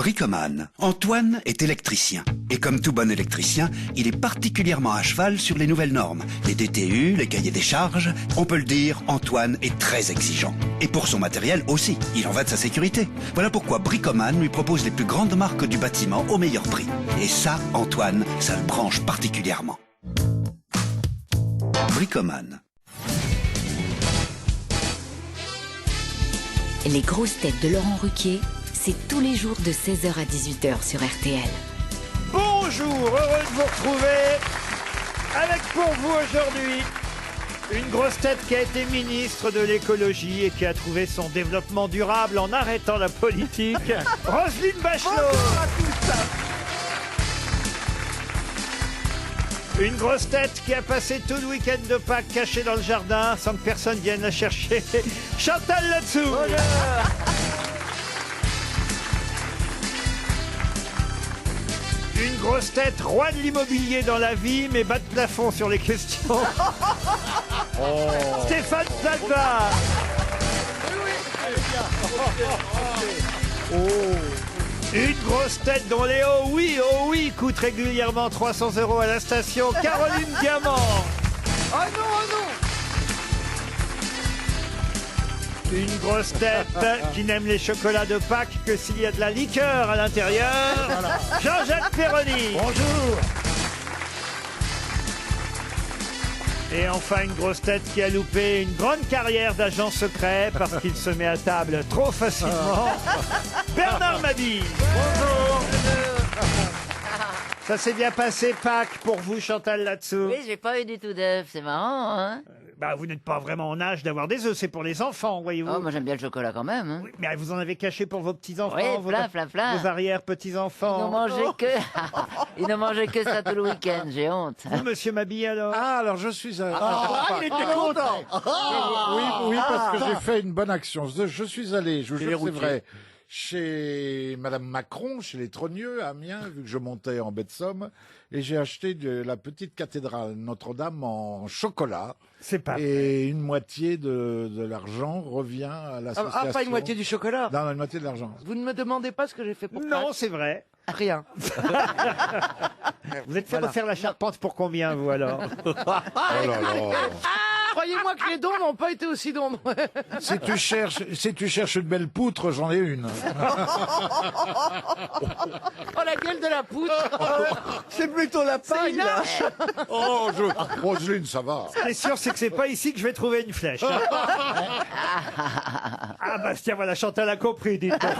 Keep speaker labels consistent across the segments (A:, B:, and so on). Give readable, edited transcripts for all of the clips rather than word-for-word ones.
A: Bricoman. Antoine est électricien. Et comme tout bon électricien, il est particulièrement à cheval sur les nouvelles normes. Les DTU, les cahiers des charges. On peut le dire, Antoine est très exigeant. Et pour son matériel aussi. Il en va de sa sécurité. Voilà pourquoi Bricoman lui propose les plus grandes marques du bâtiment au meilleur prix. Et ça, Antoine, ça le branche particulièrement. Bricoman.
B: Les grosses têtes de Laurent Ruquier, c'est tous les jours de 16h à 18h sur RTL.
C: Bonjour, heureux de vous retrouver avec pour vous aujourd'hui une grosse tête qui a été ministre de l'écologie et qui a trouvé son développement durable en arrêtant la politique, Roselyne Bachelot.
D: Bonjour à tous.
C: Une grosse tête qui a passé tout le week-end de Pâques caché dans le jardin sans que personne vienne la chercher, Chantal Latsou. Une grosse tête, roi de l'immobilier dans la vie, mais bas de plafond sur les questions. Stéphane Plaza. Une grosse tête dont les oh oui coûtent régulièrement 300 € à la station, Caroline Diamant.
D: Oh non, oh non.
C: Une grosse tête qui n'aime les chocolats de Pâques que s'il y a de la liqueur à l'intérieur, Jean-Jacques Perroni.
D: Bonjour.
C: Et enfin une grosse tête qui a loupé une grande carrière d'agent secret parce qu'il se met à table trop facilement, Bernard Mabille. Bonjour. Ça s'est bien passé Pâques pour vous, Chantal Latsou?
E: Oui, j'ai pas eu du tout d'œufs, c'est marrant, hein.
C: Bah, vous n'êtes pas vraiment en âge d'avoir des œufs, c'est pour les enfants, voyez-vous.
E: Oh, moi j'aime bien le chocolat quand même, hein.
C: Oui, mais vous en avez caché pour vos petits-enfants,
E: Oui,
C: vos,
E: plein.
C: vos arrière-petits-enfants.
E: Ils n'ont mangé que... Ils n'ont mangé que ça tout le week-end, j'ai honte.
C: Vous, monsieur Mabille, alors?
F: Ah, alors je suis allé.
D: Il était content.
F: Oui, parce que j'ai fait une bonne action. Je suis allé, je vous jure, c'est vrai, chez Madame Macron, chez les Trogneux, à Amiens, vu que je montais en baie de Somme, et j'ai acheté de la petite cathédrale Notre-Dame en chocolat.
C: C'est pas
F: Et une moitié de l'argent revient à l'association.
D: Ah, pas une moitié du chocolat.
F: Non, une moitié de l'argent.
D: Vous ne me demandez pas ce que j'ai fait pour
C: Non,
D: Pâques.
C: c'est vrai.
D: Rien.
C: Vous êtes fait refaire la charpente pour combien, vous, alors?
F: Oh là là.
D: Croyez-moi que les dons n'ont pas été aussi nombreux.
F: Si tu cherches une belle poutre, j'en ai une.
D: Oh, la gueule de la poutre.
G: C'est plutôt la paille, là.
F: Oh, Roselyne, ça va.
C: Ce qui est sûr, c'est que c'est pas ici que je vais trouver une flèche. Hein. Ah, Bastien, voilà, Chantal a compris, dites donc.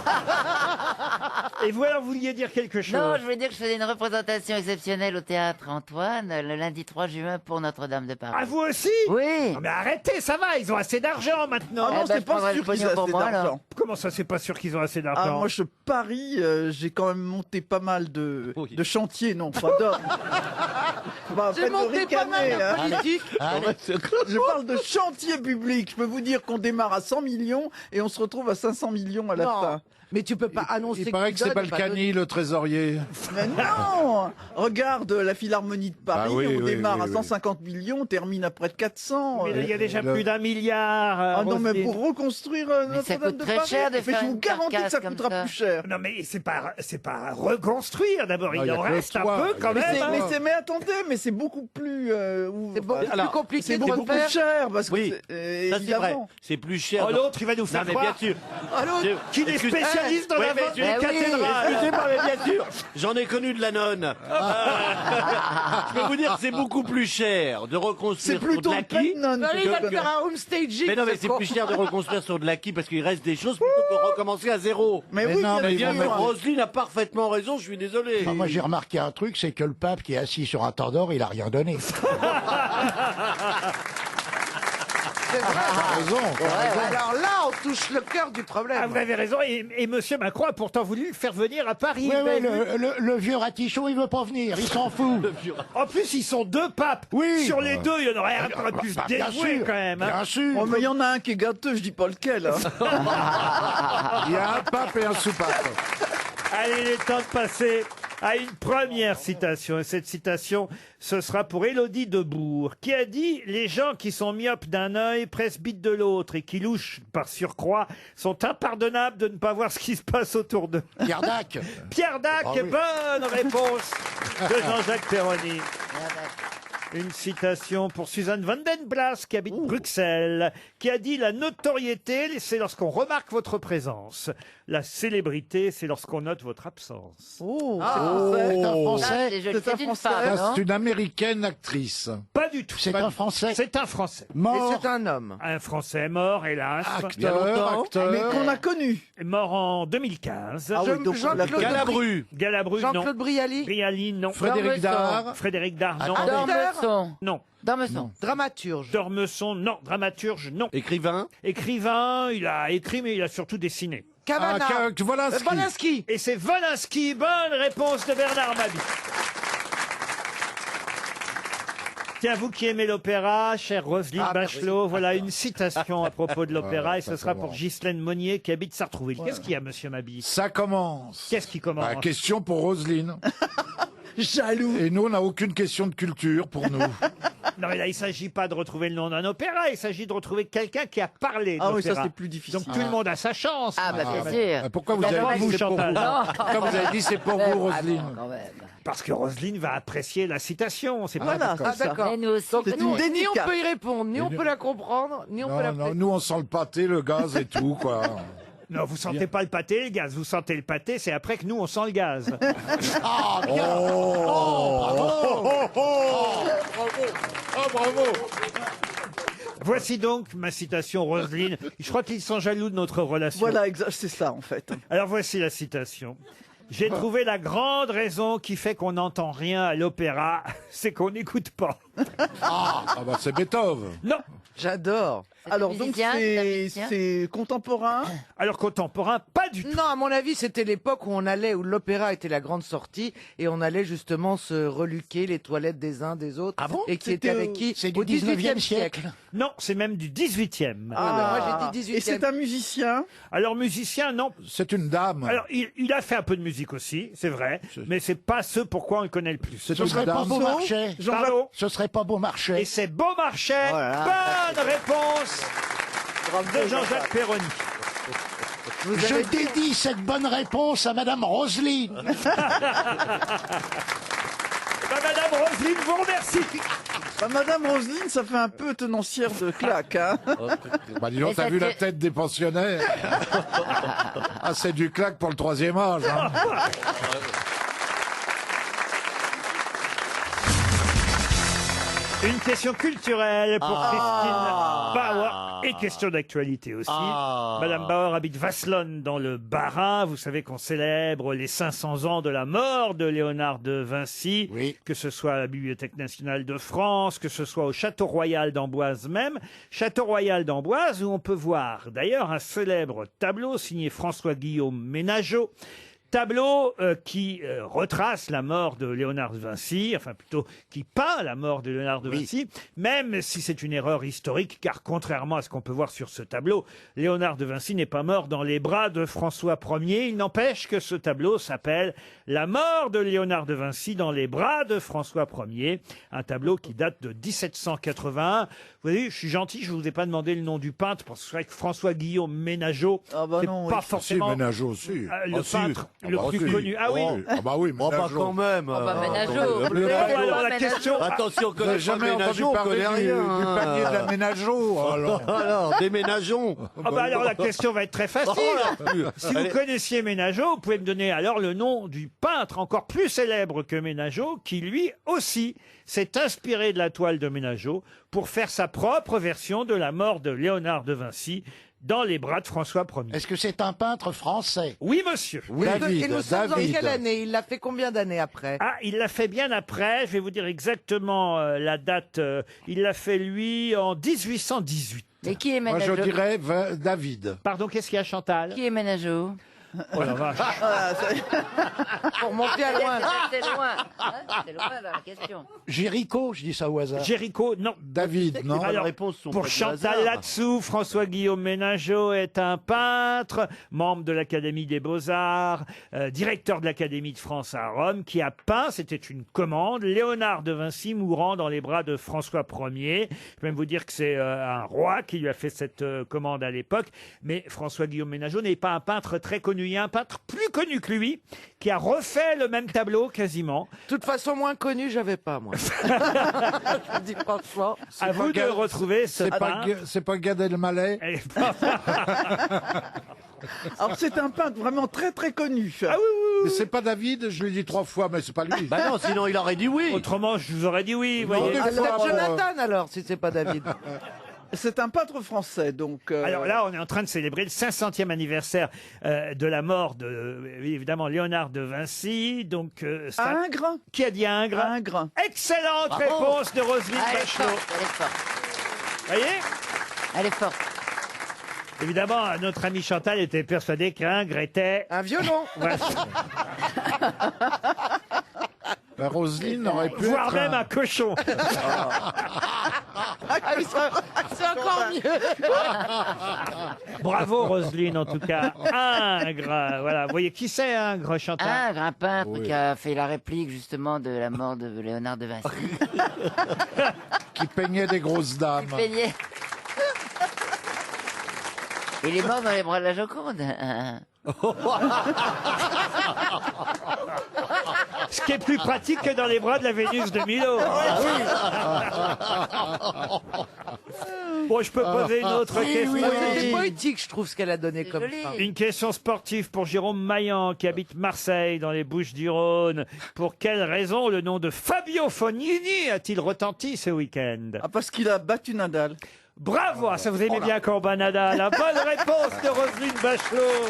C: Et vous, alors, vous vouliez dire quelque chose?
E: Non, je voulais dire que je faisais une représentation exceptionnelle au théâtre Antoine, le lundi 3 juin pour Notre-Dame de Paris.
C: Ah, vous aussi?
E: Oui.
C: Non, mais arrêtez, ça va, ils ont assez d'argent maintenant.
G: Ah non,
E: Eh ben,
G: c'est
E: je
G: pas
E: prendrai
G: sûr
E: le
G: qu'ils
E: pognon
G: aient
E: pour
G: assez
E: moi, alors.
G: d'argent.
C: Comment ça, c'est pas sûr qu'ils ont assez
G: Ah,
C: d'argent?
G: moi, je parie, j'ai quand même monté pas mal de chantiers, non, pas d'hommes. Bah,
D: J'ai monté pas mal de politique.
G: Je parle de chantier public. Je peux vous dire qu'on démarre à 100 millions et on se retrouve à 500 millions à la
D: Non.
G: fin.
D: Mais tu peux pas annoncer
F: Il paraît que c'est Balkany, le trésorier.
G: Mais non. Regarde la Philharmonie de Paris,
F: Ah oui,
G: on
F: oui,
G: démarre
F: oui,
G: à
F: oui.
G: 150 millions, on termine à près de 400.
C: Mais là, il y a déjà
F: le-
C: plus d'1 milliard.
G: Ah non, mais
C: Roselyne.
G: pour reconstruire
E: Mais ça
G: Notre-Dame
E: coûte
G: de
E: très
G: Paris,
E: cher de
G: mais
E: faire
G: je vous
E: une
G: garantis que
E: carcasse
G: ça
E: comme
G: coûtera
E: ça.
G: plus cher.
C: Non, mais c'est pas reconstruire d'abord,
F: Non,
C: il
F: il y a
C: en
F: que le
C: reste un
F: toit.
C: peu quand
G: Mais
C: même.
G: c'est-
C: hein.
G: mais attendez, mais c'est beaucoup plus
D: C'est beaucoup plus compliqué
G: c'est
D: de
G: beaucoup plus
D: refaire.
G: cher parce que
H: Oui,
G: c'est-
H: ça c'est vrai.
G: évidemment.
H: C'est plus cher.
C: Oh, l'autre, il va nous faire
H: Non mais bien
C: croire
H: sûr.
C: qu'il est
H: Excuse-
C: spécialiste dans
H: Ouais,
C: la
H: mais
C: vente
H: tu-
C: des
E: Eh oui.
C: cathédrales.
H: Excusez-moi, mais bien sûr, j'en ai connu de la nonne. Je peux vous dire que c'est beaucoup plus cher de
G: C'est
H: reconstruire sur de
G: plutôt
H: l'acquis.
G: Pennon
D: Allez, il va
G: que-
D: te faire un homestaging.
H: Mais non, mais
D: ce
H: c'est
D: con.
H: plus cher de reconstruire sur de l'acquis parce qu'il reste des choses plutôt que de recommencer à zéro.
G: Mais
F: Mais
G: oui,
F: non, mais
G: bien
F: bien,
G: sûr.
H: Roselyne a parfaitement raison, je suis désolé.
I: Moi, j'ai remarqué un truc, c'est que le pape qui est assis sur un temps d'or, il a rien donné.
F: T'as raison.
D: Alors là, on touche le cœur du
C: Ah,
D: problème.
C: vous avez raison. Et Monsieur Macron a pourtant voulu le faire venir à Paris.
I: Oui,
C: Vous avez vu
I: le vieux ratichon, il veut pas venir, il s'en fout.
C: En plus, ils sont deux papes.
I: Oui.
C: Sur les deux, il y en aurait un qui aurait pu se
I: Bien
C: dévouer
I: sûr,
C: quand même. hein.
I: bien sûr.
G: Oh, mais il y en a un qui est gâteux, je dis pas lequel. hein.
F: Il y a un pape et un sous-pape.
C: Allez, il est temps de passer à une première citation. Et cette citation, ce sera pour Élodie Debourg, qui a dit « Les gens qui sont myopes d'un œil, presbytes de l'autre et qui louchent par surcroît sont impardonnables de ne pas voir ce qui se passe autour d'eux. »
I: Pierre Dac.
C: Pierre Dac,
I: Ah oui.
C: bonne réponse de Jean-Jacques Perroni. Une citation pour Suzanne van den Blas, qui habite Bruxelles, qui a dit « La notoriété, c'est lorsqu'on remarque votre présence. La célébrité, c'est lorsqu'on note votre absence. »
G: Oh,
I: C'est un Français.
E: C'est joli.
G: C'est un
E: C'est une
G: Français.
E: femme,
F: Ça,
E: non
F: c'est une américaine actrice.
C: Pas du tout.
I: C'est un Français.
C: C'est un Français.
D: Et
I: Mort.
D: c'est un homme.
C: Un Français mort, hélas.
F: Acteur.
G: Mais qu'on a connu.
C: Mort en 2015.
G: Ah oui, donc
D: Jean-Claude
H: Galabru.
C: Galabru, non.
D: Jean-Claude Brialy.
C: Brialy, non.
F: Frédéric Dard.
C: Frédéric Dard, non.
E: Dormesson.
C: Non.
E: Dormesson.
D: Dramaturge.
C: Dormesson, non. Dramaturge, non.
H: Écrivain.
C: Écrivain, il a écrit, mais il a surtout dessiné.
D: Cavana.
F: Voilà ce
D: Volinsky.
C: Et c'est Volinsky. Bonne réponse de Bernard Mabie. Tiens, vous qui aimez l'opéra, chère Roselyne Bachelot, voilà une citation à propos de l'opéra, et ce sera pour Ghislaine Monnier qui habite Sartrouville. Qu'est-ce qu'il y a, monsieur Mabie?
F: Ça commence.
C: Qu'est-ce qui commence?
F: Question pour Roselyne.
G: Jaloux.
F: Et nous, on n'a aucune question de culture pour nous.
C: Non, mais là, il ne s'agit pas de retrouver le nom d'un opéra, il s'agit de retrouver quelqu'un qui a parlé
G: Ah oui, ça
C: d'opéra.
G: c'est plus difficile.
C: Donc tout le monde a sa chance.
E: Ah, bah, bien sûr.
F: Pourquoi vous
C: D'abord,
F: avez dit
C: vous,
F: c'est pour vous
C: Chantal.
F: Pourquoi vous avez dit c'est pour vous, Roselyne?
E: Quand même.
C: Parce que Roselyne va apprécier la citation. C'est pas
G: Voilà,
D: Ah,
G: c'est ça.
D: d'accord.
E: Et nous aussi.
D: Donc
G: C'est
D: nous,
G: une
D: ni on
G: dédicace.
D: peut y répondre, ni on peut la comprendre, ni on peut la
F: Non, nous, on sent le pâté, le gaz et tout, quoi.
C: Non, vous sentez pas le pâté, le gaz. Vous sentez le pâté, c'est après que nous, on sent le gaz.
I: Ah, bien.
F: Bravo.
C: Voici donc ma citation, Roselyne. Je crois qu'ils sont jaloux de notre relation.
G: Voilà, c'est ça en fait.
C: Alors voici la citation. J'ai trouvé la grande raison qui fait qu'on n'entend rien à l'opéra, c'est qu'on n'écoute pas.
F: Ah bah c'est Beethoven.
C: Non.
D: J'adore.
G: Alors donc
E: musicien, c'est un musicien
G: c'est contemporain.
C: Alors contemporain, pas du tout.
D: Non, à mon avis, c'était l'époque où on allait, où l'opéra était la grande sortie, et on allait justement se reluquer les toilettes des uns des autres.
I: Ah bon?
D: Et qui était
G: C'était
D: avec qui?
I: C'est du
D: Au
I: 19e
D: 18e
I: siècle.
C: Non, c'est même du 18e.
D: Ah, moi j'ai dit
G: Et
D: 18e.
G: c'est un musicien.
C: Alors musicien, non.
F: C'est une dame.
C: Alors il a fait un peu de musique aussi, c'est vrai, mais c'est pas ce pourquoi on le connaît le plus.
F: C'est
I: Ce
F: une
I: serait pas
F: dame.
I: Beaumarchais.
C: Pardon.
I: Ce serait pas Beaumarchais.
C: Et c'est Beaumarchais.
I: Oh là là.
C: Bonne réponse de Jean-Jacques Perroni.
I: Je dédie cette bonne réponse à Madame Roselyne.
C: Madame Roselyne vous remercie.
G: Madame Roselyne, ça fait un peu tenancière de claque. Hein.
F: Bah dis donc,
E: Et
F: t'as
E: ça
F: vu la
E: fait-
F: tête des pensionnaires? Ah, c'est du claque pour le 3e âge. Hein.
C: Une question culturelle pour Christine Bauer et question d'actualité aussi. Madame Bauer habite Vasselonne dans le Bas-Rhin. Vous savez qu'on célèbre les 500 ans de la mort de Léonard de Vinci,
I: Oui.
C: que ce soit à la Bibliothèque nationale de France, que ce soit au Château Royal d'Amboise même. Château Royal d'Amboise où on peut voir d'ailleurs un célèbre tableau signé François-Guillaume Ménageot. Tableau qui retrace la mort de Léonard de Vinci, enfin plutôt qui peint la mort de Léonard de Vinci, même si c'est une erreur historique, car contrairement à ce qu'on peut voir sur ce tableau, Léonard de Vinci n'est pas mort dans les bras de François Ier. Il n'empêche que ce tableau s'appelle La mort de Léonard de Vinci dans les bras de François Ier, un tableau qui date de 1781. Vous voyez, je suis gentil, je vous ai pas demandé le nom du peintre, parce que c'est vrai que François-Guillaume Ménageau,
G: Ah bah
C: c'est
G: non,
C: pas
G: oui.
C: forcément
F: Ménageot aussi.
C: le
F: Ah, si.
C: peintre
F: Ah,
C: le
F: bah,
C: plus
F: si.
C: connu. Ah oui.
F: Ah bah oui,
H: Oh, pas
F: Ménageot.
H: quand même.
E: Ménageot.
C: Bon, alors la question.
H: Attention, on
F: Vous n'avez
H: connaît pas
F: jamais entendu
H: Ménageot, on
F: parler
H: connaît
F: du
H: rien.
F: panier de la Ménageot alors.
H: Alors, déménageons.
C: Ah bah alors la question va être très facile. Si vous connaissiez Ménageot, vous pouvez me donner alors le nom du peintre encore plus célèbre que Ménageot, qui lui aussi s'est inspiré de la toile de Ménageot pour faire sa propre version de la mort de Léonard de Vinci dans les bras de François Ier.
I: Est-ce que c'est un peintre français?
C: Oui, monsieur.
F: Oui,
D: Et nous sommes en
F: David.
D: quelle année? Il l'a fait combien d'années après?
C: Ah, il l'a fait bien après. Je vais vous dire exactement la date. Il l'a fait, lui, en 1818.
E: Et qui est
F: Moi je
E: Ménageot?
F: dirais David.
C: Pardon, qu'est-ce qu'il y a, Chantal?
E: Qui est Ménageot?
C: Oh la vache.
D: Pour monter à loin.
E: C'est loin. Hein, c'est loin dans la question.
I: Jéricho, je dis ça au hasard.
C: Jéricho, non.
F: David, non.
C: Alors,
H: réponses sont
C: pour
H: pas du
C: Chantal
H: hasard.
C: là-dessous, François-Guillaume Ménageot est un peintre, membre de l'Académie des Beaux-Arts, directeur de l'Académie de France à Rome, qui a peint, c'était une commande, Léonard de Vinci mourant dans les bras de François Ier. Je peux même vous dire que c'est un roi qui lui a fait cette commande à l'époque. Mais François-Guillaume Ménageot n'est pas un peintre très connu. Il y a un peintre plus connu que lui qui a refait le même tableau quasiment.
D: De toute façon, moins connu, j'avais pas, moi. Je vous dis franchement.
C: À vous de retrouver ce peintre.
F: C'est pas Gad Elmaleh.
G: Alors c'est un peintre vraiment très très connu.
C: Ah oui, oui,
F: Mais c'est pas David, je l'ai dit 3 fois, mais c'est pas lui.
H: Bah non, sinon il aurait dit oui.
C: Autrement, je vous aurais dit oui. Vous voyez.
F: des
D: Ah, c'est
F: fois,
D: Jonathan alors, si c'est pas David.
G: C'est un peintre français, donc.
C: Alors là, on est en train de célébrer le 500e anniversaire de la mort de, évidemment, Léonard de Vinci. Donc,
G: Ingres.
C: qui a dit Ingres?
G: Ingres.
C: Excellente
E: Bravo.
C: réponse de Roselyne
E: Ah, elle est
C: Bachelot.
E: forte, elle est forte.
C: Voyez?
E: Elle est forte.
C: Évidemment, notre amie Chantal était persuadée qu'Ingres était...
D: Un violon.
C: Voilà.
F: La Roselyne aurait pu
C: Voire
F: être
C: même un cochon.
D: Ah oui, c'est encore mieux.
C: Bravo Roselyne, en tout cas. Ingres, voilà. Vous voyez qui c'est Ingres, Chantal?
E: Ingres, un peintre
F: Oui.
E: qui a fait la réplique justement de la mort de Léonard de Vinci.
F: qui peignait des grosses dames.
E: Il peignait. Il est mort dans les bras de la Joconde.
C: Ce qui est plus pratique que dans les bras de la Vénus de Milo. Bon, je peux poser une autre question.
D: C'est poétique, je trouve, ce qu'elle a donné
E: C'est
D: comme
E: joli.
D: fin.
C: Une question sportive pour Jérôme Maillan, qui habite Marseille, dans les Bouches-du-Rhône. Pour quelle raison le nom de Fabio Fognini a-t-il retenti ce week-end?
G: Ah, parce qu'il a battu Nadal.
C: Bravo, ça vous aimez bien Corbin Nadal. La bonne réponse de Roselyne Bachelot.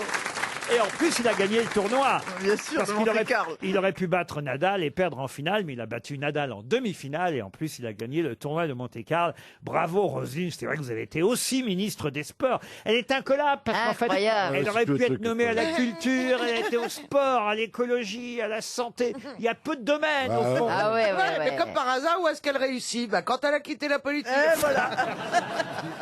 C: Et en plus, il a gagné le tournoi.
G: Bien sûr,
C: Parce
G: de
C: qu'il aurait,
G: Monte-Carlo.
C: il aurait pu battre Nadal et perdre en finale, mais il a battu Nadal en demi-finale et en plus, il a gagné le tournoi de Monte-Carlo. Bravo, Roselyne. C'est vrai que vous avez été aussi ministre des Sports. Elle est incollable parce qu'en fait,
E: Incroyable.
C: elle
F: Ouais,
C: aurait
F: c'est
C: pu
F: le
C: être
F: truc,
C: nommée à la
F: ouais.
C: culture, elle a été au sport, à l'écologie, à la santé. Il y a peu de domaines, au fond.
E: Ah ouais, ouais,
D: Ouais,
E: ouais.
D: mais comme par hasard, où est-ce qu'elle réussit? Bah, quand elle a quitté la politique.
G: Et voilà.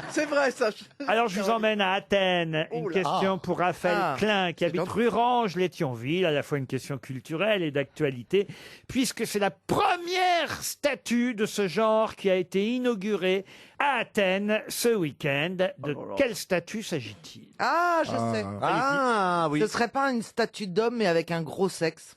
G: C'est vrai ça.
C: Alors, je vous emmène à Athènes. Une
G: Oh là.
C: question pour Raphaël
D: Ah.
C: Klein, qui habite
D: gentil.
C: rue Range-les-Thionville, à la fois une question culturelle et d'actualité, puisque c'est la première statue de ce genre qui a été inaugurée à Athènes ce week-end. De quelle statue s'agit-il?
D: Ah, je sais.
H: Ah oui.
D: Ce serait pas une statue d'homme, mais avec un gros sexe.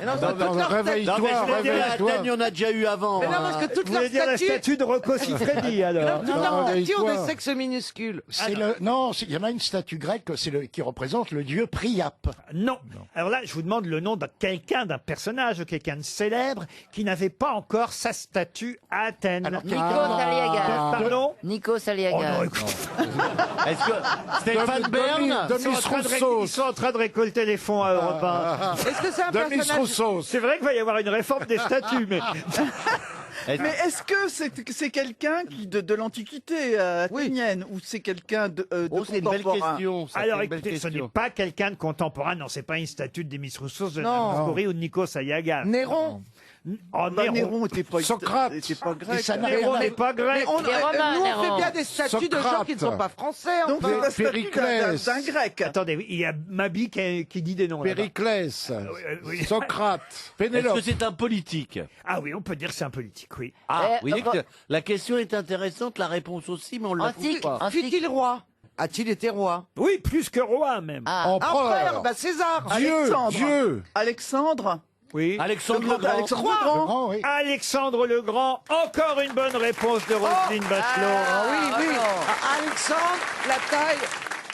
D: Mais non, c'est
F: Attends,
D: toute leur tête.
F: réveille-toi,
H: Non, mais je voulais dire, à
F: réveille-toi.
H: Athènes, il y en a déjà eu avant.
D: Mais non,
H: hein.
D: parce que toute
C: Vous
D: leur
C: voulez dire la
D: statue...
C: statue de Rocco Siffredi, alors?
D: Non,
F: Non,
D: non, statue ont
F: réveille-toi.
D: des sexes minuscules.
I: C'est le non, il y en a une statue grecque, qui représente le dieu Priape.
C: Non. Alors là, je vous demande le nom de quelqu'un, d'un personnage, de quelqu'un de célèbre, qui n'avait pas encore sa statue à Athènes.
I: Alors,
E: Nico Saliaga.
C: Pardon?
E: Nico
C: Oh
E: Saliaga.
C: non, écoute,
H: Est-ce que Stéphane Bern
C: ils sont en train de récolter les fonds à Europe 1.
D: Est-ce que c'est un
F: Demis
D: personnage...
F: Rousseau.
C: C'est vrai qu'il va y avoir une réforme des statuts, mais...
G: Mais est-ce que c'est quelqu'un qui de l'Antiquité athénienne ou c'est quelqu'un de
H: Oh, c'est une belle
G: contemporain?
H: question. ça,
C: Alors
H: c'est une belle
C: écoutez, ce n'est
H: question.
C: pas quelqu'un de contemporain, non, c'est pas une statue de Demis Roussos, de
D: Non.
C: Nabucco ou de Nikos Aliagas.
D: Néron.
C: Oh,
G: Bah,
C: Néron.
G: Néron était pas
F: Socrate.
G: était pas grec.
I: Et ça n'a
C: Néron
I: rien à
C: n'est pas grec.
D: Mais on,
E: Les Romains,
D: nous, on
E: Néron.
D: fait bien des statues de gens
F: Socrate.
D: qui ne sont pas français.
G: Donc
D: enfin.
G: c'est la statue
F: Périclès.
G: d'un grec.
C: Attendez, oui, il y a Mabi qui dit des noms. là-bas.
F: Périclès,
C: oui.
F: Socrate,
H: Est-ce
F: Pénélope.
H: que c'est un politique?
C: Ah oui, on peut dire que c'est un politique, oui.
H: Ah,
E: Eh,
H: oui, la question est intéressante, la réponse aussi, mais on l'a
E: Antique,
H: pas.
D: Fut-il roi? A-t-il été roi?
C: Oui, plus que roi, même.
E: Ah,
D: Empereur, bah César.
F: Dieu,
G: Alexandre.
F: Dieu.
G: Alexandre.
C: Oui.
H: Alexandre
G: Le
H: le
G: grand
H: Grand.
G: Alexandre le Grand.
I: Grand, oui.
C: Alexandre le Grand, encore une bonne réponse de Roselyne Bachelot.
D: Ah oui, oui. Alexandre, la taille.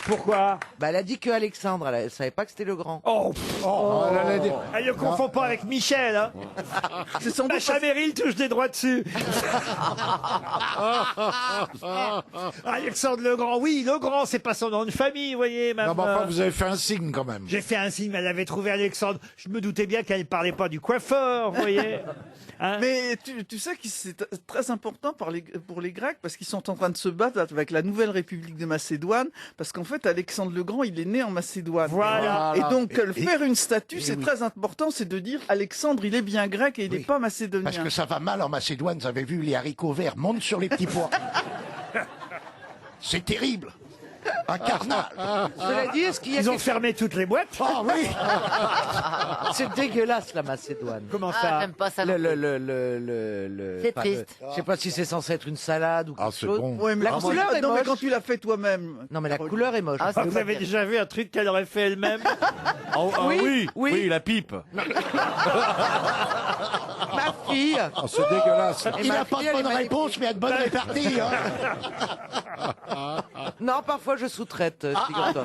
C: Pourquoi?
D: Bah, elle a dit que Alexandre, elle savait pas que c'était le grand.
C: Oh, pff,
F: Oh, elle allait dire-
C: elle ne confond pas avec Michel, hein.
G: C'est sans doute
C: Macha Merrill touche des droits dessus. Alexandre le Grand, oui, le Grand, c'est pas son nom de famille, vous voyez,
F: Non,
C: même.
F: mais enfin, vous avez fait un signe quand même.
C: J'ai fait un signe, elle avait trouvé Alexandre. Je me doutais bien qu'elle parlait pas du coiffeur, vous voyez. Hein?
G: Mais tu sais que c'est très important pour les Grecs parce qu'ils sont en train de se battre avec la nouvelle République de Macédoine parce qu'en fait fait, Alexandre le Grand, il est né en Macédoine.
C: Voilà.
G: Et donc,
I: Et-
G: faire une statue,
I: et
G: c'est
I: oui.
G: très important, c'est de dire Alexandre, il est bien grec et il n'est
I: Oui.
G: pas macédonien.
I: Parce que ça va mal en Macédoine, vous avez vu, les haricots verts montent sur les petits pois. C'est terrible. Un carnage.
D: Cela dit, est-ce qu'il y a
C: Ils ont
D: quelque-
C: fermé toutes les boîtes.
I: Ah oui.
D: C'est dégueulasse, la Macédoine.
C: Comment
E: Ah,
C: ça
E: j'aime pas ça. non plus. C'est
D: enfin,
E: triste.
D: je sais pas si c'est censé être une salade ou quelque
F: Ah, c'est
D: chose.
F: bon.
G: Ouais, mais
D: La
G: quand
D: couleur est
G: non, mais
D: moche.
G: quand tu l'as fait toi-même.
D: Non, mais la couleur est moche.
E: Ah, c'est
C: Vous avez déjà vu un truc qu'elle aurait fait elle-même?
H: Oui, la pipe.
D: Ma fille.
F: Ah, c'est dégueulasse.
D: Et
I: Il
D: ma
I: n'a pas
D: fille,
I: de
D: elle est
I: bonne
D: magnifique.
I: réponse, mais il a de bonnes réparties. Hein.
D: Non, parfois je sous-traite, figure-toi.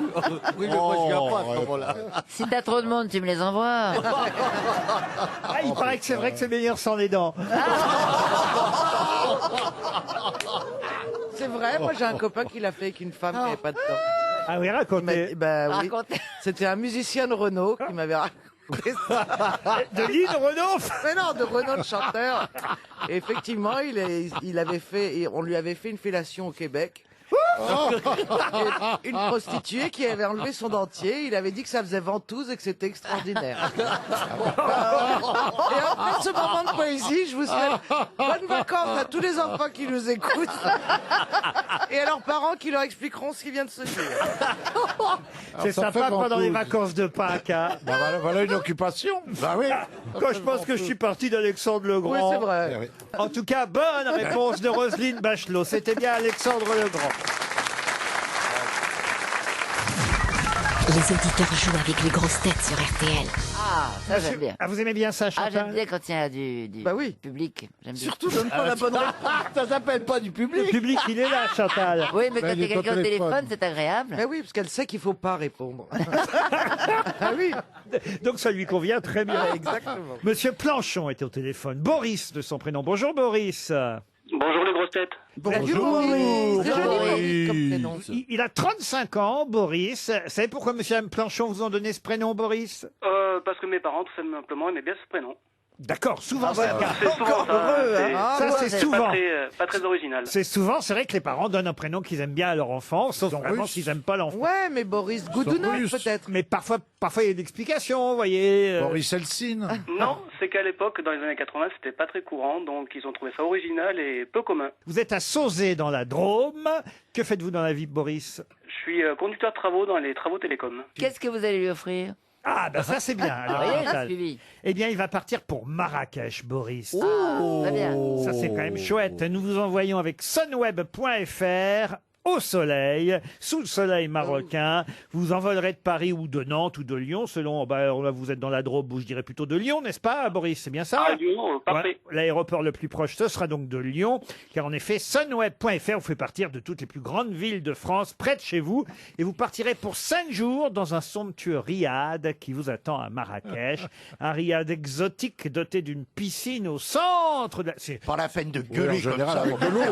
H: Oui, mais moi, je viens pas à ce moment-là.
E: Si t'as trop de monde, tu me les envoies.
C: Ah, il paraît que c'est vrai que c'est meilleur sans les dents.
D: C'est vrai, moi j'ai un copain qui l'a fait avec une femme qui n'avait pas de dents.
C: Ah oui,
D: Il m'a
C: racontez.
D: dit, bah oui.
E: Racontez.
D: C'était un musicien de Renault qui m'avait raconté ça.
C: De Lynn Renault.
D: Mais non, de Renault, le chanteur. Et effectivement, il avait fait, on lui avait fait une fellation au Québec. Et une prostituée qui avait enlevé son dentier, il avait dit que ça faisait ventouse et que c'était extraordinaire. Et après ce moment de poésie, je vous souhaite bonnes vacances à tous les enfants qui nous écoutent et à leurs parents qui leur expliqueront ce qui vient de se dire.
C: C'est
F: ça fait
C: sympa pendant les
F: ventouse.
C: vacances de Pâques. Hein.
F: Bah, voilà une occupation.
I: Bah oui.
C: Quand je pense que je suis parti d'Alexandre le
D: Oui,
C: Grand.
D: c'est vrai.
C: En tout cas, bonne réponse de Roselyne Bachelot. C'était bien Alexandre le Grand.
B: Les auditeurs jouent avec les grosses têtes sur RTL.
E: Ah, ça j'aime bien.
C: Ah, vous aimez bien ça,
E: Ah,
C: Chantal?
E: j'aime bien quand il y a du
D: Bah oui.
E: public. J'aime bien.
G: Surtout, donne pas la bonne réponse.
H: Ça s'appelle pas du
C: Le
H: public.
C: public, il est là, Chantal.
E: Oui, mais
F: Bah,
E: quand
F: il
E: il y
F: est
E: a
F: au
E: quelqu'un au
F: téléphone.
E: téléphone, c'est agréable.
D: Mais oui, parce qu'elle sait qu'il faut pas répondre. Ah oui,
C: Donc ça lui convient très bien.
D: exactement.
C: Monsieur Planchon était au téléphone. Boris de son prénom. Bonjour Boris.
J: Bonjour les grosses têtes.
D: Salut, Boris. C'est joli, Boris, comme prénom.
C: Il a 35 ans, Boris. Vous savez pourquoi monsieur et Mme Planchon vous ont donné ce prénom, Boris?
J: Parce que mes parents, tout simplement, aimaient bien ce prénom.
C: D'accord, souvent c'est le cas.
J: C'est souvent ça.
G: heureux,
J: c'est-
G: hein.
C: Ça, c'est souvent.
J: Pas très original.
C: C'est souvent, c'est vrai que les parents donnent un prénom qu'ils aiment bien à leur enfant, sauf vraiment
F: russes.
C: s'ils n'aiment pas l'enfant.
D: Ouais, mais Boris Goudounov,
F: russes.
D: peut-être.
C: Mais parfois, il y a une explication, vous voyez.
F: Boris Helsin.
J: Non, c'est qu'à l'époque, dans les années 80, c'était pas très courant, donc ils ont trouvé ça original et peu commun.
C: Vous êtes à Sauzé dans la Drôme. Que faites-vous dans la vie, Boris?
J: Je suis conducteur de travaux dans les travaux télécoms.
E: Qu'est-ce que vous allez lui offrir?
C: Ah, ben ça c'est bien. alors,
E: Rien, j'ai
C: Chantal.
E: suivi.
C: Eh bien, il va partir pour Marrakech, Boris.
E: Ah, très bien.
C: Ça, c'est quand même chouette. Nous vous envoyons avec sunweb.fr au soleil, sous le soleil marocain. Vous envolerez de Paris ou de Nantes ou de Lyon, selon, là, vous êtes dans la Drôme, ou je dirais plutôt de Lyon, n'est-ce pas, Boris? C'est bien ça?
J: Ah, Lyon, parfait.
C: Ouais, l'aéroport le plus proche, ce sera donc de Lyon, car en effet, sunweb.fr vous fait partir de toutes les plus grandes villes de France, près de chez vous, et vous partirez pour 5 jours dans un somptueux riad qui vous attend à Marrakech. Un riad exotique doté d'une piscine au centre de la...
I: Pas la peine de
F: Oui, en
I: gueuler comme
F: général,
I: ça.
F: avec de l'eau.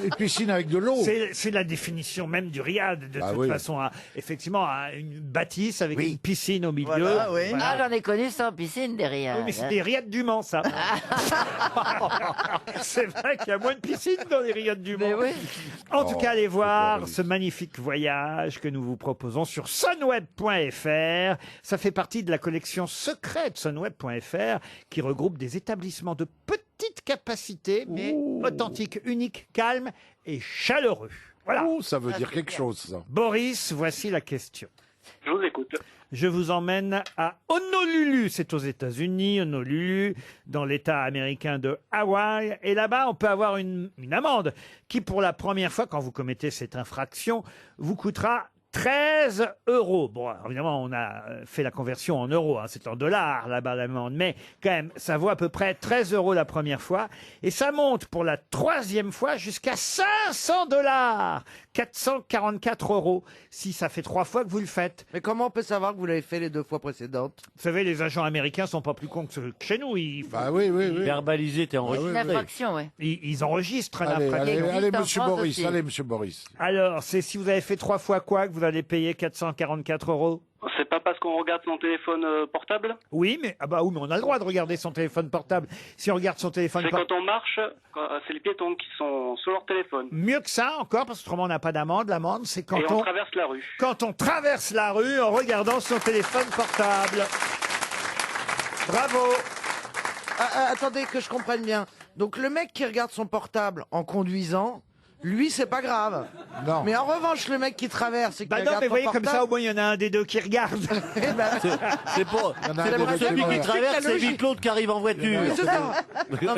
F: Une piscine avec de l'eau.
C: C'est la définition même du riad, de
F: Ah
C: toute
F: oui.
C: façon. Effectivement, une bâtisse avec
I: Oui.
C: une piscine au milieu.
G: Voilà, oui.
E: Ah, j'en ai connu sans piscine derrière.
C: Oui, mais c'est des riads du Mans, ça. C'est vrai qu'il y a moins de piscines dans les riads du Mans.
E: Mais oui.
C: En tout cas, allez voir
F: horrible.
C: ce magnifique voyage que nous vous proposons sur sunweb.fr. Ça fait partie de la collection secrète sunweb.fr qui regroupe des établissements de petite capacité, mais authentiques, uniques, calmes et chaleureux. Voilà.
F: Ouh, ça veut dire quelque chose, ça.
C: Boris, voici la question.
J: Je vous écoute.
C: Je vous emmène à Honolulu, c'est aux États-Unis, Honolulu, dans l'État américain de Hawaï. Et là-bas, on peut avoir une amende qui, pour la première fois, quand vous commettez cette infraction, vous coûtera 13 €. Bon, alors, évidemment, on a fait la conversion en euros, hein, c'est en dollars là-bas l'amende, mais quand même, ça vaut à peu près 13 € la première fois, et ça monte pour la troisième fois jusqu'à 500 $, 444 €, si ça fait 3 fois que vous le faites.
D: Mais comment on peut savoir que vous l'avez fait les 2 fois précédentes?
C: Vous savez, les agents américains sont pas plus cons que chez nous,
F: Bah oui, oui, oui.
H: Verbalisé, t'es enregistré.
E: Une infraction, ouais.
C: ils enregistrent
F: Allez,
C: l'infraction.
F: allez,
E: existe
F: allez,
E: en
F: monsieur
E: France
F: Boris,
E: aussi.
F: allez, monsieur Boris.
C: Alors, c'est si vous avez fait 3 fois quoi que vous allez payer 444 €?
J: C'est pas parce qu'on regarde son téléphone portable?
C: Oui, mais oui, mais on a le droit de regarder son téléphone portable. Si on regarde son téléphone
J: C'est
C: portable.
J: quand on marche, c'est les piétons qui sont sur leur téléphone.
C: Mieux que ça encore, parce qu'autrement on n'a pas d'amende. L'amende, c'est quand
J: Et on traverse la rue.
C: Quand on traverse la rue en regardant son téléphone portable. Bravo.
D: Attendez que je comprenne bien. Donc le mec qui regarde son portable en conduisant, lui c'est pas grave.
F: Non.
D: Mais en revanche le mec qui traverse et qui
C: Bah non,
D: regarde
C: mais
D: son
C: voyez,
D: portable,
C: comme ça, au moins, il y en a un des deux qui regarde.
H: C'est pour
F: Il y en a un
H: celui
F: des deux qui
H: qui
F: meurt.
H: traverse, c'est
D: logique.
H: vite l'autre qui arrive en voiture.
D: Oui, c'est ça. Non,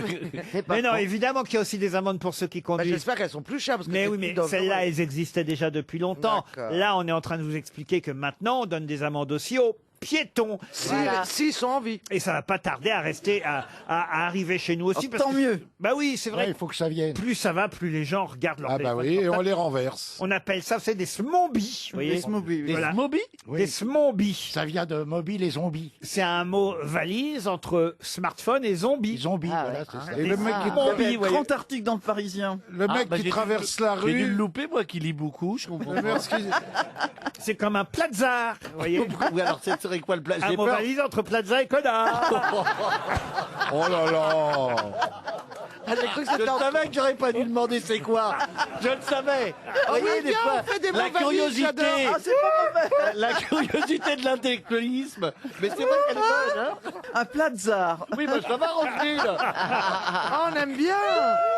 C: Mais non, évidemment qu'il y a aussi des amendes pour ceux qui
D: bah,
C: conduisent.
D: j'espère qu'elles sont plus chères parce que
C: Mais
D: c'est
C: oui,
D: plus
C: mais
D: d'offres.
C: celles-là, elles existaient déjà depuis longtemps.
D: D'accord.
C: Là, on est en train de vous expliquer que maintenant, on donne des amendes aussi aux piétons.
D: S'ils sont en vie.
C: Et ça va pas tarder à rester, à arriver chez nous aussi.
G: Oh,
C: parce
G: tant
C: que-
G: mieux.
C: Bah oui, c'est vrai.
I: Ouais, il faut que ça vienne.
C: Plus ça va, plus les gens regardent leur
F: Ah bah
C: téléphone
F: oui, et on
C: portable.
F: les renverse.
C: On appelle ça, c'est des smombies. Vous voyez
G: Des Smobies, oui.
C: Voilà.
H: Moby
C: Des smombies.
I: Ça vient de mobile et zombies.
C: C'est un mot valise entre smartphone et zombie.
I: Les zombies,
E: Ah
I: voilà,
E: ouais.
I: c'est ça.
F: Et le mec qui,
G: Il y avait
C: Zombies,
G: un
C: voyez.
G: grand article dans le Parisien.
F: le mec qui traverse la
H: J'ai dû le
F: rue.
H: louper, moi qui lis beaucoup, je comprends
F: Le
H: pas.
F: mec qui-
C: C'est comme un plaza. Vous voyez
H: Oui, alors ce serait quoi le plat?
C: Un
H: J'ai
C: mot
H: peur.
C: valise entre plaza et connard.
F: Oh là là.
D: Ah, j'ai cru que
H: Je
D: c'était
H: le
D: en-
H: savais que j'aurais pas dû demander c'est quoi. Je le savais. Vous voyez,
D: oui,
H: des
D: bien,
H: fois,
D: on fait des
H: la
D: mots valises,
H: curiosité,
D: j'adore. Ah, c'est pas mauvais.
H: la curiosité de l'intellectualisme. Mais c'est vrai qu'elle est bonne, hein.
G: Un platzar.
H: Oui, mais ça va, Roselyne.
D: Ah, on aime bien.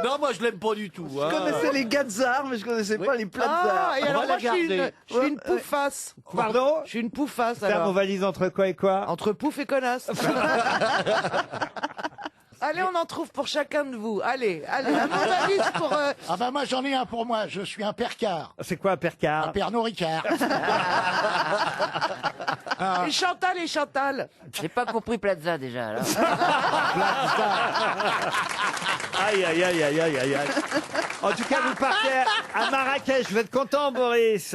H: Non, moi je l'aime pas du tout. Hein.
G: Je connaissais les gazzards, mais je connaissais pas les platzars.
D: Ah, et
H: On
D: alors
H: va
D: moi
H: la
D: je suis
H: garder.
D: une pouffasse.
C: Pardon
D: Je suis une pouffasse
C: C'est un mot
D: alors.
C: valise entre quoi et quoi
D: Entre pouf et connasse. Allez, on en trouve pour chacun de vous. Allez, un mot valise pour...
I: Ah bah moi j'en ai un pour moi, je suis un percard.
C: C'est quoi un
I: Un
C: percard
I: Pernod Ricard.
D: Et Chantal.
E: J'ai pas compris Plaza déjà. Alors.
C: Aïe, aïe, aïe, aïe, aïe, aïe, aïe. En tout cas, vous partez à Marrakech. Vous êtes content, Boris?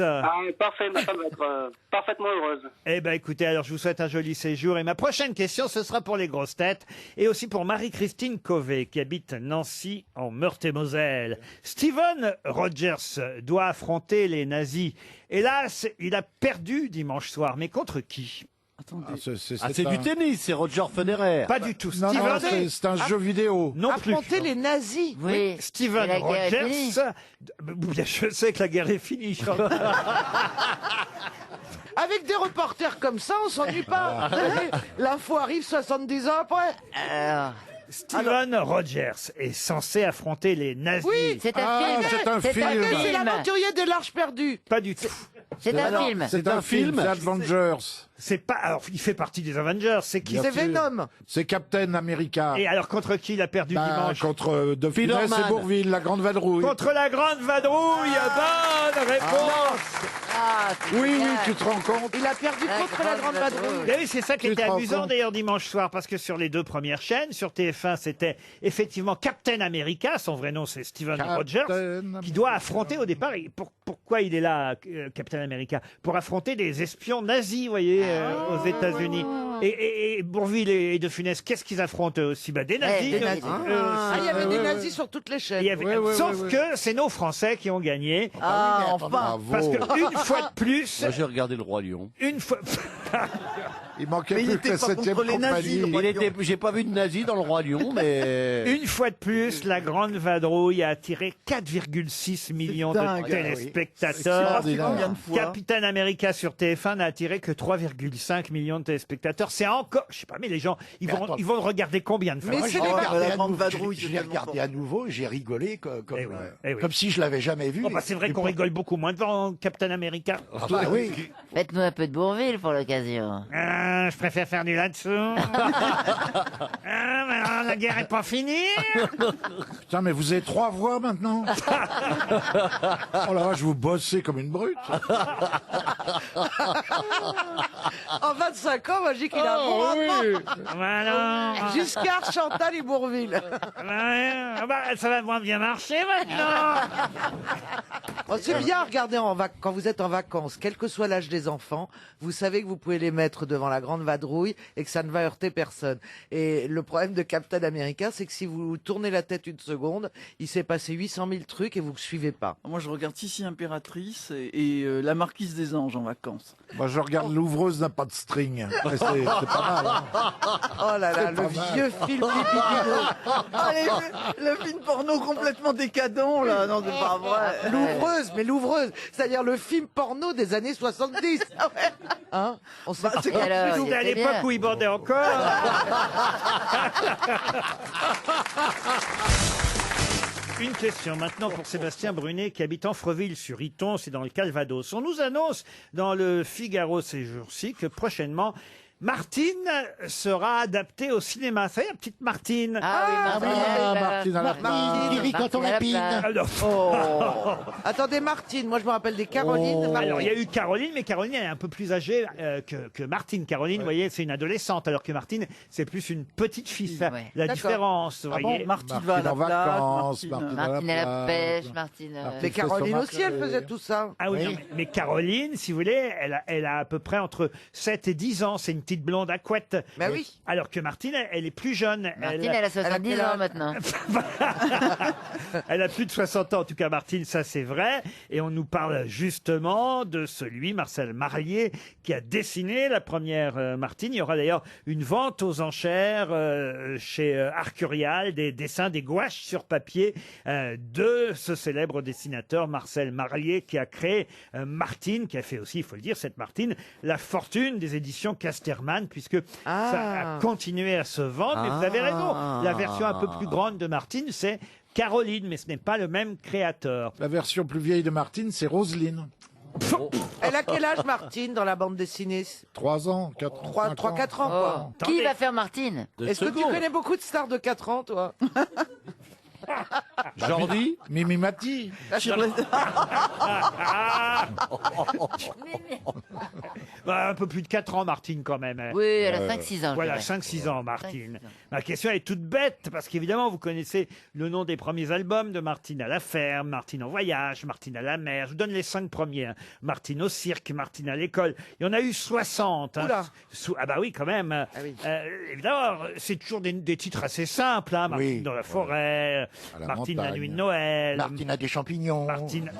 J: Parfait, ma femme va être parfaitement heureuse.
C: Eh ben, écoutez, alors je vous souhaite un joli séjour. Et ma prochaine question, ce sera pour les grosses têtes et aussi pour Marie-Christine Cové, qui habite Nancy, en Meurthe-et-Moselle. Steven Rogers doit affronter les nazis. Hélas, il a perdu dimanche soir. Mais contre qui?
F: Ah,
H: C'est du tennis, c'est Roger Federer.
C: Pas du tout.
F: Non, non,
C: Steven,
F: c'est un jeu vidéo.
C: non plus.
D: Affronter les nazis.
E: Oui.
C: Steven
E: Et la guerre est
C: Rogers.
E: finie.
C: Je sais que la guerre est finie.
D: Avec des reporters comme ça, on s'ennuie pas. L'info arrive 70 ans après.
E: Alors,
C: Steven Rogers est censé affronter les nazis.
D: Oui.
E: c'est un
F: Ah,
E: film.
F: c'est un film.
D: C'est l'aventurier des larges perdues.
C: Pas du tout.
E: C'est un film.
F: C'est un film, c'est Avengers.
C: C'est pas. Alors, il fait partie des Avengers. C'est qui?
F: Bien
D: C'est
F: sûr.
D: Venom.
F: C'est Captain America.
C: Et alors, contre qui il a perdu dimanche?
F: Contre De Funès
H: Spider-Man.
F: et Bourville, la grande vadrouille.
C: Contre la grande vadrouille. Bonne réponse.
E: Ah, c'est
F: Oui, oui,
E: génial.
F: tu te rends compte.
D: Il a perdu
E: La
D: contre la grande
E: grande
D: vadrouille.
C: Et oui, c'est ça qui
F: Tu
C: était
F: te rends
C: amusant
F: compte
C: d'ailleurs dimanche soir, parce que sur les deux premières chaînes, sur TF1, c'était effectivement Captain America, son vrai nom c'est Steven Rogers, qui doit affronter au départ, et pourquoi il est là, Captain America? Pour affronter des espions nazis, vous voyez, aux États-Unis. Et Bourville et De Funès, qu'est-ce qu'ils affrontent eux aussi? Bah, des nazis.
E: des
C: eux
E: nazis.
C: aussi.
D: Ah, il y avait des nazis sur toutes les chaînes.
C: Il y avait- Sauf que c'est nos Français qui ont gagné.
G: Ah,
I: mais
G: enfin.
F: Bravo.
C: Parce qu'une fois de plus,
H: Moi j'ai regardé le Roi Lion.
C: une fois.
F: Il manquait
G: Mais il
F: plus que la
G: était pas
F: 7e
G: contre les nazis,
F: compagnie.
G: le
H: Il était, j'ai pas vu de nazi dans le Roi Lion, mais.
C: Une fois de plus, la grande vadrouille a attiré 4,6 millions
G: dingue,
C: de
G: oui.
C: téléspectateurs.
G: C'est combien de fois
C: Capitaine America sur TF1 n'a attiré que 3,5 millions de téléspectateurs. C'est encore, je sais pas, mais les gens, ils
I: Mais
C: vont,
I: attends.
C: ils vont le regarder combien de fois?
D: Mais
I: Moi,
D: c'est
I: je l'ai
D: les
I: regardé
G: la
I: à
G: grande
I: nouveau,
G: vadrouille,
I: je l'ai
G: c'est
I: regardé
G: tellement
I: à nouveau, j'ai rigolé comme,
C: Eh oui, eh oui.
I: comme si je l'avais jamais vu.
C: Oh, bah, c'est vrai
I: Et
C: qu'on
I: pour-
C: rigole beaucoup moins devant Captain America.
I: Ah bah oui.
E: Faites-nous un peu de Bourville pour l'occasion.
C: Je préfère faire du là-dessous. Mais alors, la guerre est pas finie.
F: Putain, mais vous avez 3 voix maintenant. Oh là là, je vous bossez comme une brute.
D: En 25 ans, moi, je dis qu'il a un bon
F: Oh,
D: rapport.
F: oui.
C: Voilà.
D: Giscard, Chantal et Bourville.
C: Ça va moins bien marcher maintenant.
D: Oh, c'est bien à regarder quand vous êtes en vacances, quel que soit l'âge des enfants, vous savez que vous pouvez les mettre devant la grande vadrouille et que ça ne va heurter personne. Et le problème de Captain America, c'est que si vous tournez la tête une seconde, il s'est passé 800 000 trucs et vous ne suivez pas.
G: Moi, je regarde Sissi Impératrice et La Marquise des Anges en vacances.
F: Moi, je regarde L'ouvreuse n'a pas de string. C'est pas mal. Hein.
D: Oh là là, le vieux film pipi.
G: Allez, le film porno complètement décadent, là. Non, c'est pas vrai.
D: L'ouvreuse, mais l'ouvreuse, c'est-à-dire le film porno des années 70. Hein? On sait pas.
C: C'était à l'époque où il bandait encore. Une question maintenant pour Sébastien Brunet qui habite Amfreville-sur-Iton, c'est dans le Calvados. On nous annonce dans le Figaro ces jours-ci que prochainement Martine sera adaptée au cinéma. Ça y est, la petite Martine.
I: Martine qui rit quand on lapine.
D: Attendez, Martine, moi je me rappelle des Carolines. Martine.
C: Alors il y a eu Caroline, mais Caroline elle est un peu plus âgée que Martine. Caroline, vous voyez, c'est une adolescente, alors que Martine, c'est plus une petite fille. Ça, la différence, vous voyez.
G: Martine va à la plage,
E: Martine à la pêche, Martine...
D: Mais Caroline aussi, elle faisait tout ça.
C: Ah oui, non, mais Caroline, si vous voulez, elle a à peu près entre 7 et 10 ans. C'est une petite blonde à couette.
D: Bah oui.
C: Alors que Martine, elle est plus jeune.
E: Martine, elle a 70 ans maintenant.
C: Elle a plus de 60 ans, en tout cas, Martine, ça c'est vrai. Et on nous parle justement de celui, Marcel Marlier, qui a dessiné la première Martine. Il y aura d'ailleurs une vente aux enchères chez Arcurial, des dessins, des gouaches sur papier de ce célèbre dessinateur Marcel Marlier qui a créé Martine, qui a fait aussi, il faut le dire, cette Martine, la fortune des éditions Casterman, puisque ça a continué à se vendre. Mais vous avez raison, la version un peu plus grande de Martine, c'est Caroline, mais ce n'est pas le même créateur.
F: La version plus vieille de Martine, c'est Roselyne.
D: Elle a quel âge, Martine, dans la bande dessinée?
F: 3 ans, 4 ans.
D: 3-4 ans, quoi.
E: Qui va faire Martine?
D: Est-ce que tu connais beaucoup de stars de 4 ans, toi?
H: Jordi,
F: Mimi Mati.
C: Bah, un peu plus de 4 ans, Martine, quand même.
E: Oui, elle a 5-6 ans.
C: Voilà,
E: je dirais.
C: 5-6 ans, Martine. Ma question est toute bête, parce qu'évidemment, vous connaissez le nom des premiers albums de Martine à la ferme, Martine en voyage, Martine à la mer. Je vous donne les 5 premiers. Hein. Martine au cirque, Martine à l'école. Il y en a eu 60. Hein.
D: Oula.
C: Ah bah oui, quand même.
D: oui.
C: Évidemment, c'est toujours des titres assez simples. Hein. Martine dans la forêt,
F: la
C: Martine la
F: montagne.
C: nuit de Noël.
I: Martine a des champignons.
C: Martine.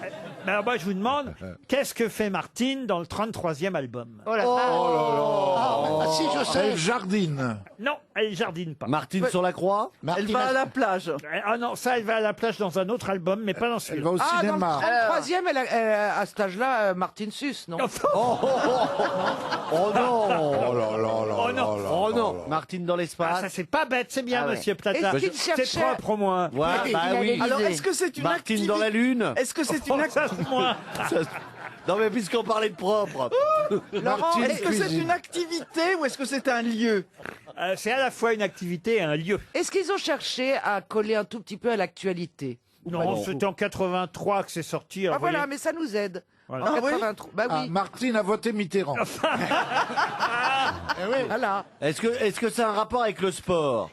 C: Alors moi, je vous demande, qu'est-ce que fait Martine dans le 33e album?
E: Oh là là.
I: Ah, si, je sais.
F: Elle jardine.
C: Non, elle jardine pas.
H: Martine sur la croix.
G: Elle
I: Martine
G: va à la plage.
C: Ah non, ça, elle va à la plage dans un autre album, mais pas dans
F: Elle
C: celui-là.
F: va au
D: Ah, dans le
F: cinéma.
D: 33e, à cet âge-là, Martine Sus, non?
H: Oh non.
F: Oh là là là
C: Oh non.
F: là là
H: Oh
F: là
H: non.
F: là.
H: Martine dans
C: Ah,
H: l'espace.
C: ça, c'est pas bête, c'est bien,
E: Ah ouais.
C: monsieur Plaza.
D: Est-ce qu'il
C: C'est
D: cherchait-
C: propre au moins.
H: Ouais,
E: Il
H: bah
E: a
H: oui.
E: l'Élysée.
G: Alors, est-ce que c'est une
H: Martine dans la lune.
G: Est-ce que c'est une
C: Ça, c'est moi.
H: Non mais puisqu'on parlait de propre.
D: Laurent,
F: Martine
G: Est-ce que c'est
F: cuisine.
G: une activité ou est-ce que c'est un lieu?
C: C'est à la fois une activité et un lieu.
D: est-ce qu'ils ont cherché à coller un tout petit peu à l'actualité?
C: Non, c'était en 83 que c'est sorti.
D: Ah
C: alors,
D: voilà,
C: voyez.
D: mais ça nous aide.
C: Voilà.
D: En
G: Ah oui
D: 83. Bah
F: Ah,
D: oui.
F: Martine a voté Mitterrand.
D: Voilà.
H: Est-ce que c'est un rapport avec le sport?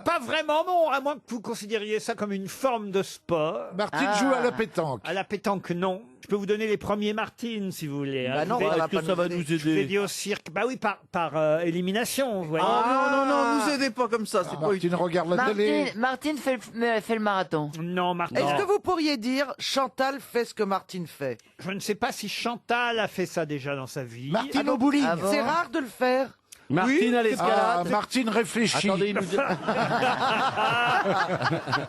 C: Pas vraiment, non, à moins que vous considériez ça comme une forme de sport.
F: Martine joue à la pétanque.
C: À la pétanque, non. Je peux vous donner les premiers Martines, si vous voulez. hein.
D: Bah non,
C: Je vous ai-
D: ça va
H: Est-ce
D: pas
H: que ça va
D: nous
H: nous
D: aider.
C: je vous ai
H: aider?
C: dit au cirque. Bah oui, par élimination, vous voyez.
G: Ah non, nous aidez pas comme ça, c'est pas
F: Martine regarde la télé.
E: Martine fait le marathon.
C: Non, Martine.
D: Est-ce que vous pourriez dire Chantal fait ce que Martine fait?
C: Je ne sais pas si Chantal a fait ça déjà dans sa vie.
I: Martine au bowling.
E: Ah bon
D: C'est rare de le faire.
H: Martine à
F: Ah,
H: l'escalade.
F: Martine réfléchit.
H: Attendez, il nous dit-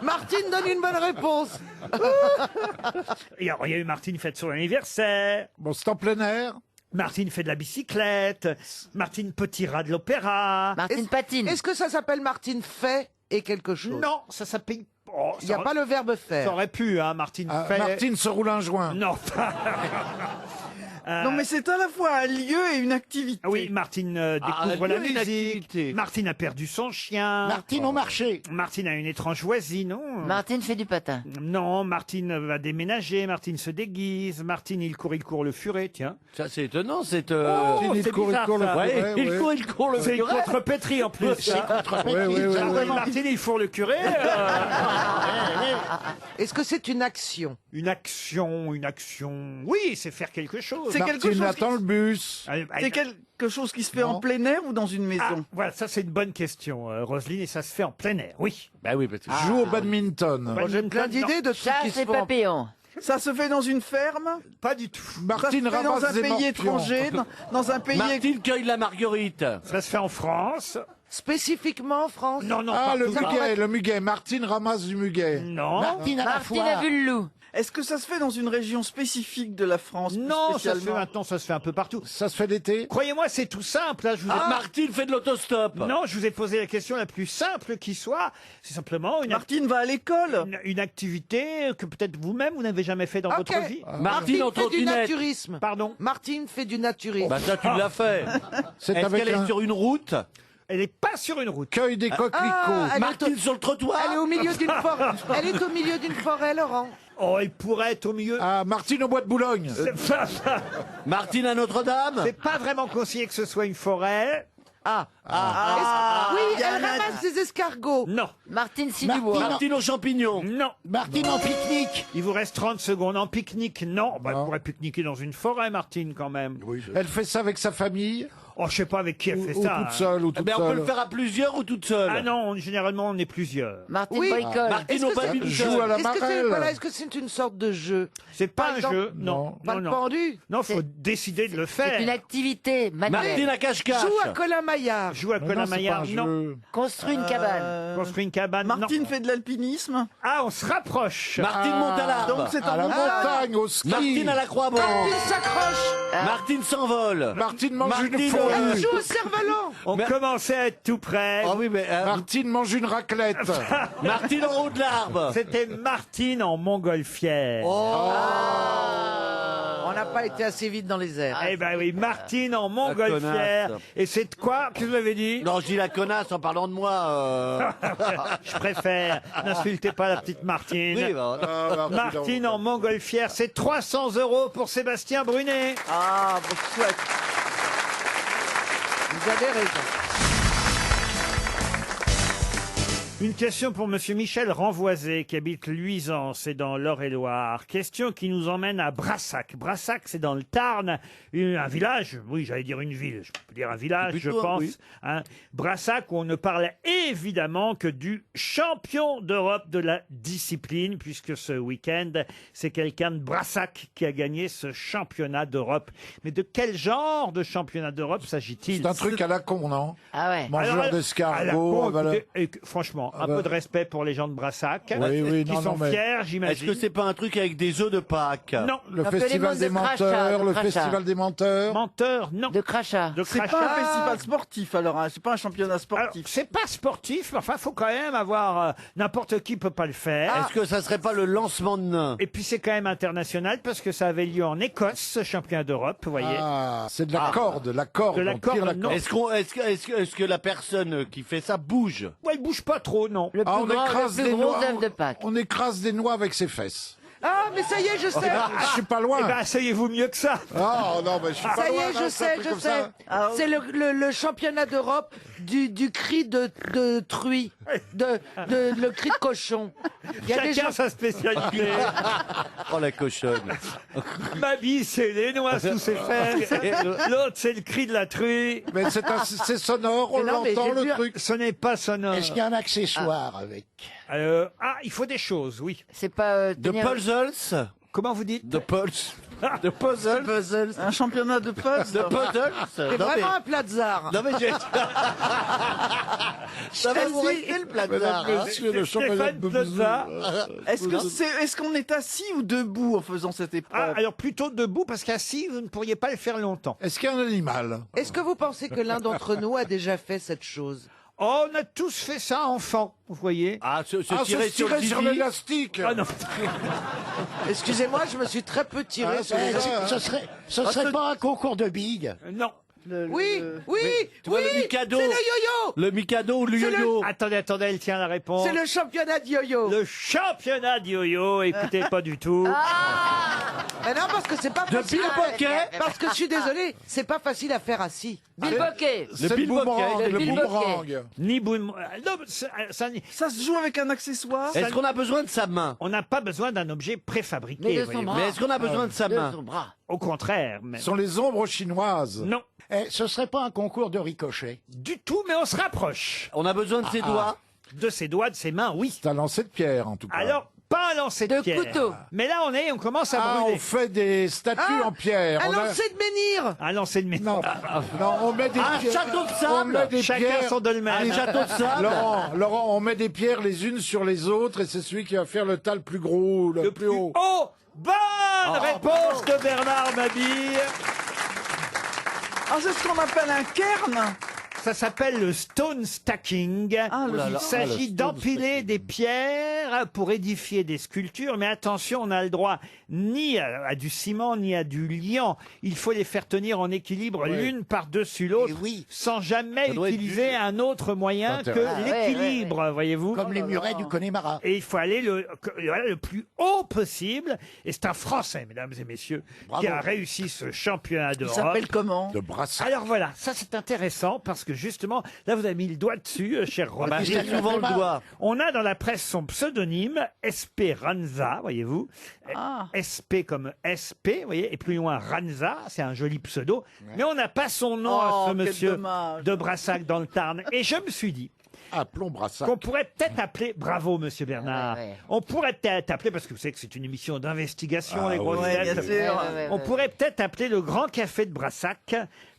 D: Martine donne une bonne réponse.
C: Et alors, il y a eu Martine fête son anniversaire.
F: Bon, c'est en plein air.
C: Martine fait de la bicyclette. Martine petit rat de l'opéra.
E: Martine patine.
D: Est-ce que ça s'appelle Martine fait et quelque chose?
C: Non, ça s'appelle. Oh,
D: Il n'y a pas le verbe
C: Ça
D: faire.
C: aurait pu, hein, Martine
F: Ah,
C: fait.
F: Martine se roule un joint.
C: Non.
G: Non, mais c'est à la fois un lieu et une activité.
C: Ah oui, Martine découvre
H: Ah,
C: la
H: une
C: musique.
H: activité.
C: Martine a perdu son chien.
I: Martine au marché.
C: Martine a une étrange voisine, non?
E: Martine fait du patin.
C: Non, Martine va déménager, Martine se déguise, Martine il court le furet, tiens.
H: Ça c'est étonnant, c'est.
F: Martine, il
C: c'est
F: court,
C: bizarre,
F: il court le
C: ça.
H: Ouais,
F: furet,
H: il
F: ouais.
H: court le
C: C'est une
H: furet.
C: contrepétrie en plus.
F: Ouais, ouais, ouais,
C: Ah oui,
F: ouais.
C: Martine il fourre le curé.
D: Est-ce que c'est une action?
C: Une action. Oui, c'est faire quelque chose.
G: C'est quelque
F: Martine
G: chose
F: attend le bus.
G: C'est quelque chose qui se fait en plein air ou dans une maison?
C: Voilà, ça c'est une bonne question, Roselyne, et ça se fait en plein air, oui.
H: Bah oui, parce que...
F: Joue au badminton.
D: J'ai plein d'idées de trucs qui se
E: Chasse et
D: font.
E: papillons.
G: Ça se fait dans une ferme?
C: Pas du tout.
F: Martine
G: Ça se fait dans
F: ramasse
G: un
F: des
G: pays
F: morpions.
G: étranger? Dans un pays...
H: Martine cueille la marguerite.
C: Ça se fait en France.
D: Spécifiquement en France?
C: Non, non,
F: Ah,
C: partout.
F: le muguet. Martine ramasse du muguet.
C: Non.
I: Martine à la
E: Martine
I: foire.
E: a vu le loup.
G: Est-ce que ça se fait dans une région spécifique de la France? plus
C: Non, ça se fait
G: spécialement
C: maintenant, ça se fait un peu partout.
F: Ça se fait l'été.
C: Croyez-moi, c'est tout simple. Là, je vous ai...
H: Martine fait de l'autostop.
C: Non, je vous ai posé la question la plus simple qui soit. C'est simplement
G: Martine va à l'école?
C: une activité que peut-être vous-même, vous n'avez jamais fait dans votre vie.
H: Martine en
D: fait du
H: trottinette.
D: naturisme.
C: Pardon.
D: Martine fait du naturisme.
H: Bah ça, tu l'as fait.
F: C'est
H: Est-ce
F: avec
H: qu'elle
F: un
H: est sur une route?
C: Elle n'est pas sur une route.
F: cueil des coquelicots.
D: elle est
H: Martine sur le trottoir?
D: Elle est au milieu d'une forêt. Elle est au milieu d'une forêt, Laurent.
C: Oh, elle pourrait être au milieu.
F: Ah, Martine au bois de Boulogne.
H: Martine à Notre-Dame?
C: C'est pas vraiment conseillé que ce soit une forêt.
D: Oui, elle ramasse des escargots.
C: Non,
E: Martine
I: Martine,
E: Sidubois.
H: Martine aux champignons?
C: non.
I: Martine en pique-nique.
C: Il vous reste 30 secondes. En pique-nique, non. Bah, elle pourrait pique-niquer dans une forêt, Martine, quand même.
F: Elle fait ça avec sa famille
C: Oh, je sais pas avec qui elle fait
F: ou
C: ça.
F: toute seule ou
H: Eh
F: toute
H: ben, on peut
F: seule.
H: le faire à plusieurs ou toute seule?
C: Ah non, généralement, on est plusieurs.
E: Martine
D: Oui.
E: Boycol.
H: Martine au
D: Est-ce que c'est-
H: badminton.
F: Joue à la
D: Est-ce que c'est
F: marelle.
D: voilà, est-ce que c'est une sorte de jeu?
C: C'est pas
D: Par
C: un
D: exemple-
C: jeu, non.
D: Pas
C: Non,
D: le
C: non.
D: pendu?
C: Non, faut décider de le faire.
E: C'est une activité manuelle.
H: Martine à cache-cache.
D: Joue à Colin Maillard.
C: Joue à
F: Mais
C: Colin
F: non, c'est pas
C: Maillard,
F: un
C: non.
F: jeu.
E: Construit une cabane.
C: Construire une cabane,
G: Martine
C: non.
G: fait de l'alpinisme?
C: Ah, on se rapproche.
H: Martine monte à l'arbre.
G: Donc c'est
F: À
G: en
F: la montagne, au ski.
H: Martine à la Croix-Blanche.
D: Martine s'accroche.
H: Martine s'envole.
F: Martine mange une
H: Martine,
F: fourrure.
D: Elle joue au cerf-volant.
C: On commençait à être tout près.
H: Ah oui, mais
F: Martine mange une raclette.
H: Martine en haut de l'arbre.
C: C'était Martine en montgolfière.
D: On n'a pas été assez vite dans les airs.
C: Eh ben oui, Martine en montgolfière.
H: connasse.
C: Et c'est de quoi que vous avez dit?
H: Non, je dis la connasse en parlant de moi.
C: Je préfère. N'insultez pas la petite Martine.
H: Oui, bah,
C: Martine en montgolfière, c'est 300 € pour Sébastien Brunet.
D: Ah, bon, chouette. Vous avez raison.
C: Une question pour Monsieur Michel Renvoisé, qui habite Luisans, c'est dans l'Eure-et-Loire. Question qui nous emmène à Brassac. Brassac, c'est dans le Tarn, un village, oui, j'allais dire une ville, je peux dire un village, je
H: Plutôt,
C: pense.
H: oui.
C: Hein. Brassac, où on ne parle évidemment que du champion d'Europe de la discipline, puisque ce week-end, c'est quelqu'un de Brassac qui a gagné ce championnat d'Europe. Mais de quel genre de championnat d'Europe s'agit-il?
F: C'est un truc à la con, non?
E: Ah ouais.
F: Mangeur
C: Alors, à la
F: d'escargots.
C: con,
F: voilà.
C: écoutez, franchement, un
F: bah.
C: peu de respect pour les gens de Brassac,
F: Oui,
C: qui
F: non,
C: sont
F: non, mais-
C: fiers,
H: est-ce
C: j'imagine.
H: que c'est pas un truc avec des œufs de Pâques?
C: Non,
F: Le
E: Appelez-moi
F: festival
E: de
F: des
E: crachat,
F: menteurs,
E: de
F: le
E: crachat.
F: festival des menteurs.
C: menteur, non.
E: De crachat.
C: De
G: C'est
C: crachat.
G: pas un festival sportif alors, hein, c'est pas un championnat
C: Alors,
G: sportif.
C: c'est pas sportif, mais enfin, faut quand même avoir. N'importe qui peut pas le faire.
H: Est-ce que ça serait pas le lancement de nains?
C: Et puis c'est quand même international parce que ça avait lieu en Écosse, ce championnat d'Europe, vous voyez.
F: Ah, c'est de la corde, la corde.
C: De la
F: on tire
C: corde,
F: la
C: non.
H: Est-ce que la personne qui fait ça bouge?
C: Ouais, il bouge pas trop, non.
E: Le
F: Ah,
E: plus,
F: on
E: grand,
F: écrase
E: le plus
F: des
E: gros
F: noix.
E: œuf de Pâques.
F: On écrase des noix avec ses fesses.
D: Ah, mais ça y est, je sais.
F: Je suis pas loin.
C: Eh ben, asseyez-vous mieux que ça.
F: Ah non, mais je suis pas
D: Ça y
F: loin.
D: est,
F: non,
D: je
F: c'est un
D: sais,
F: truc
D: je
F: comme
D: sais.
F: ça.
D: C'est le championnat d'Europe du cri de truie, le cri de cochon. Il y a des
C: Chacun
D: gens...
C: sa spécialité.
H: Oh la cochonne.
C: Ma bille, c'est les noix sous ses fesses. L'autre, c'est le cri de la truie.
F: Mais c'est sonore, on
D: Mais non, mais
F: l'entend
D: j'ai
F: le
D: vu-
F: truc.
C: Ce n'est pas sonore.
I: Est-ce qu'il y a un accessoire avec?
C: Il faut des choses, oui.
E: C'est pas
H: De
E: tenir-
H: puzzles?
C: Comment vous dites?
H: De pulse? De puzzles?
G: Un championnat de puzzle.
H: De puzzles?
D: C'est
H: Non, mais-
D: vraiment un plat de zar.
H: Non mais j'ai... Ça va vous rester le plat de
F: Mesdames,
H: zar, hein?
F: messieurs, le championnat
C: Stéphane
F: de
C: Plaza.
G: Est-ce qu'on est assis ou debout en faisant cette épreuve?
C: Alors plutôt debout, parce qu'assis, vous ne pourriez pas le faire longtemps.
F: Est-ce qu'il y a un animal?
D: Est-ce que vous pensez que l'un d'entre nous a déjà fait cette chose?
C: Oh, on a tous fait ça enfant, vous voyez.
H: Ah, se
F: Ah,
H: tirer
F: se
H: sur le
F: tirer sur
H: zizi.
F: l'élastique.
C: Ah non.
D: Excusez-moi, je me suis très peu tiré
F: Ah,
D: sur
F: c'est
D: les
F: ça.
I: Ce serait pas un concours de billes?
C: Non.
D: Oui, oui,
H: Tu vois
D: oui,
H: le Mikado?
D: c'est le yo-yo.
H: Le Mikado ou le
D: C'est le-
H: yo-yo?
C: Attendez, elle tient la réponse.
D: C'est le championnat de yo-yo.
C: Le championnat de yo-yo, écoutez, pas du tout.
D: Mais non, parce que c'est pas
H: De
D: facile.
H: pickpocket?
D: Parce que je suis désolé, c'est pas facile à faire assis.
E: Bill Bokeh.
F: C'est le
H: Bill
F: boomerang.
H: Bokeh,
F: Le
E: Bill
F: boomerang.
C: Ni boum. Non, ça,
G: Ça se joue avec un accessoire?
H: Est-ce qu'on a besoin de sa main?
C: on n'a pas besoin d'un objet préfabriqué.
E: Mais de son
C: voyez-vous.
E: bras.
H: Mais est-ce qu'on a besoin de sa
E: De
H: main?
E: son bras.
C: Au contraire, même.
F: Ce sont les ombres chinoises.
C: Non.
I: Ce serait pas un concours de ricochet?
C: Du tout, mais on se rapproche.
H: On a besoin de ses doigts.
C: De ses doigts, de ses mains, oui.
F: C'est un lancer de pierre, en tout cas.
C: Alors, pas un lancer de pierre.
D: couteau.
C: Mais là, on commence à brûler.
F: On fait des statues en pierre.
D: Un
F: On a-
D: lancer de menhir.
C: Un lancer de menhir.
F: Non, non, on met des
H: Un
F: pierres.
H: château de
F: On
H: sable.
F: met des
C: Chacun
F: pierres.
C: son dolmen.
H: Un château de sable.
F: Laurent, on met des pierres les unes sur les autres et c'est celui qui va faire le tas le plus gros, le plus haut.
C: Oh, bonne réponse de Bernard Mabille.
G: Ah, c'est ce qu'on appelle un cairn.
C: Ça s'appelle le stone stacking.
G: Ah, le-
C: Il s'agit d'empiler des pierres pour édifier des sculptures. Mais attention, on n'a le droit ni à du ciment, ni à du liant. Il faut les faire tenir en équilibre l'une par-dessus l'autre, sans jamais
H: Ça doit être
C: utiliser un autre moyen que l'équilibre, voyez-vous.
I: Comme les murets du Connemara.
C: Et il faut aller le plus haut possible. Et c'est un Français, mesdames et messieurs, qui a réussi ce championnat
G: Il
C: d'Europe.
G: s'appelle comment?
F: De Brassac.
C: Alors voilà, ça c'est intéressant parce que justement, là vous avez mis le doigt dessus, cher Romain.
H: J'ai souvent le doigt.
C: On a dans la presse son pseudonyme, Esperanza, voyez-vous.
G: Ah.
C: SP comme SP, vous voyez, et plus loin Ranza, c'est un joli pseudo. Mais on n'a pas son nom à
G: Oh,
C: ce
G: quel
C: monsieur
G: dommage.
C: de Brassac dans le Tarn. Et je me suis dit
F: Appelons Brassac.
C: qu'on pourrait peut-être appeler, bravo monsieur Bernard,
E: Ouais, ouais.
C: on pourrait peut-être appeler, parce que vous savez que c'est une émission d'investigation, les grosses
G: oui,
C: têtes.
G: bien sûr.
C: On pourrait peut-être appeler le Grand Café de Brassac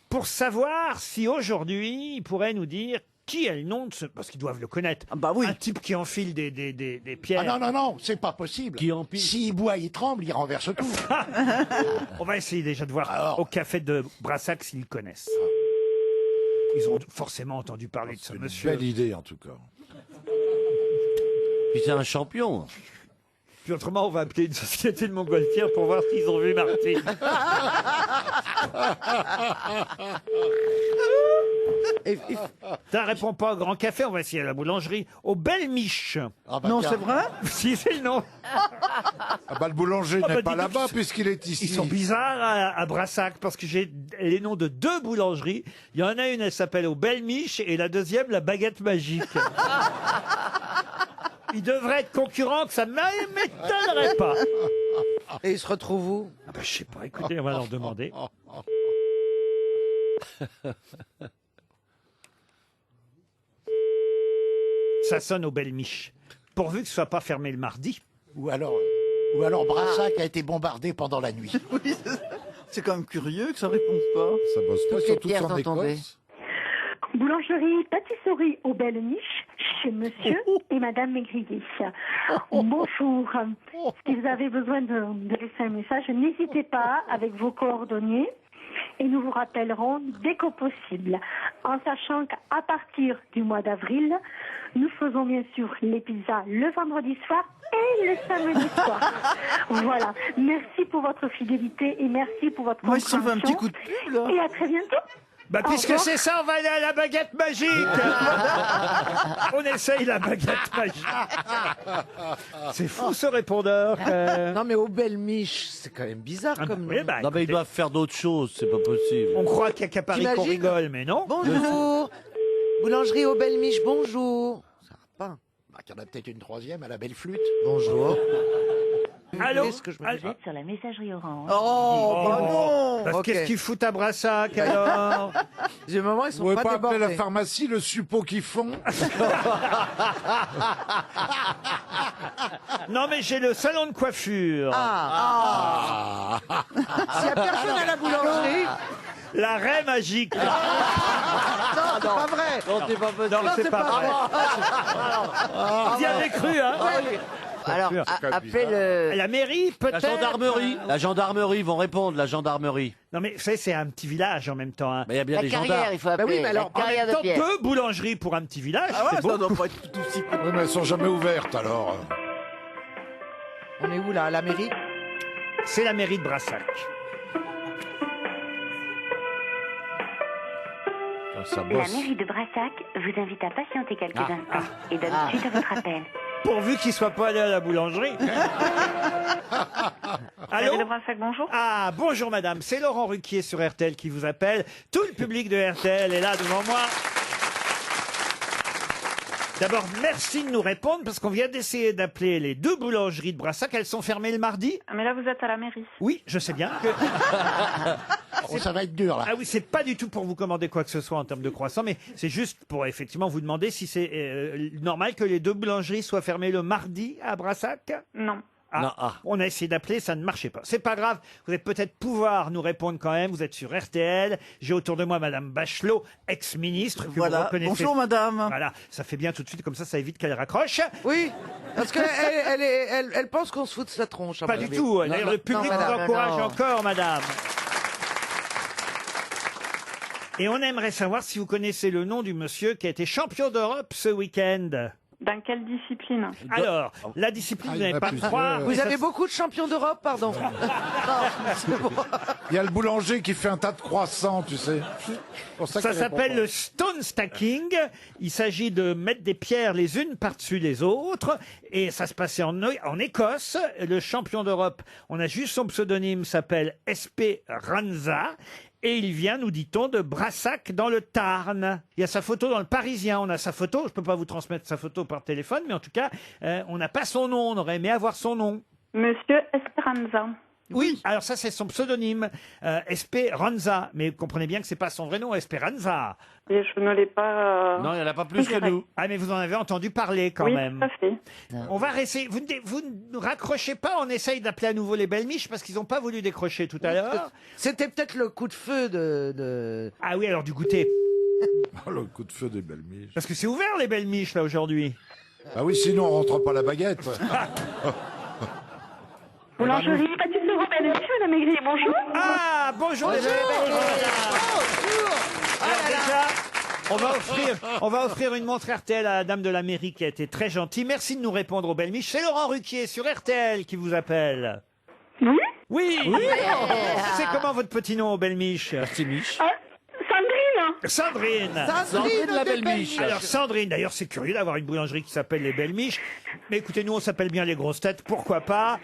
C: pour savoir si aujourd'hui il pourrait nous dire qui est le nom de ce... Parce qu'ils doivent le connaître.
G: Ah bah oui.
C: Un type qui enfile des pierres.
I: Ah non, c'est pas possible.
H: Qui empile.
I: S'il boit, il tremble, il renverse tout.
C: On va essayer déjà de voir au Café de Brassac s'ils connaissent. Ils ont forcément entendu parler de ce
F: C'est une
C: monsieur.
F: belle idée, en tout cas.
H: Puis c'est un champion.
C: Puis autrement, on va appeler une société de montgolfière pour voir s'ils ont vu Martine. Ça répond pas au Grand Café, on va essayer à la boulangerie. Au Belle Miche.
F: Ah bah
G: Non,
F: tiens.
G: c'est vrai?
C: Si, c'est le nom.
F: Ah bah le boulanger
C: Ah bah,
F: n'est pas
C: dis donc,
F: là-bas puisqu'il est ici.
C: Ils sont bizarres à Brassac parce que j'ai les noms de deux boulangeries. Il y en a une, elle s'appelle au Belle Miche et la deuxième, la Baguette Magique. Ils devraient être concurrents, que ça ne m'étonnerait pas.
D: Et il se retrouve où?
C: Ah bah, je sais pas, écoutez, on va leur demander. Ça sonne au Belle Miche. Pourvu que ce soit pas fermé le mardi.
I: Ou alors Brassac a été bombardé pendant la nuit.
G: Oui, c'est quand même curieux que ça réponde pas.
F: Ça bosse pas,
E: Toutes les
F: surtout
E: pierres
F: en
E: sont tombées.
F: Écosse.
K: Boulangerie, pâtisserie au Belle Niche, chez monsieur et madame Maigrier. Bonjour. Si vous avez besoin de laisser un message, n'hésitez pas avec vos coordonnées et nous vous rappellerons dès que possible. En sachant qu'à partir du mois d'avril, nous faisons bien sûr les pizzas le vendredi soir et le samedi soir. Voilà. Merci pour votre fidélité et merci pour votre
G: Moi, ils se sont fait un petit
K: compréhension.
G: coup de pub, là.
K: Et à très bientôt.
C: Bah,
K: Au
C: puisque
K: revoir.
C: c'est ça, on va aller à la baguette magique. On essaye la baguette magique. C'est fou ce répondeur.
D: Non, mais au Belle Miche, c'est quand même bizarre
C: Ah bah
D: comme
C: oui,
D: nom.
C: bah,
H: Non, mais ils
C: écoutez,
H: doivent faire d'autres choses, c'est pas possible.
C: on croit qu'il y a qu'à Paris qu'on
D: T'imagines
C: rigole, mais non.
D: Bonjour. Boulangerie au Belle Miche, bonjour. Ça va pas.
I: Bah, il y en a peut-être une troisième à la belle flûte.
D: Bonjour.
C: Allô.
D: Qu'est-ce que je me
C: Allô.
K: Vous êtes sur la messagerie Orange.
G: Oh, bah non.
C: Parce
D: Ok.
C: qu'est-ce qu'ils foutent à Brassac alors?
D: Du moment, ils
F: Vous
D: sont
F: pouvez
D: pas
F: pas appeler la
D: débordés.
F: pharmacie le suppôt qu'ils font?
C: Non mais j'ai le salon de coiffure.
D: Ah. S'il y a personne à la boulangerie.
C: La raie magique.
D: Non, c'est pas vrai.
H: Non, t'es pas
C: Non, c'est pas vrai.
D: Ah,
C: Vous y avez cru, hein?
E: Alors,
C: Sûr,
E: appelez le...
C: La mairie,
H: La
C: peut-être.
H: gendarmerie. La gendarmerie, ils vont répondre, la gendarmerie.
C: Non mais vous savez, c'est un petit village en même temps. Hein.
H: Mais il y a bien
E: La
H: des
E: carrière,
H: gendarmes.
E: il faut appeler.
D: oui, mais alors,
E: la
C: En
E: carrière
C: même
E: de
C: temps,
E: pierre.
C: deux boulangeries pour un petit village,
G: Ah ouais,
C: c'est
G: ça
C: beau.
G: doit pas être tout aussi.
F: Oui, mais elles sont jamais ouvertes alors.
D: On est où là? À la mairie?
C: C'est la mairie de Brassac.
F: Ça
K: La
F: bosse.
K: mairie de Brassac vous invite à patienter quelques instants et donne suite à votre appel.
C: Pourvu qu'il soit pas allé à la boulangerie.
K: Mairie de
C: Allô?
K: Brassac, bonjour.
C: Ah, bonjour madame, c'est Laurent Ruquier sur RTL qui vous appelle. Tout le public de RTL est là devant moi. D'abord, merci de nous répondre parce qu'on vient d'essayer d'appeler les 2 boulangeries de Brassac. Elles sont fermées le mardi?
K: Mais là, vous êtes à la mairie.
C: Oui, je sais bien. Que...
I: Oh, ça va être dur, là.
C: Ah oui, c'est pas du tout pour vous commander quoi que ce soit en termes de croissants, mais c'est juste pour effectivement vous demander si c'est normal que les 2 boulangeries soient fermées le mardi à Brassac.
K: Non.
C: Ah,
H: Non,
C: on a essayé d'appeler, ça ne marchait pas. C'est pas grave, vous allez peut-être pouvoir nous répondre quand même. Vous êtes sur RTL. J'ai autour de moi Madame Bachelot, ex-ministre. Que vous
G: Voilà.
C: reconnaissez.
G: Bonjour, madame.
C: Voilà, ça fait bien tout de suite, comme ça évite qu'elle raccroche.
D: Oui, parce qu'elle elle pense qu'on se fout de sa tronche. à
C: Pas
D: mon
C: du
D: avis.
C: tout. D'ailleurs, le public vous
D: madame.
C: encourage
E: non.
C: encore, Madame. Et on aimerait savoir si vous connaissez le nom du monsieur qui a été champion d'Europe ce week-end.
K: Dans quelle discipline?
C: Alors, la discipline,
F: Ah,
C: vous
F: il y en
C: n'allez
F: a
C: pas me
F: plusieurs.
C: croire.
D: Vous avez beaucoup de champions d'Europe, pardon. Non, c'est bon.
F: Il y a le boulanger qui fait un tas de croissants, tu sais. Pour
C: Ça
F: qu'il répond
C: s'appelle
F: pas.
C: le stone stacking. Il s'agit de mettre des pierres les unes par-dessus les autres. Et ça se passait en Écosse. Le champion d'Europe, on a juste son pseudonyme, s'appelle Esperanza. Et il vient, nous dit-on, de Brassac dans le Tarn. Il y a sa photo dans le Parisien. On a sa photo. Je peux pas vous transmettre sa photo par téléphone, mais en tout cas, on n'a pas son nom. On aurait aimé avoir son nom.
K: Monsieur Esperanza.
C: Oui, alors ça c'est son pseudonyme, Esperanza. Mais vous comprenez bien que c'est pas son vrai nom, Esperanza.
K: Et je ne l'ai pas...
H: Non, il n'y en a pas plus que nous.
C: Ah mais vous en avez entendu parler quand
K: oui,
C: même.
K: tout à fait.
C: On va rester. Vous ne raccrochez pas. On essaye d'appeler à nouveau les belles miches parce qu'ils n'ont pas voulu décrocher tout à l'heure.
D: C'était peut-être le coup de feu de...
C: Ah oui, alors du goûter.
F: Oh, le coup de feu des belles miches.
C: Parce que c'est ouvert les belles miches là aujourd'hui.
F: Ah oui, sinon on rentre pas la baguette.
K: Boulangerie, pâtisserie, belle miche, madame Aigri, bonjour.
C: Ah bonjour les belles miches. Alors déjà, on va offrir une montre RTL à la dame de la mairie qui a été très gentille. Merci de nous répondre aux belles miches. C'est Laurent Ruquier sur RTL qui vous appelle.
K: Oui.
C: Oui. C'est comment votre petit nom aux belles miches?
H: Miche.
K: Sandrine.
C: Sandrine.
H: Sandrine la belle miche.
C: Alors Sandrine, d'ailleurs c'est curieux d'avoir une boulangerie qui s'appelle les Belles Miches. Mais écoutez, nous on s'appelle bien les grosses têtes, pourquoi pas?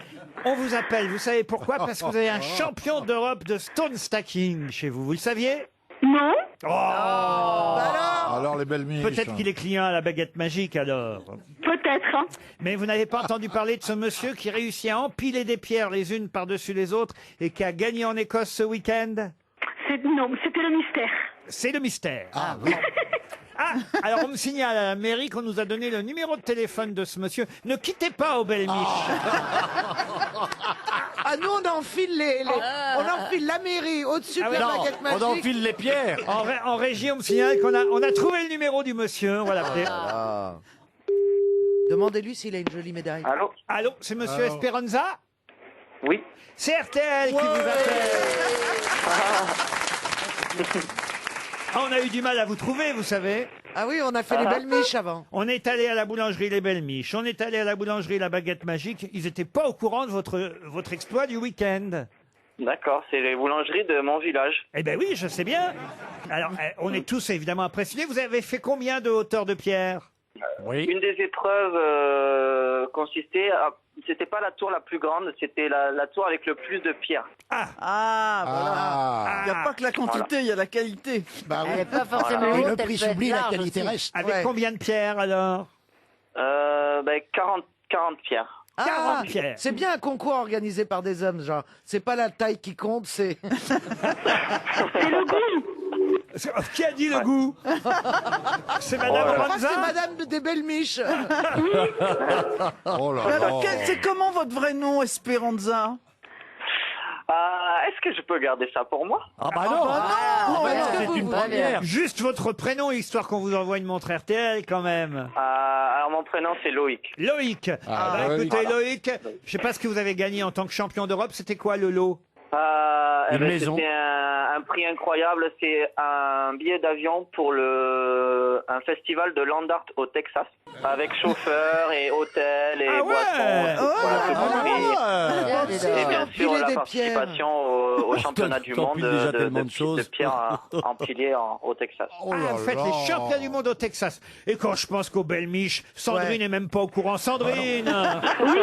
C: On vous appelle, vous savez pourquoi? Parce que vous avez un champion d'Europe de stone stacking chez vous, vous le saviez?
K: Non.
C: Oh,
F: Alors les belles miches.
C: peut-être qu'il est client à la baguette magique alors.
K: Peut-être. Hein.
C: Mais vous n'avez pas entendu parler de ce monsieur qui réussit à empiler des pierres les unes par-dessus les autres et qui a gagné en Écosse ce week-end?
K: Non, c'était le mystère.
C: C'est le mystère. Ah oui. Ah, alors on me signale à la mairie qu'on nous a donné le numéro de téléphone de ce monsieur. Ne quittez pas aux belles miches.
D: Ah, nous, on enfile on enfile la mairie au-dessus de la
H: Non,
D: baguette magique.
H: on enfile les pierres.
C: En régie, on me signale qu'on a trouvé le numéro du monsieur. On va l'appeler.
D: Demandez-lui s'il a une jolie médaille.
J: Allô?
C: Allô, c'est monsieur Esperanza?
J: Oui.
C: C'est RTL qui vous appelle. Ah, on a eu du mal à vous trouver, vous savez.
D: Ah oui, on a fait les belles miches avant.
C: On est allé à la boulangerie Les Belles Miches. On est allé à la boulangerie La Baguette Magique. Ils n'étaient pas au courant de votre exploit du week-end.
J: D'accord, c'est les boulangeries de mon village.
C: Eh ben oui, je sais bien. Alors, on est tous évidemment impressionnés. Vous avez fait combien de hauteur de pierre?
H: Oui.
J: Une des épreuves consistait à... C'était pas la tour la plus grande, c'était la tour avec le plus de pierres.
G: Ah, voilà. Il n'y a pas que la quantité, il y a la qualité.
I: Bah
E: Elle
I: oui.
E: n'est pas forcément
I: Et
E: haute,
I: le
E: elle
I: prix
E: peut être
I: s'oublie, la
E: large
I: qualité
E: aussi.
I: reste.
C: Avec
D: Ouais.
C: combien de pierres alors?
J: 40 pierres.
C: 40 pierres.
D: C'est bien un concours organisé par des hommes, genre. C'est pas la taille qui compte, c'est...
K: C'est le goût.
C: Qui a dit le goût? C'est Madame
D: Je crois que
C: Ranza?
D: c'est Madame des Belles Miches.
F: Oh là
G: Mais
F: là.
G: alors, c'est comment votre vrai nom, Esperanza?
J: Est-ce que je peux garder ça pour moi?
H: Ah bah non.
D: non,
H: bah
D: est-ce
H: non,
D: que
H: c'est
D: vous
H: une
D: voulez-
H: première.
C: Juste votre prénom, histoire qu'on vous envoie une montre RTL quand même.
J: Alors mon prénom c'est Loïc.
C: Loïc.
F: Ah,
C: Bah,
F: Loïc.
C: écoutez, Loïc, je sais pas ce que vous avez gagné en tant que champion d'Europe. C'était quoi le lot?
H: Une maison.
J: C'était un prix incroyable, c'est un billet d'avion pour un festival de land art au Texas, avec chauffeur et hôtel et
C: Ah ouais.
J: boissons, voilà, tout compris. Et bien sûr
D: empiler
J: la
D: des
J: participation au championnat du monde
H: t'empiles déjà tellement de choses.
J: de pierre empilées au Texas.
F: Oh
C: Ah,
F: là
C: vous faites
F: là.
C: les champions du monde au Texas. Et quand je pense qu'aux belles miches, Sandrine
D: Ouais.
C: n'est même pas au courant. Sandrine!
K: Oui.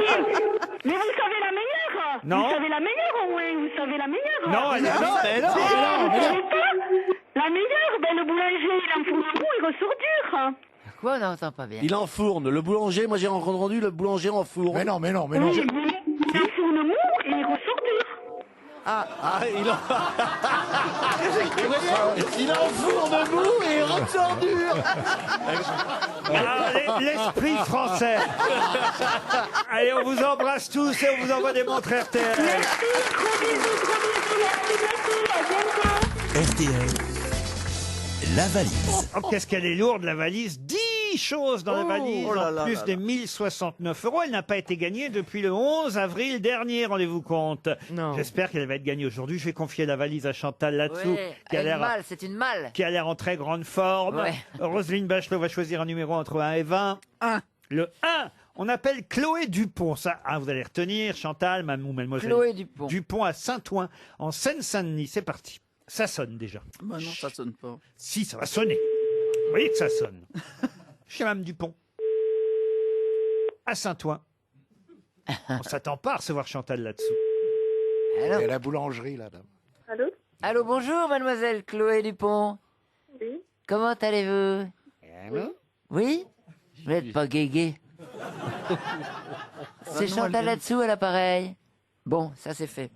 K: Mais vous savez la meilleure.
C: Non.
K: Vous savez la meilleure, oui. Vous savez la meilleure.
C: Non, elle a
H: Non, mais non.
K: Vous savez pas? La meilleure, ben le boulanger, il en fout un bout, il ressort dur.
E: quoi? On n'entend pas bien.
H: Il enfourne. Le boulanger, moi j'ai entendu le boulanger enfourne.
F: Mais non.
K: Oui, il enfourne mou et il ressort dur.
H: Il enfourne mou et il ressort dur.
C: L'esprit français. Allez, on vous embrasse tous et on vous envoie des montres RTL.
K: Merci, gros bisous, merci, à bientôt.
L: RTL, la valise.
C: Oh, qu'est-ce qu'elle est lourde, la valise. 10 choses dans la valise, en plus des 1069 €. Elle n'a pas été gagnée depuis le 11 avril dernier, rendez-vous compte. J'espère qu'elle va être gagnée aujourd'hui. Je vais confier la valise à Chantal là-dessous,
E: Ouais,
C: qui a l'air...
E: malle, c'est une malle.
C: Qui a l'air en très grande forme.
E: Ouais.
C: Roselyne Bachelot va choisir un numéro entre 1 et 20. 1. Le 1, on appelle Chloé Dupont. Ça, vous allez retenir, Chantal, ou mademoiselle.
E: Chloé Dupont.
C: Dupont à Saint-Ouen, en Seine-Saint-Denis. C'est parti. Ça sonne déjà.
G: Bah non, ça sonne pas.
C: Si, ça va sonner. Vous voyez que ça sonne. Chez Mme Dupont. À Saint-Ouen. On s'attend pas à recevoir Chantal là-dessous.
F: Il y a la boulangerie, là.
K: Allô?
E: Allô, bonjour, mademoiselle Chloé Dupont.
K: Oui.
E: Comment allez-vous? Oui? Vous n'êtes pas guégué. C'est Chantal là-dessous à l'appareil. Bon, ça c'est fait.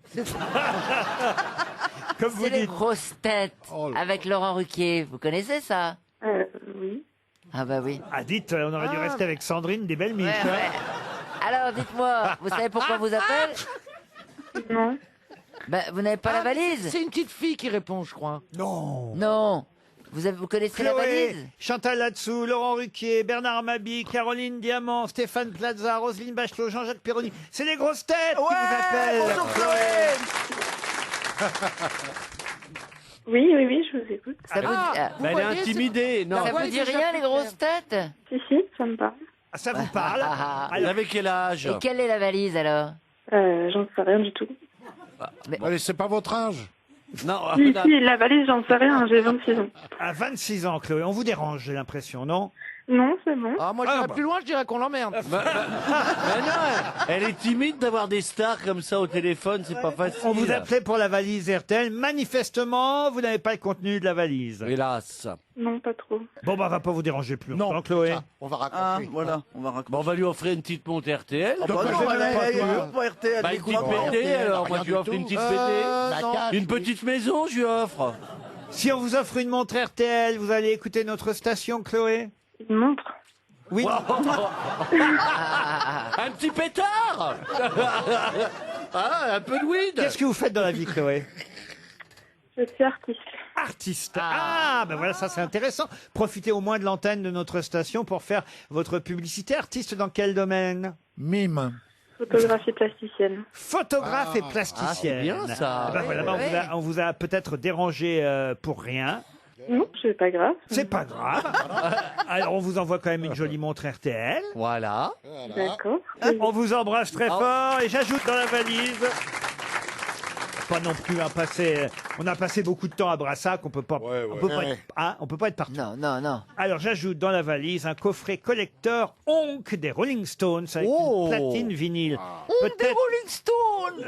C: Comme vous
E: C'est les
C: dites.
E: grosses têtes avec Laurent Ruquier. Vous connaissez ça?
K: Oui.
E: Ah bah oui.
C: Ah, dites, on aurait dû rester avec Sandrine des belles miches.
E: Ouais,
C: hein.
E: ouais. Alors, dites-moi, vous savez pourquoi on vous appelle?
K: Non.
E: Ben, vous n'avez pas la valise?
D: C'est une petite fille qui répond, je crois.
C: Non.
E: Non. Vous connaissez la
C: Chloé,
E: valise?
C: Chantal là-dessous, Laurent Ruquier, Bernard Mabie, Caroline Diamant, Stéphane Plaza, Roselyne Bachelot, Jean-Jacques Perroni. C'est les grosses têtes qui vous appellent.
G: Bonjour Chloé.
K: Oui, je vous écoute.
E: Ça vous
H: Elle est intimidée. Non.
E: ça vous dit rien, les grosses têtes?
K: Si, ça me parle.
C: Ah, ça vous parle?
H: Elle avait quel âge?
E: Et quelle est la valise alors?
K: J'en sais rien du tout.
F: Allez, c'est pas votre âge.
H: Non.
K: Si, la valise, j'en sais rien, j'ai 26 ans.
C: À 26 ans, Chloé. On vous dérange, j'ai l'impression, non?
K: Non, c'est bon.
D: Ah, moi, j'irais plus loin, je dirais qu'on l'emmerde.
H: Mais non, elle est timide d'avoir des stars comme ça au téléphone, c'est pas facile.
C: On vous appelait pour la valise RTL. Manifestement, vous n'avez pas le contenu de la valise.
H: Hélas.
K: Non, pas trop.
C: Bon, bah, on va pas vous déranger plus longtemps, Chloé.
F: On va
G: Ah,
F: raconter.
G: voilà, on va raconter.
H: Bon, on va lui offrir une petite montre RTL.
G: Ah bah non, pas RTL.
H: Bah, une petite
G: écoute,
H: pédée, alors. Moi,
F: rien
H: je lui
F: du
H: offre une
F: tout.
H: petite pédée.
G: non.
H: Une petite maison, je lui offre.
C: Si on vous offre une montre RTL, vous allez écouter notre station, Chloé?
K: Une montre?
C: Oui.
H: Un petit pétard. Un peu de weed.
C: Qu'est-ce que vous faites dans la vie, Chloé?
K: Je suis artiste.
C: Artiste. Ah, ben voilà, ça c'est intéressant. Profitez au moins de l'antenne de notre station pour faire votre publicité. Artiste dans quel domaine?
F: Mime.
K: Photographie plasticienne.
C: Photographe et plasticienne.
H: c'est bien, ça.
C: Eh ben voilà, ben on vous a peut-être dérangé pour rien.
K: Non, c'est pas grave.
C: C'est pas grave. Alors on vous envoie quand même une jolie montre RTL.
H: Voilà.
K: D'accord.
C: On vous embrasse très fort et j'ajoute dans la valise. Pas non plus on a passé beaucoup de temps à Brassac, on peut pas, on peut pas être partout.
E: Non, non, non.
C: Alors j'ajoute dans la valise un coffret collecteur Honk des Rolling Stones avec une platine vinyle.
E: Des Rolling Stones.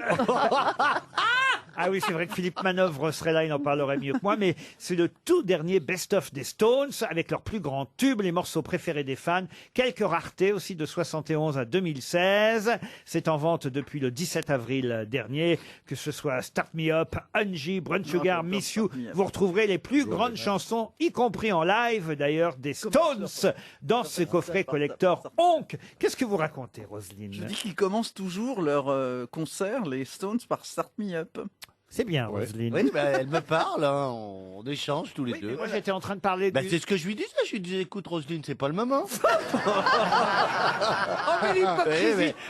C: Ah oui, c'est vrai que Philippe Manœuvre serait là, il en parlerait mieux que moi, mais c'est le tout dernier best-of des Stones, avec leurs plus grands tubes, les morceaux préférés des fans, quelques raretés aussi de 71 à 2016. C'est en vente depuis le 17 avril dernier, que ce soit Start Me Up, Angie, Brown Sugar, Miss You, vous retrouverez les plus grandes chansons, y compris en live d'ailleurs, des Stones, dans ce coffret collector Honk. Qu'est-ce que vous racontez, Roselyne?
G: Je dis qu'ils commencent toujours leur concert, les Stones, par Start Me Up.
C: C'est bien, Roselyne.
H: Oui, bah, elle me parle, hein, on échange tous les deux.
C: Moi, j'étais en train de parler
H: Bah,
C: du...
H: c'est ce que je lui disais. Je lui disais, écoute, Roselyne, c'est pas le moment.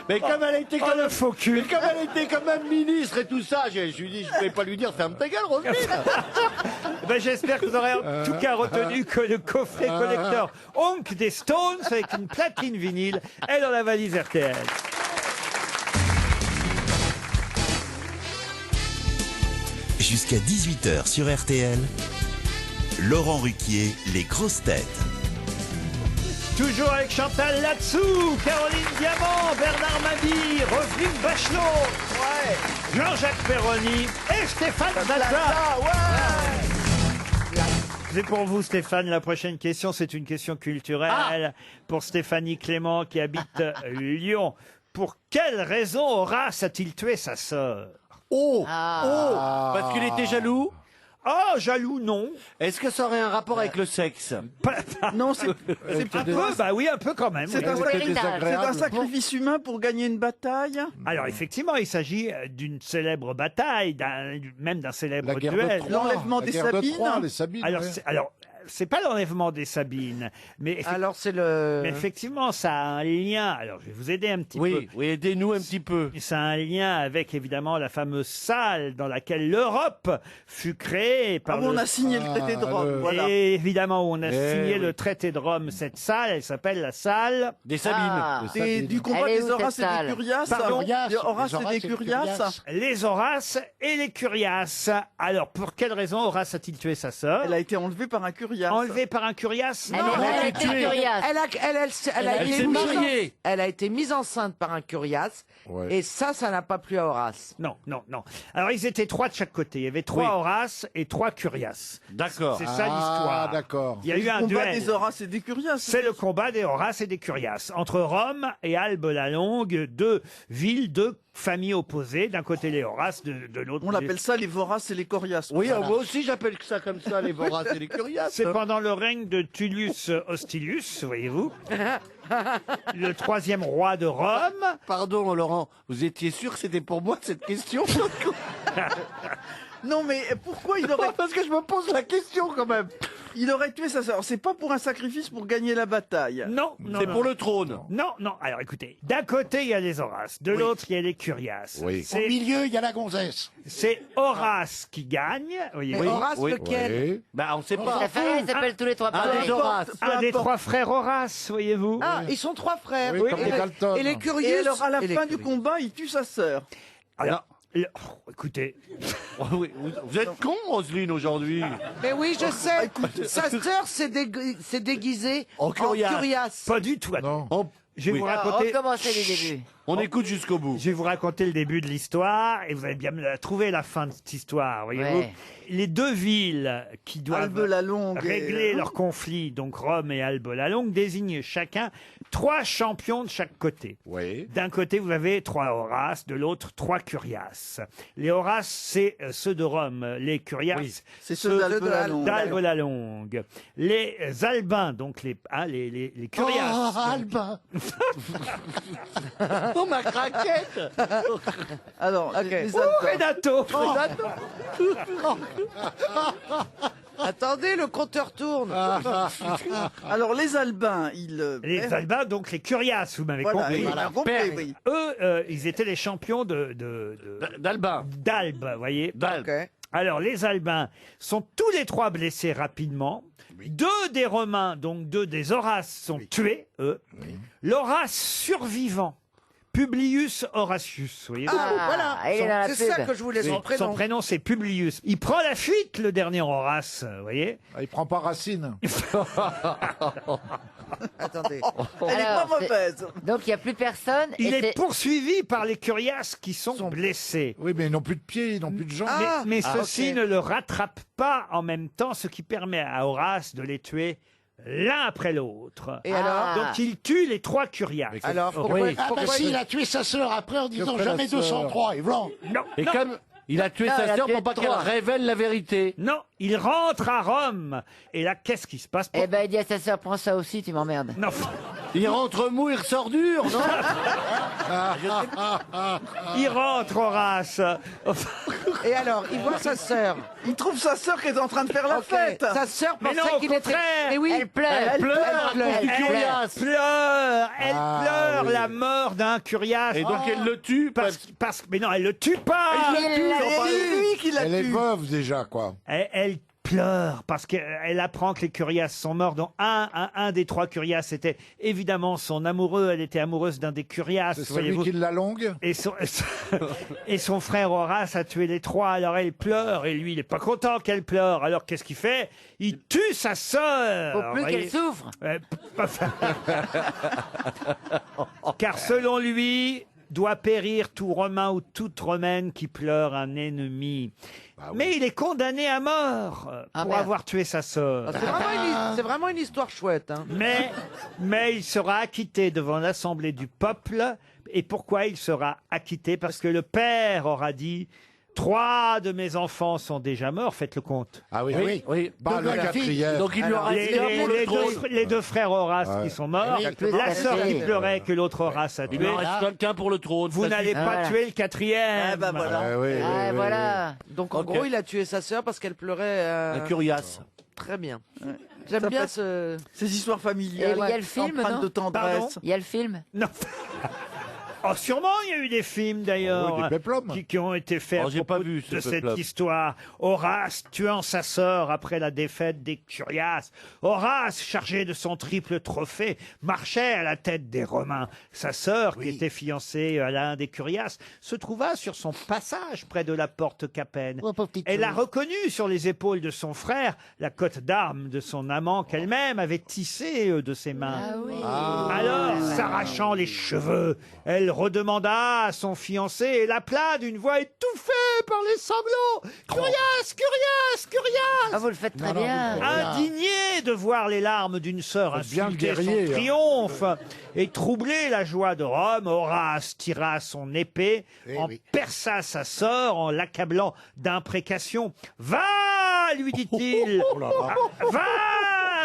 H: mais comme elle était comme
C: le faux cul.
H: mais comme elle était quand même ministre et tout ça, je lui dis, je vais pas lui dire, ferme ta gueule, Roselyne.
C: Ben, j'espère que vous aurez en tout cas retenu que le coffret collector Honk des Stones avec une platine vinyle est dans la valise RTL.
L: Jusqu'à 18h sur RTL, Laurent Ruquier, les grosses têtes.
C: Toujours avec Chantal Latsou, Caroline Diamant, Bernard Mabie, Roselyne Bachelot, Jean-Jacques Perroni et Stéphane Plaza. C'est pour vous, Stéphane. La prochaine question, c'est une question culturelle pour Stéphanie Clément qui habite Lyon. Pour quelle raison Horace a-t-il tué sa sœur?
H: Parce qu'il était jaloux?
C: Oh, jaloux, non.
H: Est-ce que ça aurait un rapport avec le sexe?
G: Non, c'est
C: Un peu, bah oui, un peu quand même.
G: c'est
C: Oui.
G: un sacrifice humain pour gagner une bataille.
C: Alors effectivement, il s'agit d'une célèbre bataille, même d'un célèbre
F: La guerre
C: duel.
F: de Troie.
G: L'enlèvement des
F: La guerre de
G: Sabines.
F: Troie, les Sabines.
C: Alors,
F: ouais.
C: c'est pas l'enlèvement des Sabines, mais,
D: Alors c'est le.
C: mais effectivement, ça a un lien. Alors, je vais vous aider un petit peu.
H: Oui, aidez-nous un petit peu.
C: Ça a un lien avec évidemment la fameuse salle dans laquelle l'Europe fut créée par
G: On a signé le traité de Rome. Voilà.
C: Et évidemment, où on a signé
H: oui.
C: le traité de Rome. Cette salle, elle s'appelle la salle
H: Des Sabines.
G: Du combat
E: Elle est
G: des
E: où,
G: Horaces
E: cette
G: et des
E: salle
G: Curiaces.
C: Pardon
G: Des Horaces et des Curiaces.
C: les Horaces et les Curiaces. Alors, pour quelle raison Horace a-t-il tué sa sœur?
G: Elle a été enlevée par un Curiace.
C: Enlevée par un Curiace?
E: Elle a été curiace.
D: Elle a été mise enceinte par un Curiace.
F: Ouais.
D: Et ça n'a pas plu à Horace.
C: Non. Alors, ils étaient 3 de chaque côté. Il y avait 3 Horaces et 3 Curiaces.
H: D'accord.
C: C'est ça l'histoire.
F: D'accord.
C: Il y a eu un
G: combat
C: duel.
G: des Horaces et des Curiaces.
C: C'est le combat des Horaces et des Curiaces entre Rome et Albe-la-Longue, 2 villes, 2 familles opposées. D'un côté les Horaces, de l'autre.
G: On l'appelle ça les Voraces et les Coriaces.
H: Oui, moi aussi j'appelle ça comme ça, les Voraces et les Curiaces.
C: C'est pendant le règne de Tullius Hostilius, voyez-vous, le 3e roi de Rome.
H: Pardon, Laurent, vous étiez sûr que c'était pour moi cette question?
G: Non, mais pourquoi il aurait...
H: Parce que je me pose la question quand même.
G: Il aurait tué sa sœur. C'est pas pour un sacrifice pour gagner la bataille.
C: Non,
H: C'est pour le trône.
C: Non. Alors écoutez, d'un côté il y a les Horaces, de l'autre il y a les Curiaces.
F: Oui.
I: Au milieu, il y a la gonzesse.
C: C'est Horace qui gagne, voyez-vous.
D: Horace
H: oui.
D: lequel?
F: Oui.
H: Bah, on sait
E: La
H: pas.
E: famille s'appelle tous les trois
H: Un
E: pareils.
H: des Horaces.
C: Un des 3 frères Horace, voyez-vous.
D: Ah, ils sont 3 frères.
F: Oui, comme les Dalton.
D: Et les
G: Et
D: Curiaces.
G: alors, à la
D: et les
G: fin du
D: Curiaces.
G: combat, il tue sa sœur.
C: Alors, écoutez,
H: Oui, vous êtes con, Roselyne, aujourd'hui.
D: Mais oui, je sais. Sa sœur s'est déguisée
H: En Curiace.
D: Curiace.
C: pas du tout.
F: Non.
C: Je vais vous
E: On
C: raconter.
E: recommencer les débuts.
H: On écoute jusqu'au bout.
C: Je vais vous raconter le début de l'histoire et vous allez bien trouver la fin de cette histoire, voyez-vous.
E: Ouais.
C: Les 2 villes qui doivent
G: Albe-la-Longue.
C: régler leur conflit, donc Rome et Albe-la-Longue, désignent chacun 3 champions de chaque côté.
F: Oui.
C: D'un côté, vous avez 3 Horaces, de l'autre 3 Curiaces. Les Horaces, c'est ceux de Rome. Les Curiaces,
G: C'est ceux d'Albe-la-Longue.
C: d'Albe-la-Longue. Les Albins, donc les Curiaces.
I: Oh, Albin.
H: Oh, ma craquette.
G: Alors, les
C: Oh, Renato
D: Attendez, le compteur tourne.
G: Alors, les Albins,
C: Les Albins, donc les Curiaces, vous m'avez
G: Voilà,
C: compris.
G: il a compris, oui.
C: Eux, ils étaient les champions
H: D'Albin.
C: d'Albe, vous voyez.
H: d'Albe.
D: Ok.
C: Alors, les Albins sont tous les 3 blessés rapidement. 2 des Romains, donc 2 des Horaces, sont tués, eux. L'Horace survivant, Publius Horatius, vous voyez.
D: Voilà.
E: il est dans la
D: C'est ça
E: pub.
D: que je voulais son
C: Son
D: prénom.
C: prénom, c'est Publius. Il prend la fuite, le dernier Horace, vous voyez.
F: Ah, il prend pas Racine.
D: Attendez.
G: Elle est pas
E: Alors,
G: mauvaise.
E: Donc il n'y a plus personne.
C: Il
E: et
C: est
E: c'est-
C: poursuivi par les Curiaces qui sont blessés.
F: Oui, mais ils n'ont plus de pieds, ils n'ont plus de jambes.
C: Mais ceci
D: ok.
C: ne le rattrape pas en même temps, ce qui permet à Horace de les tuer l'un après l'autre.
D: Et alors
C: Donc il tue les 3 Curiaces.
D: Alors, pourquoi,
H: Oui.
I: Ah bah
D: pourquoi
I: si, il a tué sa sœur après en disant
F: fait la
I: jamais
F: sœur
I: 203. Et voilà.
C: Non,
H: Et
C: non,
H: comme il a tué
E: Non, il
H: sa
E: a
H: sœur
E: tué
H: pour pas qu'elle
E: 3.
H: révèle la vérité.
C: non, il rentre à Rome. Et là, qu'est-ce qui se passe
E: Eh ben il dit à sa sœur, prends ça aussi, tu m'emmerdes.
C: Non,
H: Il rentre mou, il ressort dur, non?
C: il rentre, Horace.
D: Et alors, il voit sa sœur.
G: Il trouve sa sœur qui est en train de faire la
D: Ok.
G: fête.
D: Sa sœur
C: Mais
D: pensait
C: non, au
D: qu'il était.
C: contraire.
D: Mais oui.
E: Elle pleure.
H: Elle pleure à cause du
C: Elle
H: Curiace.
C: pleure, elle
F: Ah,
C: pleure
F: oui.
C: la mort d'un Curiace.
H: Et donc elle le tue
C: Mais non, elle le tue pas.
G: Et c'est lui qui l'a
F: Elle est
G: tué.
F: veuve déjà, quoi.
C: Elle pleure parce qu'elle apprend que les Curiaces sont morts. Dont un des 3 Curiaces était évidemment son amoureux. Elle était amoureuse d'un des Curiaces,
F: C'est celui
C: voyez-vous.
F: qui l'a longue.
C: Et et son frère Horace a tué les 3. Alors elle pleure et lui il est pas content qu'elle pleure. Alors qu'est-ce qu'il fait? Il tue sa sœur.
E: Faut plus
C: voyez.
E: qu'elle souffre.
C: Car selon lui, doit périr tout Romain ou toute Romaine qui pleure un ennemi. Mais il est condamné à mort pour
D: merde.
C: avoir tué sa sœur.
D: C'est vraiment une histoire chouette. Hein.
C: Mais il sera acquitté devant l'Assemblée du peuple. Et pourquoi il sera acquitté? Parce que le père aura dit: 3 de mes enfants sont déjà morts, faites le compte.
F: Ah oui, Pas le quatrième.
H: Donc il lui aura
C: les deux frères Horace qui sont morts, la sœur qui pleurait que l'autre Horace a tué.
H: Il lui en reste quelqu'un pour le trône.
C: Vous n'allez pas tuer le quatrième.
D: Voilà. Donc en gros, il a tué sa sœur parce qu'elle pleurait.
H: Un curiace.
D: Très bien. J'aime bien ces
G: histoires familiales.
B: Il y a le film,
G: empreintes
B: non
G: de tendresse.
B: Il y a le film.
C: Non. Oh, sûrement, il y a eu des films d'ailleurs
F: des péplums.
C: qui ont été faits
H: Oh,
C: à
H: j'ai
C: propos
H: pas vu
C: de
H: ce
C: cette
H: péplum.
C: histoire. Horace tuant sa sœur après la défaite des Curiaces. Horace, chargé de son triple trophée, marchait à la tête des Romains. Sa sœur, qui était fiancée à l'un des Curiaces, se trouva sur son passage près de la porte Capène. Elle a reconnu sur les épaules de son frère la cotte d'armes de son amant qu'elle-même avait tissée de ses mains. Alors, s'arrachant les cheveux, elle redemanda à son fiancé et l'appela d'une voix étouffée par les sanglots. Curiace, Curiace, Curiace!
B: Ah, vous le faites très bien.
C: Indigné de voir les larmes d'une sœur
F: bien
C: insulter
F: guerrier,
C: son
F: hein.
C: triomphe et troubler la joie de Rome, Horace tira son épée, perça sa sœur en l'accablant d'imprécations. Va, lui dit-il, va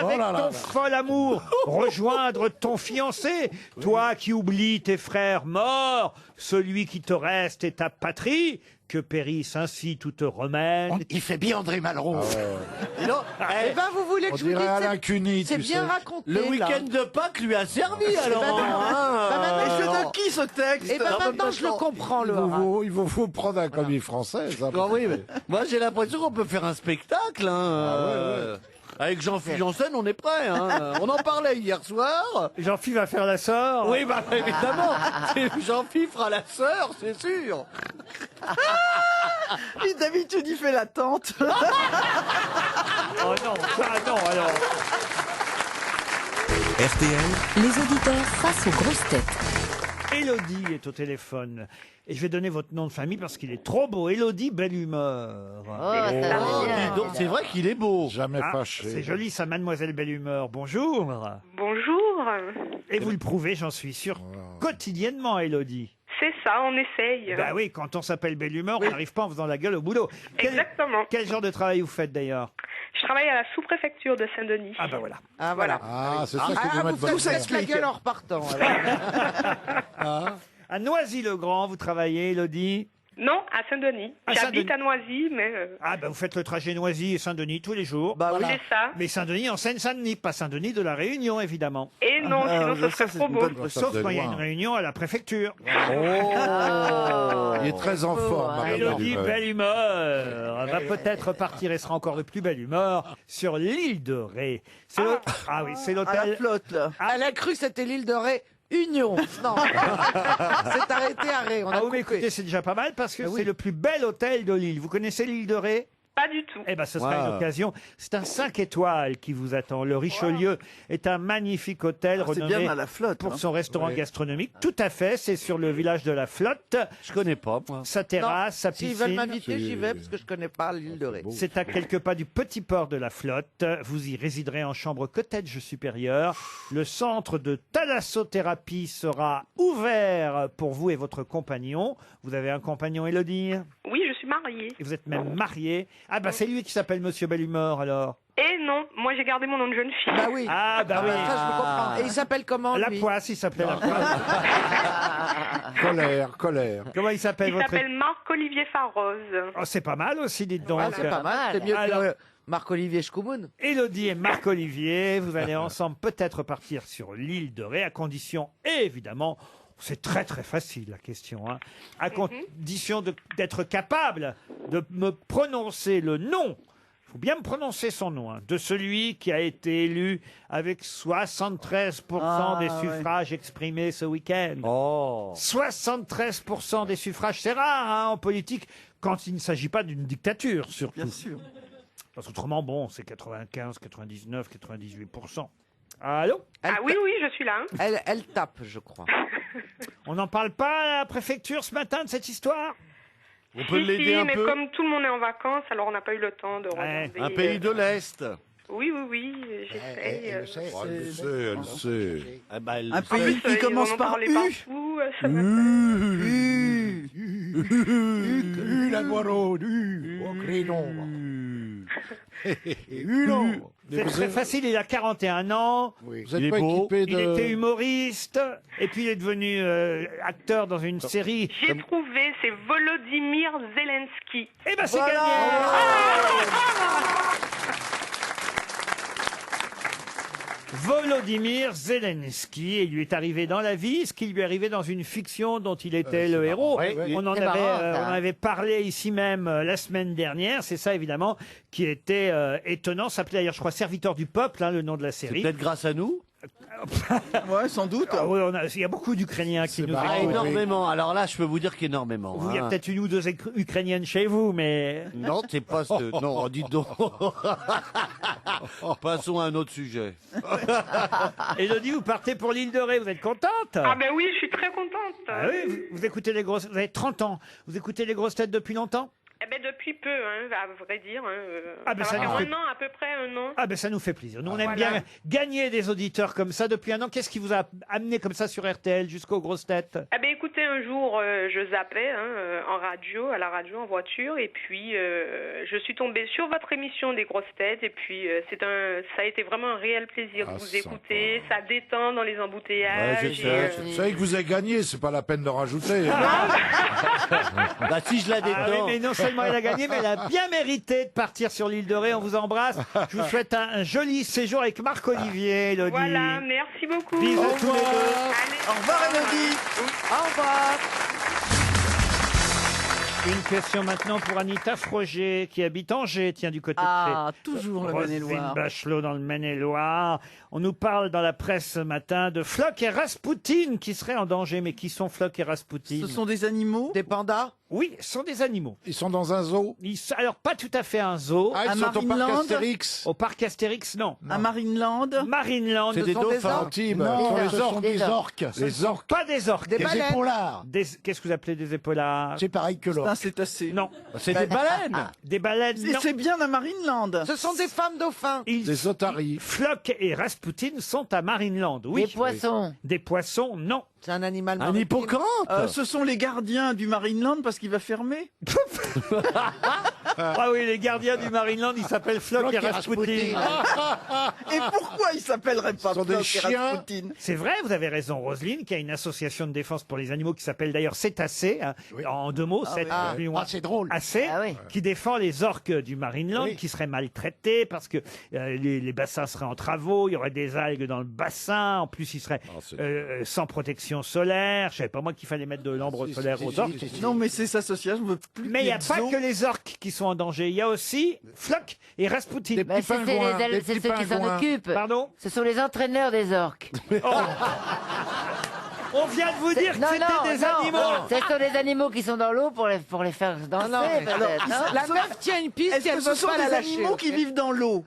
C: avec ton fol amour rejoindre ton fiancé, toi qui oublies tes frères morts, celui qui te reste est ta patrie. Que périsse ainsi toute romaine.
I: Il fait bien André Malraux.
D: Eh ben, vous voulez que
F: On
D: je vous
F: dirait Alain
D: dise,
F: Cuny,
D: c'est
F: tu
D: bien
F: sais.
D: raconté.
H: Le
D: là.
H: week-end de Pâques lui a servi alors.
G: Et c'est de qui ce texte?
D: Et ben maintenant, je le comprends, le Horace.
F: Il faut prendre un comédie française. hein.
H: Ah oui, mais moi j'ai l'impression qu'on peut faire un spectacle. Avec Jean-Philippe Janssen, on est prêt. Hein. On en parlait hier soir.
C: Jean-Philippe va faire la sœur.
H: Oui, bah évidemment. Jean-Philippe fera la sœur, c'est sûr.
G: Puis d'habitude, il fait la tante.
C: Oh non, ça non alors.
L: RTL,
B: Les auditeurs face aux grosses têtes.
C: Élodie est au téléphone. Et je vais donner votre nom de famille parce qu'il est trop beau. Élodie Belle Humeur.
H: Dis donc, c'est vrai qu'il est beau.
F: Jamais
C: Ah,
F: fâché.
C: c'est joli ça, Mademoiselle Belle Humeur. Bonjour.
M: Bonjour.
C: Et vous le prouvez, j'en suis sûr, quotidiennement, Élodie.
M: C'est ça, on essaye.
C: Bah oui, quand on s'appelle Belle Humeur, on n'arrive pas en faisant la gueule au boulot.
M: Exactement.
C: Quel genre de travail vous faites d'ailleurs?
M: Je travaille à la sous-préfecture de Saint-Denis.
C: Ah bah voilà.
D: Ah voilà.
F: Ah, c'est ça qui vous met de
D: vous
F: bonne
D: faites la gueule en repartant. alors.
C: À Noisy-le-Grand, vous travaillez, Élodie?
M: Non, à Saint-Denis.
C: À
M: J'habite
C: Saint-Denis.
M: à Noisy, mais...
C: Ah bah vous faites le trajet Noisy et Saint-Denis tous les jours.
D: Bah oui.
M: C'est ça.
C: Mais Saint-Denis en Seine-Saint-Denis, pas Saint-Denis de la Réunion, évidemment.
M: Et non, sinon ce serait trop beau.
C: Sauf
F: faisait
C: quand il y a
F: loin.
C: une réunion à la préfecture.
F: Il est très en forme. madame
C: Élodie,
F: Belle
C: Belle Humeur, va peut-être partir et sera encore de plus belle humeur sur l'île de Ré. C'est ah oui, c'est
D: À la
C: l'hôtel.
D: flotte, là. Elle a cru que c'était l'île de Ré. Union. Non. C'est arrêté à Ré. On a
C: Ah oui, mais
D: coupé.
C: écoutez, c'est déjà pas mal parce que
D: Ah oui.
C: c'est le plus bel hôtel de l'île. Vous connaissez l'île de Ré?
M: Pas du tout.
C: Eh ben, ce sera
H: Wow.
C: une occasion. C'est un 5 étoiles qui vous attend. Le Richelieu est un magnifique hôtel
G: C'est
C: renommé
G: bien à la flotte.
C: pour
G: hein.
C: son restaurant gastronomique. Tout à fait, c'est sur le village de la Flotte.
H: Je connais pas, moi.
C: Sa terrasse, sa
D: S'ils veulent
C: piscine.
D: m'inviter, j'y vais parce que je connais pas l'île de Ré.
C: C'est à quelques pas du petit port de la Flotte. Vous y résiderez en chambre cottage supérieure. Le centre de thalassothérapie sera ouvert pour vous et votre compagnon. Vous avez un compagnon, Élodie?
M: Oui, je suis mariée.
C: Et vous êtes même marié. Ah bah c'est lui qui s'appelle Monsieur Belle Humeur alors.
M: Et non, moi j'ai gardé mon nom de jeune fille.
D: Bah oui.
C: Ah bah oui.
D: Ça, je peux comprendre. Et il s'appelle comment,
C: La
D: lui
C: Poisse, il s'appelait La Poisse.
F: Colère.
C: Comment il s'appelle
M: Il
C: votre...
M: s'appelle Marc-Olivier Farose.
C: Oh, c'est pas mal aussi, dites donc.
D: Ah, c'est pas mal. C'est mieux
C: Alors,
D: que Marc-Olivier Schkoumoun.
C: Élodie et Marc-Olivier, vous allez ensemble peut-être partir sur l'île de Ré, à condition, évidemment, c'est très très facile la question, hein, à condition d'être capable de me prononcer le nom. Il faut bien me prononcer son nom, hein, de celui qui a été élu avec 73% des suffrages exprimés ce week-end. 73% des suffrages, c'est rare hein, en politique, quand il ne s'agit pas d'une dictature, surtout.
G: Bien sûr.
C: Parce qu'autrement, bon, c'est 95, 99, 98%. Allô?
M: Ah oui, oui, je suis là. hein.
D: Elle tape, je crois.
C: On n'en parle pas à la préfecture ce matin de cette histoire?
H: On peut l'aider un
M: mais
H: peu.
M: comme tout le monde est en vacances, alors on n'a pas eu le temps de regarder.
H: Un pays de l'Est.
M: Oui, j'essaye.
F: Elle le sait.
H: Eh ben, elle
G: Un
H: le sait.
G: pays qui commence par
M: parler
G: U.
M: partout, ça m'intéresse.
I: La Noiro, au Crénon.
C: C'est très facile, il a 41 ans.
F: Vous
H: Il
F: êtes
H: est
F: pas
H: beau.
F: équipé
C: Il
F: de...
C: était humoriste, et puis il est devenu acteur dans une série.
M: J'ai trouvé, c'est Volodymyr Zelensky.
C: Eh ben c'est
G: Voilà.
C: gagné. Volodymyr Zelensky, et il lui est arrivé dans la vie ce qui lui est arrivé dans une fiction dont il était le héros. On en
E: C'est
C: avait,
E: marrant, ça.
C: on en avait parlé ici même la semaine dernière. C'est ça évidemment qui était étonnant. Ça s'appelait d'ailleurs, je crois, Serviteur du peuple, hein, le nom de la
H: C'est
C: série.
H: peut-être grâce à nous.
G: Ouais, sans doute.
C: Ah oui, il y a beaucoup d'Ukrainiens qui nous
H: Ah,
C: écoutent.
H: énormément. Alors là, je peux vous dire qu'énormément.
C: Il y a
H: hein.
C: peut-être une ou deux Ukrainiennes chez vous, mais...
H: Non, c'est pas ce... Non, dites donc. Passons à un autre sujet.
C: Élodie, vous partez pour l'île de Ré, vous êtes contente?
M: Ah ben oui, je suis très contente.
C: Ah oui, vous écoutez les grosses... Vous avez 30 ans. Vous écoutez les grosses têtes depuis longtemps?
M: Eh ben depuis peu, hein, à vrai dire.
C: Ah ben,
M: ça
C: ça
M: va faire
C: nous fait-
M: un an, à peu près un an.
C: Ah ben ça nous fait plaisir. Nous on aime
M: Voilà.
C: bien gagner des auditeurs comme ça depuis un an. Qu'est-ce qui vous a amené comme ça sur RTL jusqu'aux grosses têtes?
M: Eh ben écoutez, un jour, je zappais en radio, à la radio, en voiture, et puis je suis tombée sur votre émission des grosses têtes, et puis ça a été vraiment un réel plaisir de vous écouter. Ça détend dans les embouteillages.
F: Ouais, je sais. Vous savez que vous avez gagné, c'est pas la peine de rajouter.
H: Bah si je la détends.
C: Ah oui, mais non seulement elle a gagné, mais elle a bien mérité de partir sur l'île de Ré. On vous embrasse. Je vous souhaite un joli séjour avec Marc-Olivier, Élodie.
M: Voilà, merci beaucoup.
C: Bisous
M: Au
C: tous les
M: revoir.
C: deux.
M: Allez.
G: Au revoir, Élodie. Au revoir.
C: Une question maintenant pour Anita Froger, qui habite Angers, tiens, du côté
G: Ah,
C: de
G: toujours le
C: Roselyne
G: Maine-et-Loire.
C: Bachelot dans le Maine-et-Loire. On nous parle dans la presse ce matin de Flock et Rasputin qui seraient en danger. Mais qui sont Flock et Rasputin?
G: Ce sont des animaux?
D: Des pandas?
C: Oui, ce sont des animaux.
F: Ils sont dans un zoo.
C: Alors, pas tout à fait un zoo.
F: Ah, ils
G: À
F: sont au parc
G: Marineland
F: Astérix.
C: Au parc Astérix, non.
G: À Marineland?
C: Marineland,
H: C'est des
D: sont des
H: dauphins.
D: orques.
F: Antibes.
I: Non,
F: les
I: ce sont
F: orques.
I: des orques.
F: Les orques.
C: pas des orques.
D: Des
I: Des
D: baleines.
I: épaulards.
C: Qu'est-ce que vous appelez des épaulards?
I: C'est pareil que
G: C'est un
I: l'orque.
G: cétacé.
C: Non.
H: C'est des baleines.
C: Des baleines,
G: Et
C: non.
G: c'est bien à Marineland.
D: Ce sont des femmes dauphins.
F: Des otaries.
C: Flock et Rasputin sont à Marineland, oui.
E: Des poissons.
C: Des poissons, non.
D: C'est un animal
H: Un
D: maritime.
H: hippocampe.
G: Ce sont les gardiens du Marineland parce qu'il va fermer.
C: Ah oui, les gardiens du Marineland, ils s'appellent Flock et Rasputin.
G: Et pourquoi ils s'appelleraient pas
F: Ce sont des
G: Flock et
F: chiens.
G: Rasputin?
C: C'est vrai, vous avez raison, Roselyne, qui a une association de défense pour les animaux qui s'appelle d'ailleurs Cétacé, hein, en deux mots, plus loin.
I: Ah, c'est drôle.
C: Assez,
E: Ah oui.
C: qui défend les orques du Marineland
I: Oui.
C: qui seraient maltraités parce que les bassins seraient en travaux, il y aurait des algues dans le bassin, en plus ils seraient sans protection solaire. Je savais pas moi qu'il fallait mettre de l'ambre solaire aux orques.
G: Non, mais c'est sa association, je veux plus.
C: Mais il n'y a
G: qu'il y ait
C: pas
G: de
C: que
G: zoo.
C: les orques qui sont en danger, il y a aussi Flock et Rasputin.
F: Des
E: Bah,
F: petits
E: c'est
F: pingouins. Des
E: c'est
F: petits
E: ceux qui s'en
F: pingouins.
E: occupent.
C: Pardon?
E: Ce sont les entraîneurs des orques.
C: On vient de vous dire que
E: Non,
C: c'était des animaux.
E: Ce sont des animaux qui sont dans l'eau pour les faire danser, peut-être. non
D: La meuf tient une piste
G: Est-ce
D: et elle
G: que ce
D: veut
G: sont
D: pas la
G: des
D: lâcher.
G: animaux qui vivent dans l'eau?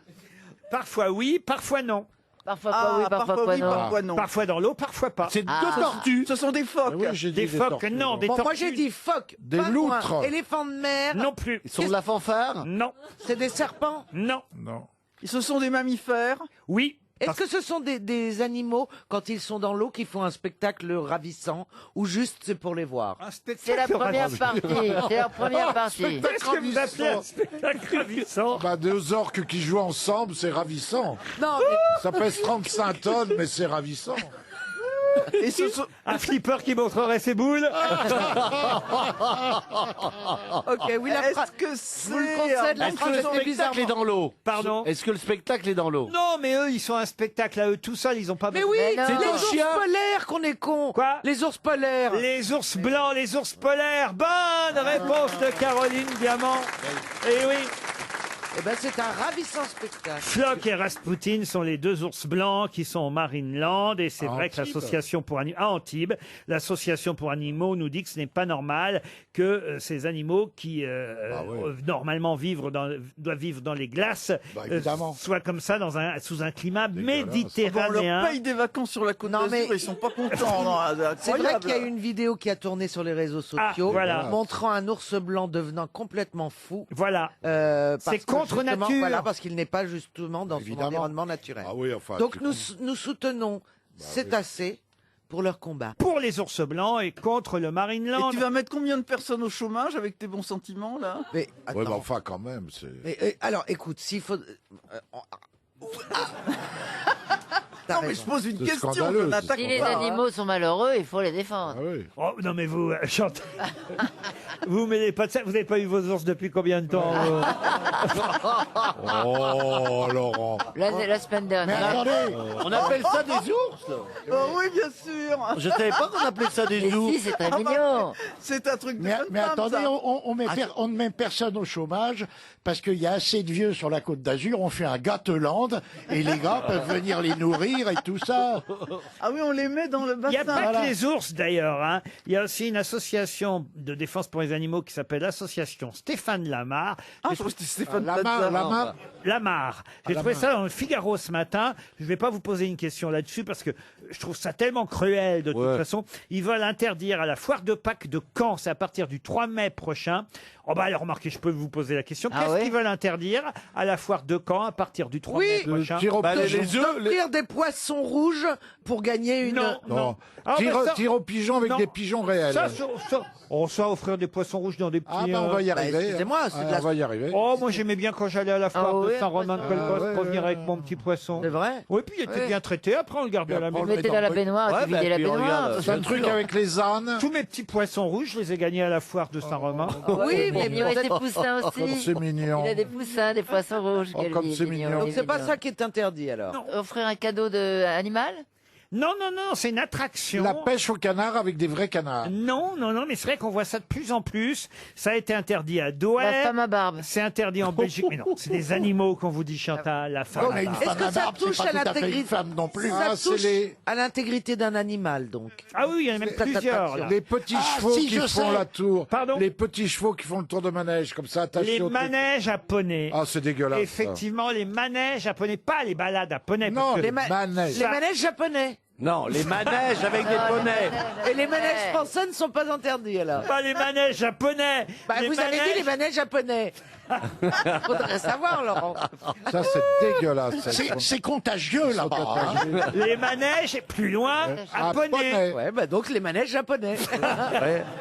C: Parfois oui, parfois non.
E: Parfois pas, oui, parfois pas, non.
G: parfois non.
C: Parfois dans l'eau, parfois pas.
H: C'est
E: Ah.
H: deux tortues.
G: Ce sont des phoques.
F: Oui, j'ai dit
C: Des phoques,
F: tortues.
C: non. Des
D: Bon, moi
C: tortues,
D: j'ai dit phoque,
F: Des
D: pingouin,
F: loutres.
D: éléphant de mer.
C: non plus.
H: Ils sont de la fanfare.
C: Non,
D: C'est des serpents.
C: non,
F: Non.
G: Ce sont des mammifères.
C: oui.
D: Est-ce que ce sont des animaux, quand ils sont dans l'eau, qui font un spectacle ravissant, ou juste c'est pour les voir?
E: C'est la première partie. C'est leur première partie.
C: Qu'est-ce que vous appelez un spectacle ravissant?
F: Bah, deux orques qui jouent ensemble, c'est ravissant.
D: Non, mais
F: Ça pèse 35 tonnes, mais c'est ravissant.
G: Et ce sont...
C: Un flipper qui montrerait ses boules?
D: ok, oui, la
G: Est-ce que c'est...
D: Vous le concède, la
H: Est-ce que
D: phrase
H: le
D: était
H: spectacle
D: bizarrement-
H: est dans l'eau?
C: Pardon?
H: Est-ce que le spectacle est dans l'eau?
C: Non, mais eux, ils sont un spectacle à eux tout seuls, ils ont pas
D: Mais
C: besoin-
D: oui,
E: Mais non.
D: c'est les
E: C'est
D: ours
H: chien.
D: polaires qu'on est cons.
C: Quoi?
D: Les ours polaires.
C: Les ours blancs, les ours polaires. Bonne réponse de Caroline Diamant. Eh oui.
D: Eh ben, c'est un ravissant spectacle.
C: Flock et Rasputin sont les deux ours blancs qui sont au Marineland et c'est vrai que l'association pour animaux à Antibes, l'association pour animaux nous dit que ce n'est pas normal que ces animaux qui normalement doivent vivre dans les glaces soient comme ça sous un climat
G: On
C: méditerranéen.
G: leur paye des vacances sur la côte d'Azur,
D: mais-
G: ils sont pas contents. Non,
D: C'est vrai qu'il y a
G: incroyable.
D: une vidéo qui a tourné sur les réseaux sociaux
C: voilà.
D: montrant un ours blanc devenant complètement fou.
C: Voilà.
D: Parce
C: C'est
D: que
C: contre
D: justement,
C: nature.
D: Voilà, parce qu'il n'est pas justement dans son environnement naturel.
F: Ah oui, enfin.
D: Donc nous soutenons cétacés pour leur combat.
C: Pour les ours blancs et contre le
G: Et
C: Marineland.
G: tu vas mettre combien de personnes au chômage avec tes bons sentiments, là?
D: Mais,
F: Ouais, bah enfin, quand même, c'est.
D: alors écoute, s'il faut...
G: Non, mais je pose une
F: C'est
G: question, je
F: scandaleux,
G: n'attaque
E: Si les
G: pas, hein.
E: animaux sont malheureux, il faut les défendre.
F: Ah oui.
C: Oh, non mais vous, Chantal, vous mêlez pas de ça. Vous n'avez pas eu vos ours depuis combien de temps
F: Oh, Laurent.
E: La semaine
I: Mais
E: dernière.
I: attendez,
H: On appelle ça des ours là.
G: Oh oui, bien sûr.
H: Je savais pas qu'on appelait ça des
E: Mais
H: ours.
E: si, c'est très
G: Ah bah,
E: mignon.
G: C'est un truc de
I: mais,
G: jeune
I: mais
G: femme,
I: attendez,
G: ça.
I: on ne met personne au chômage parce qu'il y a assez de vieux sur la côte d'Azur. On fait un gâteland et les gars peuvent venir les nourrir et tout ça.
G: Ah oui, on les met dans le
C: Il n'y a
G: bassin.
C: pas que les ours d'ailleurs. Hein. Il y a aussi une association de défense pour les animaux qui s'appelle l'association Stéphane Lamar.
G: Ah, je crois que c'était Stéphane
F: Lamar.
C: Lamar. J'ai trouvé ça dans le Figaro ce matin. Je ne vais pas vous poser une question là-dessus parce que je trouve ça tellement cruel de toute façon. Ils veulent interdire à la foire de Pâques de Caen, c'est à partir du 3 mai prochain. Oh bah alors remarquez, je peux vous poser la question.
E: Ah
C: Qu'est-ce
E: ouais
C: qu'ils veulent interdire à la foire de Caen à partir du 3 mai prochain?
H: Bah, les œufs,
D: Offrir des poissons rouges pour gagner une...
F: Non.
C: Ah, bah, ça-
F: Tire aux pigeons avec
C: Non.
F: des pigeons réels.
C: Ça, offrir des poissons rouges dans des petits...
F: Ah ben on va y arriver.
D: excusez-moi, c'est de
F: Ah,
D: la-
F: on va y arriver.
C: Oh, moi j'aimais bien quand j'allais à la foire
E: Ah
C: de
E: ouais,
C: Saint-Romain-de-Colbos
F: ouais,
C: revenir
F: ouais,
C: avec mon petit poisson.
D: C'est vrai?
C: Oui, puis il était bien traité. Après, on le gardait à la
E: Vous
C: maison.
E: le mettez dans la baignoire,
H: Ouais,
E: tu videz
H: bah,
E: la
H: puis
E: baignoire.
H: regarde,
F: C'est un truc avec les ânes.
C: Tous mes petits poissons rouges, je les ai gagnés à la foire de Saint-Romain.
E: Oui, mais il y aurait des poussins
F: Comme
E: aussi.
F: c'est mignon.
E: Il a des poussins, des poissons rouges.
F: Oh, comme c'est mignon.
D: Donc c'est pas ça qui est interdit alors.
E: Offrir un cadeau de animal?
C: Non, non, non, c'est une attraction.
F: La pêche au canard avec des vrais canards.
C: Non, non, non, mais c'est vrai qu'on voit ça de plus en plus. Ça a été interdit à Douai.
E: La femme à barbe.
C: C'est interdit en Belgique. Mais non, c'est des animaux qu'on vous dit, Chantal, la femme.
I: Oh, mais une
D: Est-ce
I: femme
D: que
I: à
D: ça
I: barbe, c'est
D: touche
I: pas
D: à
I: tout à fait une
D: l'intégrité
I: femme non plus.
D: Ça
F: c'est
D: touche
F: les-
D: à l'intégrité d'un animal donc.
C: Ah oui, il y en a même
D: C'est cette
C: plusieurs.
D: attraction.
C: là.
F: Les petits
I: Ah,
F: chevaux
I: si,
F: qui
I: je
F: font
I: sais.
F: la tour.
C: Pardon
F: Les petits chevaux qui font le tour de manège, comme ça, attachés
C: Les
F: au truc.
C: manèges japonais.
F: Ah, c'est dégueulasse. ça.
C: Effectivement, les manèges japonais, pas les balades japonais.
F: Non,
C: parce que
F: les manèges.
D: Les manèges japonais.
H: Non, les manèges avec des poneys.
D: Et les manèges français ne sont pas interdits alors.
C: Pas les manèges japonais.
D: Bah,
C: Les
D: vous avez dit les manèges japonais. Faudrait savoir, Laurent.
F: Ça, c'est dégueulasse.
I: C'est contagieux là-bas. hein.
C: Les manèges, et plus loin, japonais.
D: Ouais, bah donc les manèges japonais.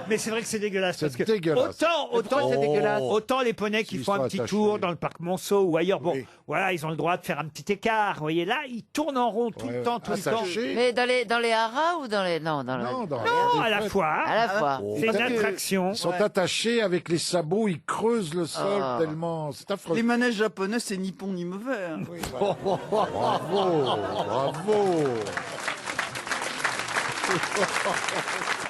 C: Mais c'est vrai que c'est dégueulasse. Parce que
F: dégueulasse.
D: pourquoi c'est dégueulasse
C: autant les poneys qui
F: S'ils
C: font
F: sont
C: un petit
F: attachés.
C: tour dans le parc Monceau ou ailleurs, bon, voilà, ils ont le droit de faire un petit écart. Vous voyez, là, ils tournent en rond tout le temps, tout le temps.
E: Mais dans les haras ou dans les... Non, dans
F: Non, dans
C: Non, à la fois.
E: À la fois.
C: C'est une attraction.
F: Ils sont attachés avec les sabots, ils creusent le sol tellement. C'est affreux.
G: Les manèges japonais, c'est ni bon ni mauvais. hein.
F: Bravo, bravo.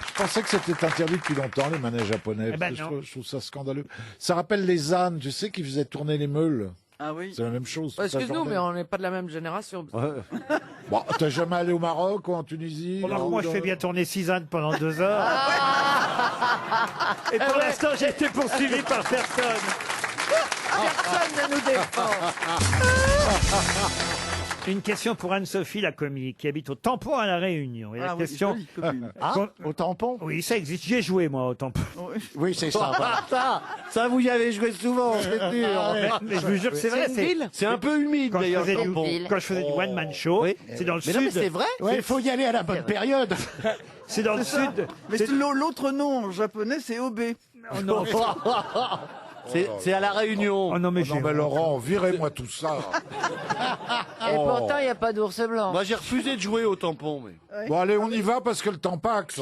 F: Je pensais que c'était interdit depuis longtemps, les manèges japonais.
C: Eh ben
F: parce que
C: non.
F: je trouve ça scandaleux. Ça rappelle les ânes, tu sais, qui faisaient tourner les meules.
G: Ah oui.
F: C'est la même chose. toute la
D: Excuse-nous,
F: journée.
D: mais on n'est pas de la même génération.
F: Bon, t'es jamais allé au Maroc ou en Tunisie
C: Remarque,
F: ou
C: moi, je
F: dans-
C: fais bien tourner 6 ânes pendant 2 heures. Et pour l'instant, j'ai été poursuivi par personne.
D: Personne ne nous défend.
C: Une question pour Anne-Sophie Lacomi, qui habite au Tampon à La Réunion. Et la
G: Ah oui,
C: question...
G: jolie commune.
I: Ah, au tampon?
C: Oui, ça existe. J'y ai joué, moi, au Tampon.
I: Oui, c'est sympa.
H: Ça, vous y avez joué souvent, c'est sûr.
C: Mais je vous jure que c'est vrai.
D: une ville
H: C'est un peu humide,
C: Quand je
H: d'ailleurs.
C: faisais du,
H: Tampon.
C: quand je faisais du one-man show,
H: Oui.
C: c'est dans le
H: Mais non, mais
C: sud.
H: c'est vrai.
I: Ouais, il faut y aller à la bonne période.
C: C'est dans le
G: C'est ça.
C: sud.
G: Mais
C: C'est-
G: c'est l'autre nom en japonais, c'est OB.
C: Oh non,
H: C'est à La Réunion.
C: oh non, mais
F: Non,
C: j'ai...
F: mais Laurent, virez-moi tout ça.
E: Et pourtant, il n'y a pas d'ours blanc.
H: Moi, j'ai refusé de jouer au tampon. Mais...
F: Bon, allez, on y va parce que le temps paxe.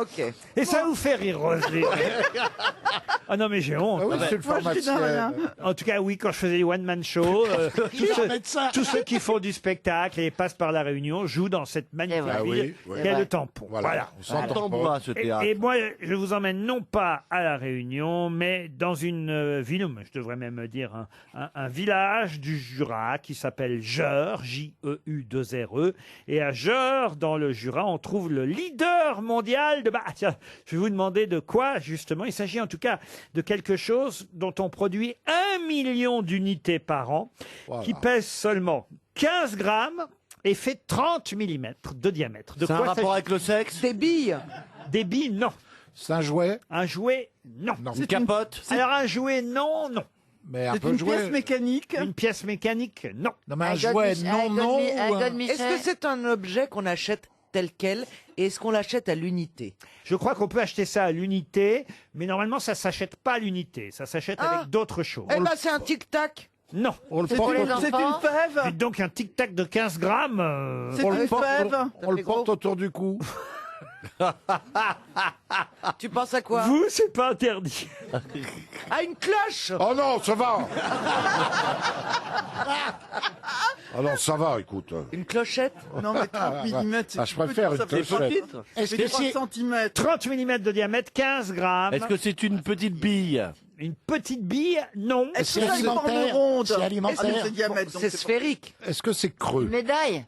D: Ok.
C: Et ça vous fait rire, Roselyne. Ah non, mais j'ai honte.
F: Ah oui, c'est une pharmacienne.
C: En tout cas, oui, quand je faisais les one-man shows, tous ceux qui font du spectacle et passent par la Réunion jouent dans cette magnifique
F: Ah
C: ville
F: oui, oui.
C: qu'est le tampon.
F: Voilà, on s'entend
H: T'embois,
F: pas.
H: ce théâtre.
C: Et moi, je vous emmène non pas à la Réunion, mais dans une ville, je devrais même dire un village du Jura qui s'appelle Jeure, J-E-U-2-R-E. Et à Jeure, dans le Jura, on trouve le leader mondial de... Ah, tiens, je vais vous demander de quoi, justement. Il s'agit en tout cas de quelque chose dont on produit 1 million d'unités par an, qui pèse seulement 15 grammes et fait 30 mm de diamètre. De
H: C'est un
C: quoi
H: rapport
C: s'agit-
H: avec le sexe?
D: Des billes.
C: Des billes, non.
F: C'est un jouet?
C: Un jouet, non.
H: Une capote?
C: Alors un jouet, non, non.
F: Mais un
G: C'est
F: peu
G: une
F: jouet.
G: pièce mécanique.
C: Une pièce mécanique, non.
F: Non, mais un jouet, non, non. ou un-
D: Est-ce que c'est un objet qu'on achète tel quel et est-ce qu'on l'achète à l'unité?
C: Je crois qu'on peut acheter ça à l'unité, mais normalement ça s'achète pas à l'unité, ça s'achète avec d'autres choses.
D: Eh ben c'est un tic-tac.
C: Non.
F: On le
G: C'est
F: porte,
G: une fève.
C: Dites donc un tic-tac de 15 grammes.
G: C'est
F: on
G: une
F: le porte-
G: fève.
F: on le porte autour du cou.
D: Tu penses à quoi?
C: Vous, c'est pas interdit.
D: À une cloche.
F: Oh non, ça va. Ah non, ça va, écoute.
D: Une clochette.
G: Non, mais 30 mm.
F: Ah, je préfère une clochette.
G: Est-ce que 3 cm?
C: 30 mm de diamètre, 15 grammes.
H: Est-ce que c'est une petite bille?
C: Une petite bille, non.
G: Est-ce que c'est une forme ronde?
I: C'est alimentaire.
G: Ah, non, c'est diamètre, donc
D: C'est sphérique.
F: Est-ce que c'est creux?
E: Une médaille.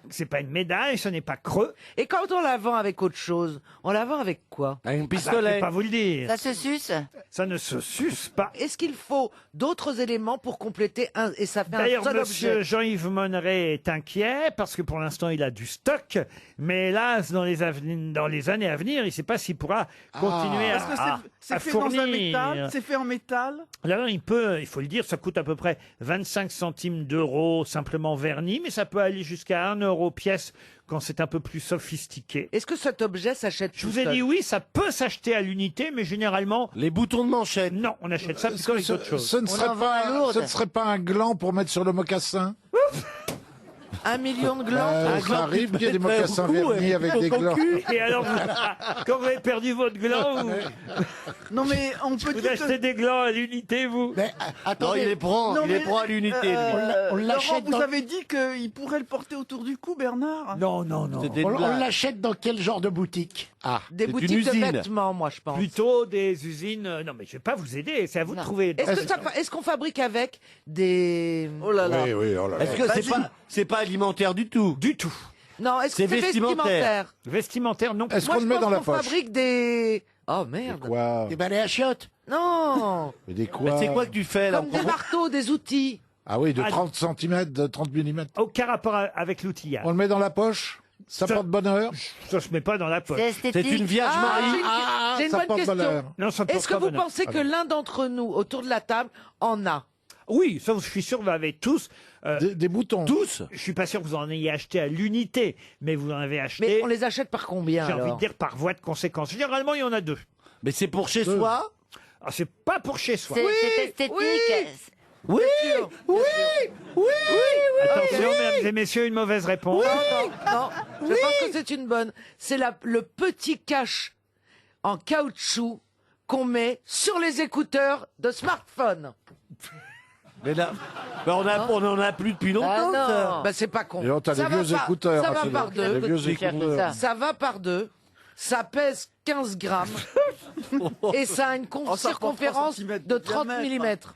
C: C'est pas une médaille, ce n'est pas creux.
D: Et quand on la vend avec autre chose, on la vend avec quoi?
H: Un
C: Ah bah, je vais
H: pistolet?
C: pas vous le dire.
E: Ça se suce.
C: Ça ne se suce pas.
D: Est-ce qu'il faut d'autres éléments pour compléter un et ça fait un
C: D'ailleurs,
D: seul
C: monsieur
D: objet?
C: Jean-Yves Monneret est inquiet parce que pour l'instant, il a du stock. Mais hélas, dans les années à venir, il ne sait pas s'il pourra continuer
G: Est-ce que
C: à
G: c'est fait dans un
C: fournir.
G: métal? C'est fait en métal?
C: Alors, il faut le dire, ça coûte à peu près 25 centimes d'euros simplement verni, mais ça peut aller jusqu'à 1 euro pièce quand c'est un peu plus sophistiqué.
D: Est-ce que cet objet s'achète
C: Je vous ai dit oui, ça peut s'acheter à l'unité, mais généralement...
H: Les boutons de manchette?
C: Non, on achète ça
F: Est-ce
C: plutôt
F: que
C: avec d'autres choses.
F: ce ne serait
E: en vend à Lourdes.
F: ce ne serait pas un gland pour mettre sur le mocassin?
D: 1 million de glands?
F: Ça arrive qu'il y ait des mocassins vernis avec des glands.
C: Et alors, quand vous avez perdu votre gland,
G: Non, mais on peut
C: vous
G: dire
C: achetez des glands à l'unité, vous?
I: Mais
H: Non,
I: attendez,
H: il les prend.
G: Non,
H: Il les
G: mais,
H: prend à l'unité, lui.
I: on
G: Laurent,
I: l'achète
G: vous
I: dans-
G: avez dit qu'il pourrait le porter autour du cou, Bernard?
C: Non, non, non.
H: C'était une
I: on
H: blague.
I: l'achète dans quel genre de boutique?
F: Ah,
D: Des
H: C'est
D: boutiques
H: une
D: de
H: usine.
D: vêtements, moi, je pense.
C: Plutôt des usines... Non, mais je vais pas vous aider, c'est à vous de trouver.
D: Est-ce qu'on fabrique avec des...
G: Oh là là.
F: oui, oui, oh là là.
H: Est-ce que c'est pas alimentaire du tout?
C: Du tout.
D: Non, est-ce que
H: C'est
D: c'est
H: vestimentaire.
D: vestimentaire?
C: Vestimentaire, non.
F: Est-ce
D: Moi,
F: qu'on
D: je
F: le met
D: pense
F: dans la
D: qu'on
F: poche?
D: fabrique des... Oh, merde.
F: Quoi?
I: Des balais à chiottes.
D: Non.
F: Mais des
H: Mais
F: quoi?
H: c'est quoi que tu fais, là?
D: Comme des marteaux, des outils.
F: Ah oui, de
C: Ah,
F: 30 cm, de 30 mm.
C: Aucun rapport avec l'outillage.
F: On le met dans la poche? Ça porte bonheur?
C: Ça se met pas dans la poche.
E: C'est
H: C'est
E: esthétique.
H: une Vierge Marie?
D: J'ai une
F: ça
D: bonne
F: porte
D: question.
F: bonheur.
C: Non, ça porte
D: Est-ce que
C: pas
D: vous
C: bonheur.
D: pensez que l'un d'entre nous, autour de la table, en a?
C: Oui, ça, je suis sûr que vous avez tous.
F: Des boutons.
H: Tous?
C: Je suis pas sûr que vous en ayez acheté à l'unité, mais vous en avez
D: Mais
C: acheté.
D: on les achète par combien,
C: J'ai envie
D: alors?
C: de dire par voie de conséquence. Généralement, il y en a deux.
H: Mais c'est pour chez soi?
C: Ah, c'est pas pour chez soi.
E: C'est esthétique.
H: Oui!
D: Oui, oui,
C: Attention, mesdames et messieurs, une mauvaise réponse.
D: Non, je pense que c'est une bonne. C'est le petit cache en caoutchouc qu'on met sur les écouteurs de smartphone.
H: Mais là, on en a plus depuis longtemps,
E: Ah non.
H: ça.
D: Bah, c'est pas con.
F: Et oh, t'as
D: Ça
F: des
D: va
F: vieux
D: par-
F: écouteurs.
D: Ça
F: ah,
D: va
F: c'est
D: par
F: bien.
D: deux.
F: Les vieux
E: Cher que
F: écouteurs.
E: ça.
D: Ça va par deux. Ça pèse 15 grammes. Et ça a une
G: Oh, ça prend 3
D: circonférence
G: centimètres
D: de
G: de
D: 30
G: diamètre.
D: mm.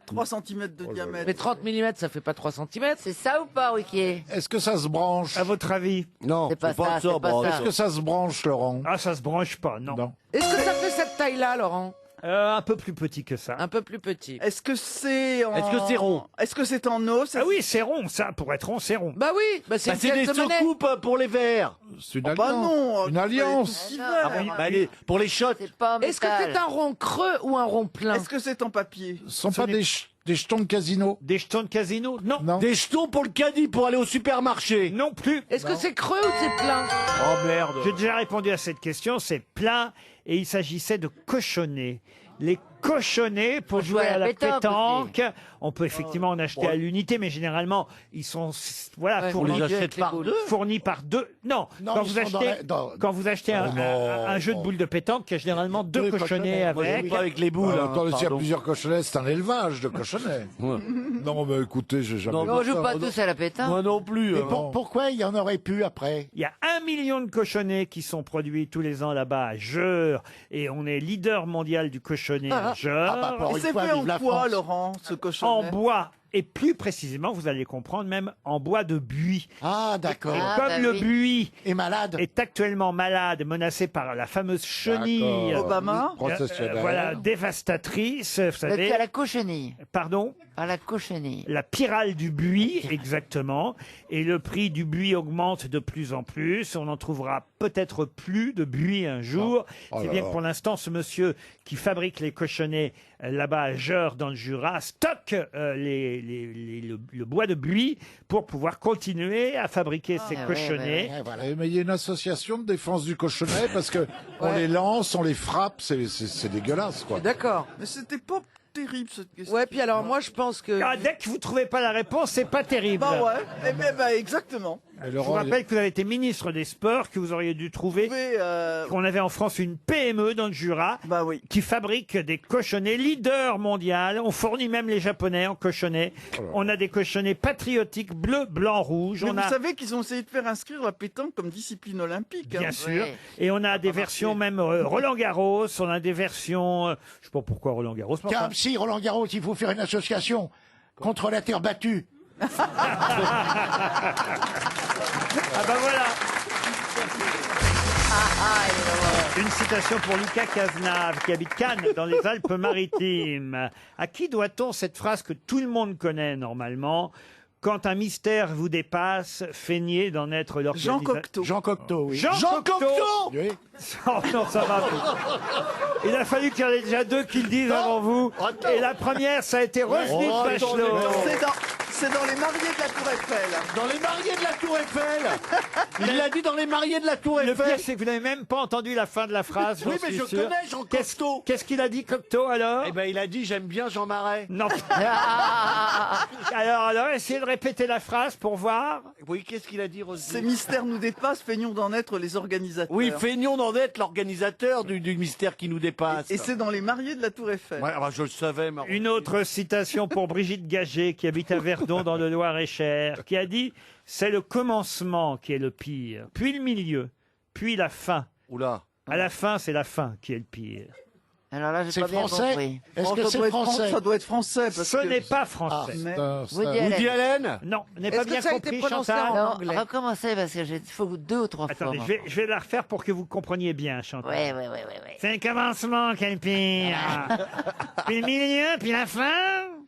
G: 3 cm de
F: Oh
G: diamètre.
D: Mais 30 mm, ça fait pas 3 cm.
E: C'est ça ou pas, Wiki?
F: Est-ce que ça se branche?
C: À votre avis?
H: Non,
E: C'est pas ça, c'est pas
H: bon,
E: ça.
F: Est-ce que ça se branche, Laurent?
C: Ah, ça se branche pas, non.
F: Non.
D: Est-ce que ça fait cette taille-là, Laurent?
C: Un peu plus petit que ça.
D: Un peu plus petit.
G: Est-ce que c'est en...
H: Est-ce que c'est rond?
G: Est-ce que c'est en os?
C: Ah oui, c'est rond, ça. Pour être rond, c'est rond.
D: Bah oui, bah c'est
H: Bah,
D: une
H: c'est des
D: pièce de monnaie.
H: surcoupes pour les verres.
F: C'est une
G: Bah
F: alliance.
G: non.
F: Une alliance.
E: Ah
H: Ah oui, bah, pour les shots.
E: C'est pas en
D: Est-ce que
E: métal.
D: c'est un rond creux ou un rond plein?
G: Est-ce que c'est en papier?
F: Ce sont
C: Ce
F: pas
C: n'est-
F: des jetons de casino?
C: Des jetons de casino? Non.
F: Non.
H: Des jetons pour le caddie pour aller au supermarché.
C: Non plus.
D: Est-ce que c'est creux ou c'est plein?
H: Oh merde.
C: J'ai déjà répondu à cette question, c'est plein et il s'agissait de cochonnet. les cochonnets pour jouer à la pétanque. On peut effectivement en acheter
H: Ouais.
C: à l'unité, mais généralement, ils sont voilà,
H: On les achète par deux.
C: fournis par deux. Non,
I: Non,
C: quand,
I: ils
C: vous
I: sont dans
C: achetez,
I: la- dans-
C: quand vous achetez un,
F: Oh non.
C: un jeu de boules de pétanque, il y a généralement deux
I: Deux
C: cochonnets
I: cochonnets.
H: Moi, je
C: avec.
H: joue pas avec les boules. hein,
F: Attends, s'il y a
H: pardon.
F: plusieurs cochonnets, c'est un élevage de cochonnets.
H: Ouais.
F: Non, mais écoutez, j'ai jamais
H: Non,
F: vu
E: On joue
F: ça.
E: pas tous à la pétanque.
H: Moi non plus.
I: Mais
H: non.
I: pourquoi il y en aurait pu après?
C: Il y a 1 million de cochonnets qui sont produits tous les ans là-bas à Geur, et on est leader mondial du cochonnet à Geur.
I: Ah bah, pour
G: Et
I: une
G: c'est
I: fois,
G: fait en
I: vive la
G: quoi,
I: France.
G: Laurent, ce
C: En
G: cochonnet?
C: bois, et plus précisément, vous allez comprendre, même en bois de buis.
I: Ah, d'accord.
E: Ah,
C: Comme
E: bah
C: le
E: oui.
C: buis
I: Et malade.
C: est actuellement malade, menacé par la fameuse chenille.
F: D'accord.
G: Obama
F: Processionnel.
C: Voilà, dévastatrice, vous
E: Vous êtes
C: savez.
E: à la cochenille.
C: Pardon?
E: À la cochenille.
C: La pyrale du buis, exactement. Et le prix du buis augmente de plus en plus. On n'en trouvera peut-être plus de buis un jour.
F: Oh
C: C'est
F: là
C: bien
F: là.
C: que pour l'instant, ce monsieur qui fabrique les cochonnets là-bas à Geur, dans le Jura, stocke le bois de buis pour pouvoir continuer à fabriquer ces
E: ouais,
C: cochonnets.
I: Ouais, voilà.
F: Mais il y a une association de défense du cochonnet parce que on les lance, on les frappe, c'est dégueulasse, quoi.
D: D'accord.
G: Mais c'était pas terrible cette question.
D: Ouais, puis alors moi je pense que...
C: Ah, dès que vous trouvez pas la réponse, c'est pas terrible.
G: Bah ouais, eh ben, bah, exactement.
F: Et
C: Je vous
F: Laurent,
C: rappelle que vous avez été ministre des Sports, que vous auriez dû trouver
G: Mais,
C: qu'on avait en France une PME dans le Jura
G: bah oui.
C: qui fabrique des cochonnets leader mondial. On fournit même les Japonais en cochonnets. On a des cochonnets patriotiques bleu, blanc, rouge.
G: Mais
C: On
G: vous
C: a
G: savez qu'ils ont essayé de faire inscrire la pétanque comme discipline olympique. hein.
C: bien sûr.
E: Ouais.
C: Et on a des versions même Roland Garros. On a des versions. Je sais pas pourquoi Roland Garros. mais enfin,
I: Tiens, si, Roland Garros, il faut faire une association contre la terre battue.
C: ah bah voilà. Une citation pour Lucas Cazenave, qui habite Cannes, dans les Alpes-Maritimes. À qui doit-on cette phrase que tout le monde connaît normalement? Quand un mystère vous dépasse, feignez d'en être l'organisateur.
G: Jean Cocteau.
I: Jean Cocteau, oui.
C: Jean Cocteau.
F: oui.
C: Oh non, ça va. Il a fallu qu'il y en ait déjà deux qui le disent avant vous. Et la première, ça a été Roselyne
H: Oh,
C: Bachelot.
G: C'est dans les mariés de la Tour Eiffel.
H: Dans les mariés de la Tour Eiffel. Il l'a dit dans les mariés de la Tour
C: Le pire,
H: Eiffel.
C: c'est que vous n'avez même pas entendu la fin de la phrase.
H: Oui,
C: j'en
H: mais
C: suis
H: je
C: sûr.
H: connais Jean
C: Qu'est-ce
H: Cocteau.
C: qu'est-ce qu'il a dit, Cocteau, alors?
H: Eh ben, il a dit j'aime bien Jean Marais.
C: Non. alors, essayez de répéter la phrase pour voir.
H: Oui, qu'est-ce qu'il a dit,
G: Ces
H: Roselyne?
G: mystères nous dépassent, feignons d'en être les organisateurs.
H: Oui, feignons d'en être l'organisateur du mystère qui nous dépasse.
G: Et c'est dans les mariés de la Tour Eiffel.
H: Ouais, je le savais, Marc.
C: Une autre citation pour Brigitte Gagé, qui habite à Verdon, dans le Loir-et-Cher, qui a dit « C'est le commencement qui est le pire, puis le milieu, puis la fin.
H: Oula.
C: À la fin, c'est la fin qui est le pire. »
E: Alors là, j'ai
I: C'est
E: pas bien
I: français?
E: compris.
I: Est-ce que
G: ça
I: c'est
G: doit être
I: français?
G: Ça doit être français. Parce
C: Ce
G: que...
C: n'est pas français.
G: Mais-
E: Woody Allen.
H: Woody Allen.
C: Non, n'est
D: Est-ce
C: pas
D: que
C: bien
D: ça a été
C: compris,
D: prononcé
C: Chantal.
D: en
E: Non,
D: anglais.
E: recommencez parce que il faut deux ou trois
C: Attendez,
E: fois.
C: je vais la refaire pour que vous compreniez bien, Chantal.
E: Ouais.
C: C'est le commencement qui est le pire. Puis le milieu, puis la fin.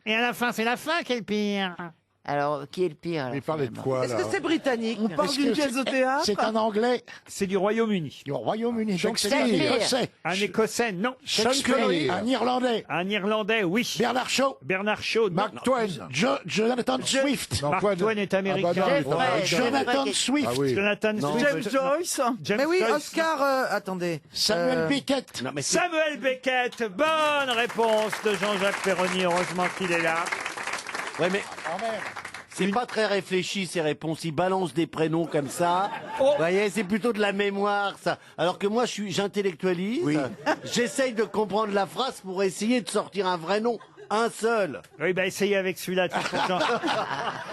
C: Et à la fin, c'est la fin qui est le pire.
E: Alors, qui est le pire alors,
F: Il parlait de
E: finalement
F: quoi,
D: Est-ce
F: là
D: que c'est britannique?
G: On parle
I: Est-ce
G: d'une
I: que
G: pièce de théâtre.
I: C'est un anglais
C: C'est du Royaume-Uni.
I: du Royaume-Uni. Donc c'est un
F: Shakespeare.
I: écossais.
C: Un Écossais, non.
F: Shakespeare.
I: Un Irlandais.
C: Un Irlandais, oui.
I: Bernard Shaw.
C: Bernard Shaw, non.
F: Mark Twain.
I: Jonathan Swift.
F: Non,
C: Mark
F: quoi de-
C: Twain est
F: Ah
C: américain.
F: bah non, il est
E: Ouais,
F: américain.
I: Jonathan Swift.
F: Ah oui.
C: Jonathan Swift.
G: James Joyce.
C: James
D: Mais oui,
C: Joyce.
D: Oscar, attendez.
I: Samuel Beckett.
H: Non, mais c'est-
C: Samuel Beckett, bonne réponse de Jean-Jacques Perroni, heureusement qu'il est là.
H: Ouais, mais
I: Oh merde.
H: c'est pas très réfléchi ces réponses. Il balance des prénoms comme ça.
C: Oh.
H: Vous voyez, c'est plutôt de la mémoire, ça. Alors que moi, j'intellectualise.
I: Oui.
H: J'essaye de comprendre la phrase pour essayer de sortir un vrai nom. Un seul.
C: Oui, bah essayez avec celui-là, tiens,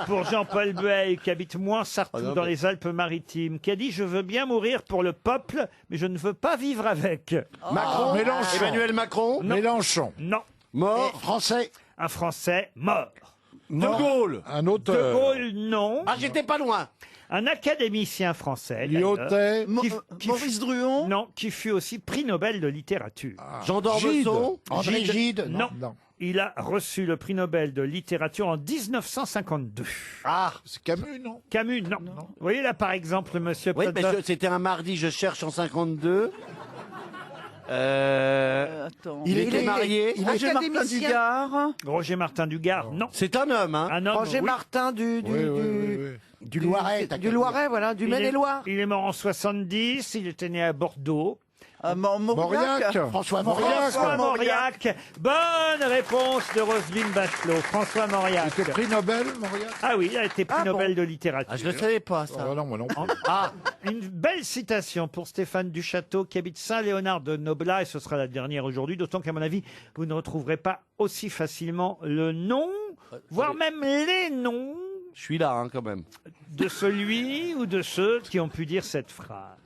C: pour Jean-Paul Bueil, qui habite Moinsartou,
H: Ah non,
C: dans
H: mais-
C: les Alpes-Maritimes, qui a dit « Je veux bien mourir pour le peuple, mais je ne veux pas vivre avec.
H: Macron.
F: Mélenchon.
H: Emmanuel Macron.
C: Non.
F: Mélenchon. »
C: Non,
H: Mort.
I: Français.
C: un Français mort.
H: De Gaulle.
F: Un
C: De
F: auteur.
C: Gaulle, non.
H: Ah, j'étais pas loin.
C: Un académicien français, d'ailleurs,
F: Lyotet.
C: qui-
G: Maurice Druon.
C: non, qui fut aussi prix Nobel de littérature.
H: Jean d'Ormesson.
I: André Gide.
C: Non.
F: Non.
C: Il a reçu le prix Nobel de littérature en 1952.
H: Ah.
F: C'est Camus, non?
C: Camus, non. Vous voyez là, par exemple, monsieur
H: Oui, mais
C: Plaza-
H: c'était un mardi, je cherche en 52.
G: Attends.
H: Il était marié.
G: Roger Martin
D: Académicien.
G: Dugard.
C: Roger Martin Dugard, non.
H: C'est un homme, hein.
C: Un homme,
D: Roger
C: oui.
D: Martin du
I: Du Loiret. t'as
D: du
I: qu'à dire.
D: Loiret, voilà, du
C: Il est-
D: Maine-et-Loire.
C: Il est mort en 70, il était né à Bordeaux.
G: Mauriac.
I: François Mauriac.
C: François Mauriac. Bonne réponse de Roselyne Bachelot. François Mauriac.
F: Il était prix Nobel, Mauriac.
C: Ah oui, il a été prix Nobel de littérature.
H: Ah, je ne le savais pas, ça.
F: Oh, non, moi non plus.
C: Une belle citation pour Stéphane Duchâteau qui habite Saint-Léonard de Noblat, et ce sera la dernière aujourd'hui, d'autant qu'à mon avis, vous ne retrouverez pas aussi facilement le nom, voire même les noms.
H: Je suis là, quand même.
C: De celui ou de ceux qui ont pu dire cette phrase.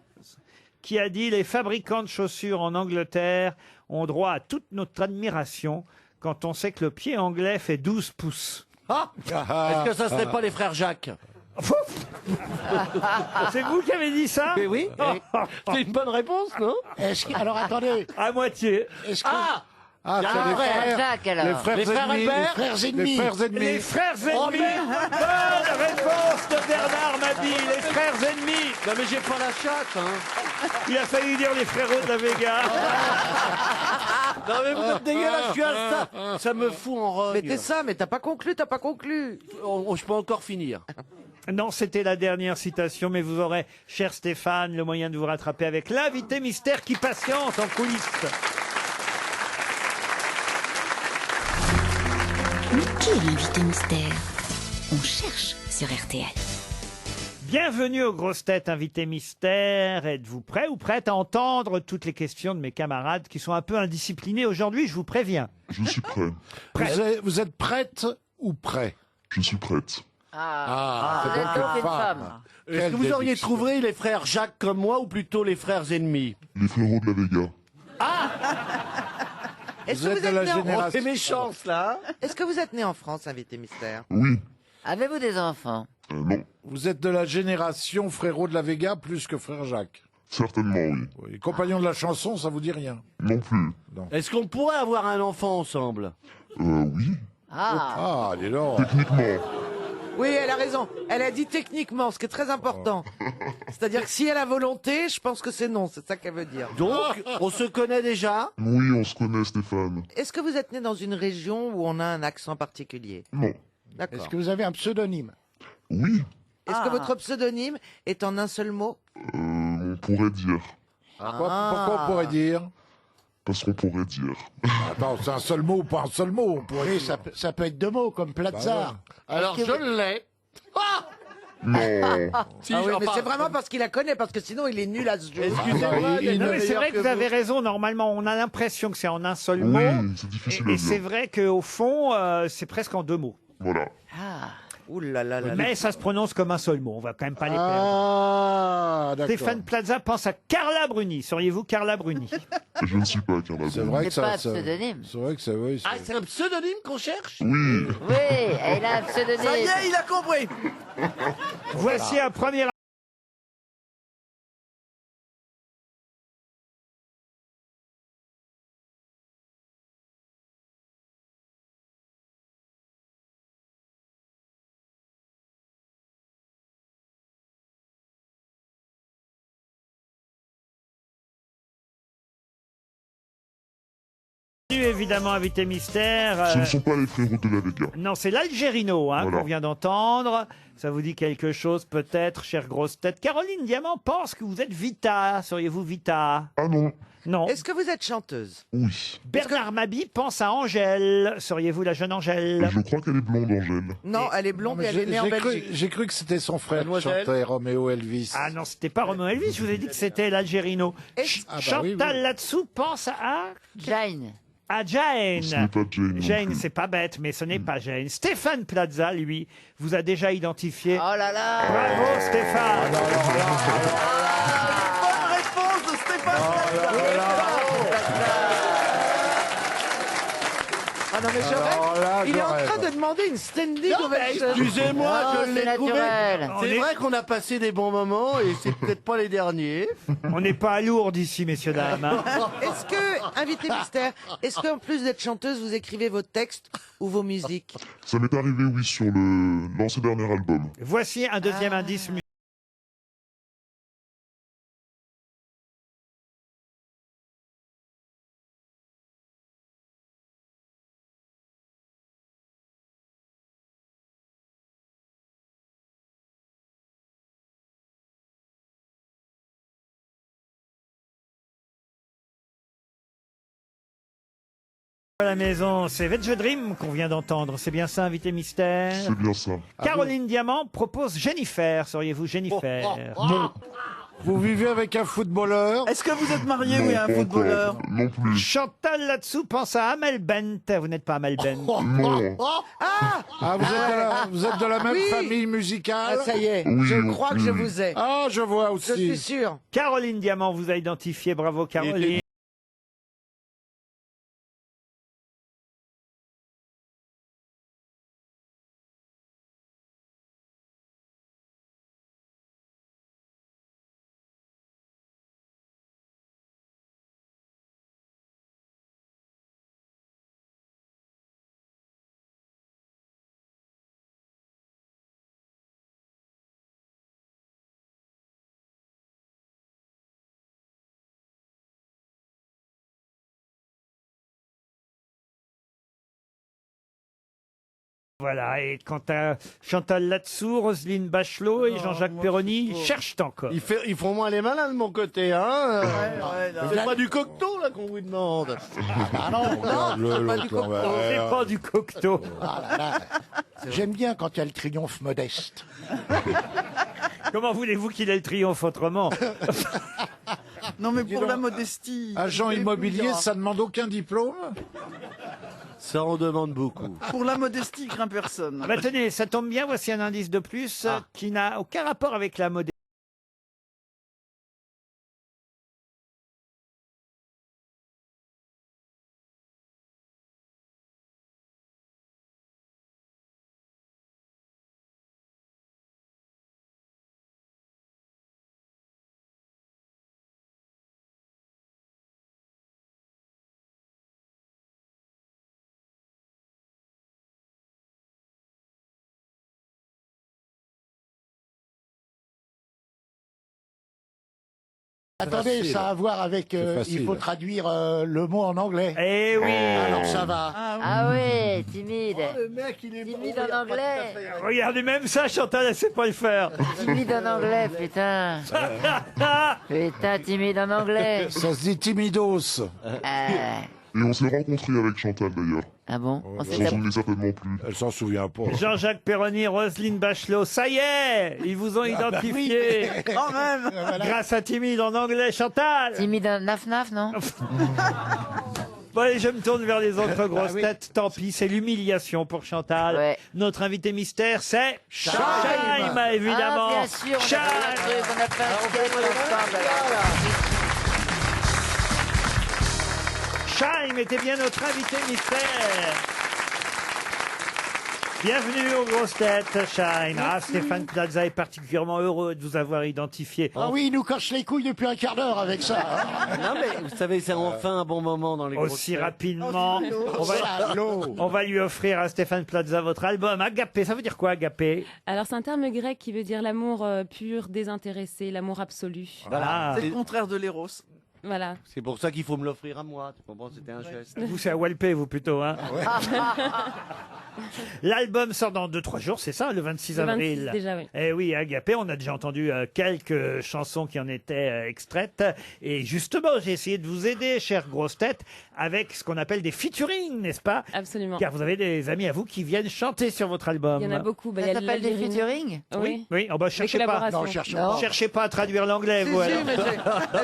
C: Qui a dit « Les fabricants de chaussures en Angleterre ont droit à toute notre admiration quand on sait que le pied anglais fait 12 pouces. »
H: Est-ce que ça serait pas les frères Jacques?
C: C'est vous qui avez dit ça?
H: Mais oui. C'est une bonne réponse, non?
I: Alors attendez.
C: À moitié.
I: Est-ce que...
F: Ah, c'est les frères.
E: Jacques, alors.
F: Les frères ennemis. Les frères ennemis.
C: Les frères ennemis. Bonne réponse de Bernard Mabille. Les frères ennemis.
H: Non mais j'ai pas la chatte, hein.
C: Il a failli dire les frérots de la Vega.
H: Non mais vous êtes dégueulasse, je suis à ça. Ça me fout en rogne.
D: Mais t'es ça, mais t'as pas conclu.
H: Je peux encore finir.
C: Non, c'était la dernière citation, mais vous aurez, cher Stéphane, le moyen de vous rattraper avec l'invité mystère qui patiente en coulisses.
B: Mais qui est l'invité mystère? On cherche sur RTL.
C: Bienvenue aux grosses têtes, invité mystère. Êtes-vous prêt ou prête à entendre toutes les questions de mes camarades qui sont un peu indisciplinés aujourd'hui, je vous préviens.
N: Je suis prêt.
F: Vous êtes prête ou prêt?
N: Je suis prête.
E: Vous êtes donc une femme.
H: Est-ce que vous auriez trouvé les frères Jacques comme moi ou plutôt les frères ennemis?
N: Les frérots de la Vega.
D: Est-ce que
F: êtes
D: vous
F: de
D: êtes
F: la
D: né en
F: génération.
D: France?
H: C'est mes chances, là.
D: Est-ce que vous êtes né en France, invité mystère?
N: Oui.
E: Avez-vous des enfants?
N: Non.
F: Vous êtes de la génération frérot de la Vega plus que frère Jacques.
N: Certainement, oui.
F: Oui. Compagnon de la chanson, ça vous dit rien?
N: Non plus.
H: Est-ce qu'on pourrait avoir un enfant ensemble?
N: Oui.
F: Ah, dis donc.
N: Techniquement.
D: Oui, elle a raison. Elle a dit techniquement, ce qui est très important. C'est-à-dire que si elle a volonté, je pense que c'est non. C'est ça qu'elle veut dire.
H: Donc, on se connaît déjà?
N: Oui, on se connaît, Stéphane.
D: Est-ce que vous êtes né dans une région où on a un accent particulier?
N: Non.
D: D'accord.
I: Est-ce que vous avez un pseudonyme?
N: Oui.
D: Est-ce que votre pseudonyme est en un seul mot?
N: On pourrait dire.
F: Pourquoi on pourrait dire?
N: Parce qu'on pourrait dire.
F: Attends, c'est un seul mot ou pas un seul mot? On pourrait
I: Oui,
F: dire.
I: ça peut être deux mots, comme Plaza.
H: Alors, je l'ai.
N: Non.
H: Si,
D: Ah oui, mais
H: enfin,
D: c'est vraiment parce qu'il la connaît, parce que sinon il est nul à ce jeu.
H: Excusez-moi,
F: il-
C: Non, mais c'est
H: meilleur
C: vrai que vous avez raison. Normalement, on a l'impression que c'est en un seul mot.
N: Oui, c'est difficile à
C: Et c'est
N: dire.
C: vrai qu'au fond, c'est presque en deux mots.
N: Voilà.
D: Ouh là là là là.
C: Mais ça se prononce comme un seul mot. On va quand même pas les perdre.
F: Ah, d'accord.
C: Stéphane Plaza pense à Carla Bruni. Seriez-vous Carla Bruni?
N: Je ne suis pas Carla
F: C'est
N: Bruni.
F: vrai que
E: C'est pas un
F: ça.
E: pseudonyme.
F: C'est vrai que ça. Oui,
H: Ah, c'est un pseudonyme qu'on cherche?
N: Oui.
E: Oui, elle a un pseudonyme.
G: Ça y est, il a compris.
C: Voici un premier. Évidemment, invité mystère.
N: Ce ne sont pas les frérots de la Vega.
C: Non, c'est l'Algérino
N: Voilà.
C: qu'on vient d'entendre. Ça vous dit quelque chose peut-être, chère grosse tête. Caroline Diamant pense que vous êtes Vita. Seriez-vous Vita?
N: Ah non.
C: Non.
D: Est-ce que vous êtes chanteuse?
N: Oui.
C: Bernard Mabie pense à Angèle. Seriez-vous la jeune Angèle?
N: Je crois qu'elle est blonde, Angèle.
D: Non, elle est blonde
F: Mais
D: et elle est née en Belgique.
F: J'ai cru que c'était son frère qui
H: Mademoiselle.
F: chantait Roméo Elvis.
C: Ah non, c'était pas Romain Elvis. Je vous ai dit que c'était l'Algérino.
F: Ah bah
C: Chantal
F: oui, oui.
C: là-dessous pense à
E: Jane.
C: Jane.
N: Ce n'est pas Jane. non
C: Jane,
N: plus.
C: c'est pas bête, mais ce n'est pas Jane. Stéphane Plaza, lui, vous a déjà identifié.
E: Oh là là.
C: Bravo, Stéphane.
G: Bonne réponse de Stéphane.
D: Ah non, mais je rêve.
F: là,
D: Il
F: je
D: est en train
F: rêve.
D: de demander une standing ovation.
H: Excusez-moi,
E: Oh,
H: je
E: c'est
H: l'ai trouvé.
E: naturel.
H: C'est vrai qu'on a passé des bons moments et c'est peut-être pas les derniers.
C: On n'est pas à Lourdes ici, messieurs, dames. hein.
D: Est-ce que, invité mystère, est-ce qu'en plus d'être chanteuse, vous écrivez vos textes ou vos musiques?
N: Ça m'est arrivé, oui, sur l'ancien dernier album.
C: Voici un deuxième indice À la maison, c'est Veg Dream qu'on vient d'entendre. C'est bien ça, invité mystère?
N: C'est bien ça.
C: Caroline Diamant propose Jennifer. Seriez-vous Jennifer?
F: Non. Vous vivez avec un footballeur?
G: Est-ce que vous êtes marié ou un footballeur?
N: Non plus.
C: Chantal là-dessous pense à Amel Bent. Vous n'êtes pas Amel Bent.
N: Non.
F: Vous êtes de la même famille musicale?
D: Ah, ça y est,
N: Oui,
D: je
N: non
D: crois que
N: plus.
D: je vous ai.
F: Ah, je vois
D: Je
F: aussi.
D: suis sûr.
C: Caroline Diamant vous a identifié. Bravo, Caroline. Voilà, et quant à Chantal Latsou, Roselyne Bachelot et Jean-Jacques Perroni, ils cherchent encore.
H: Ils font moins les malins de mon côté, hein. C'est pas du cocteau, là, qu'on vous demande.
I: Ah non,
F: Regarde-le,
D: pas du
F: l'autre,
D: cocteau.
C: C'est
F: ouais.
C: pas du cocteau.
I: ah là là. J'aime bien quand il y a le triomphe modeste.
C: Comment voulez-vous qu'il ait le triomphe autrement?
G: Non, mais pour la modestie.
F: Agent immobilier, ça demande aucun diplôme?
H: Ça en demande beaucoup.
G: Pour la modestie, craint personne.
C: Ah bah tenez, ça tombe bien, voici un indice de plus qui n'a aucun rapport avec la modestie.
I: Attendez,
F: facile.
I: ça a à voir avec...
F: C'est facile.
I: il faut traduire le mot en anglais.
C: Eh oui.
I: Alors ça va.
E: Ah oui, timide.
H: Le mec, il est
E: Timide en anglais.
C: Regardez, même ça, Chantal, elle sait pas le faire.
E: Timide en anglais, putain. Putain, timide en anglais.
F: Ça se dit timidos.
N: Et on s'est rencontrés avec Chantal d'ailleurs.
E: Ah bon? On
N: Vous
E: s'est
N: en souvenez certainement plus.
F: Elle s'en souvient pas.
C: Jean-Jacques Perroni, Roselyne Bachelot, ça y est, ils vous ont identifié.
G: Quand même.
C: Grâce à Timide en anglais, Chantal.
E: timide en naf-naf, non?
C: Bon, allez, je me tourne vers les autres grosses têtes. Tant pis, c'est l'humiliation pour Chantal.
E: Ouais.
C: Notre invité mystère, c'est Chaim, évidemment.
E: Ah, bien sûr, on a fait
C: Chaim.
E: un truc, on a fait un sketch ensemble.
C: Chaim était bien notre invité mystère. Bienvenue aux grosses têtes, Chaim. Ah, Stéphane Plaza est particulièrement heureux de vous avoir identifié.
I: Ah oui, il nous cache les couilles depuis un quart d'heure avec ça. hein.
H: Non, mais vous savez, c'est enfin un bon moment dans les grosses
C: Aussi
H: têtes.
C: rapidement, on va lui offrir à Stéphane Plaza votre album Agapé. Ça veut dire quoi, Agapé?
O: Alors c'est un terme grec qui veut dire l'amour pur, désintéressé, l'amour absolu.
C: Voilà.
G: C'est le contraire de l'éros.
O: Voilà.
H: C'est pour ça qu'il faut me l'offrir à moi. Tu comprends? C'était un geste.
C: Vous, c'est à Walpé, vous, plutôt, hein? L'album sort dans 2-3 jours, c'est ça, le 26
O: Le 26
C: avril.
O: déjà, oui.
C: Eh oui, Agapé, on a déjà entendu quelques chansons qui en étaient extraites. Et justement, j'ai essayé de vous aider, chère grosse tête, avec ce qu'on appelle des featuring, n'est-ce pas?
O: Absolument.
C: Car vous avez des amis à vous qui viennent chanter sur votre album.
O: Il y en a beaucoup. Bah, il y
E: Ça
O: a
E: s'appelle des
O: l'Algérie.
E: featuring?
C: Oui, oui. Oh, bah, cherchez pas.
O: collaborations.
I: Non, cherche
E: Non.
I: pas.
C: Cherchez pas à traduire l'anglais,
D: Si,
C: vous.
D: si,
C: alors.
D: mais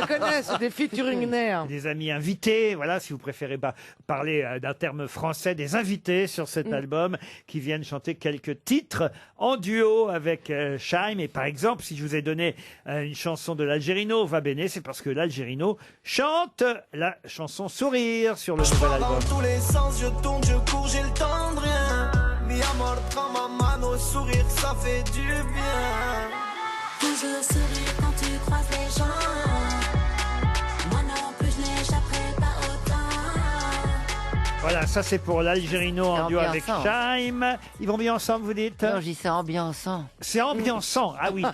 D: je connais, c'est des featuringnaires.
C: Des amis invités, voilà, si vous préférez parler d'un terme français, des invités sur cet album qui viennent chanter quelques titres en duo avec Chaim. Et par exemple, si je vous ai donné une chanson de l'Algérino, Va Bene, c'est parce que l'Algérino chante la chanson Sourire sur le nouvel album.
P: Dans tous les sens, je tourne, je cours, j'ai le temps de rien. Mi amor, prends ma mano, sourire, ça fait du bien.
Q: Toujours sourire quand tu croises les gens. Moi non plus, je n'échapperai pas autant.
C: Voilà, ça c'est pour l'Algérino en duo avec
E: ambiançant.
C: Chaim. Ils vont bien ensemble, vous dites?
E: Non, je dis c'est ambiançant.
C: C'est ambiançant, ah oui.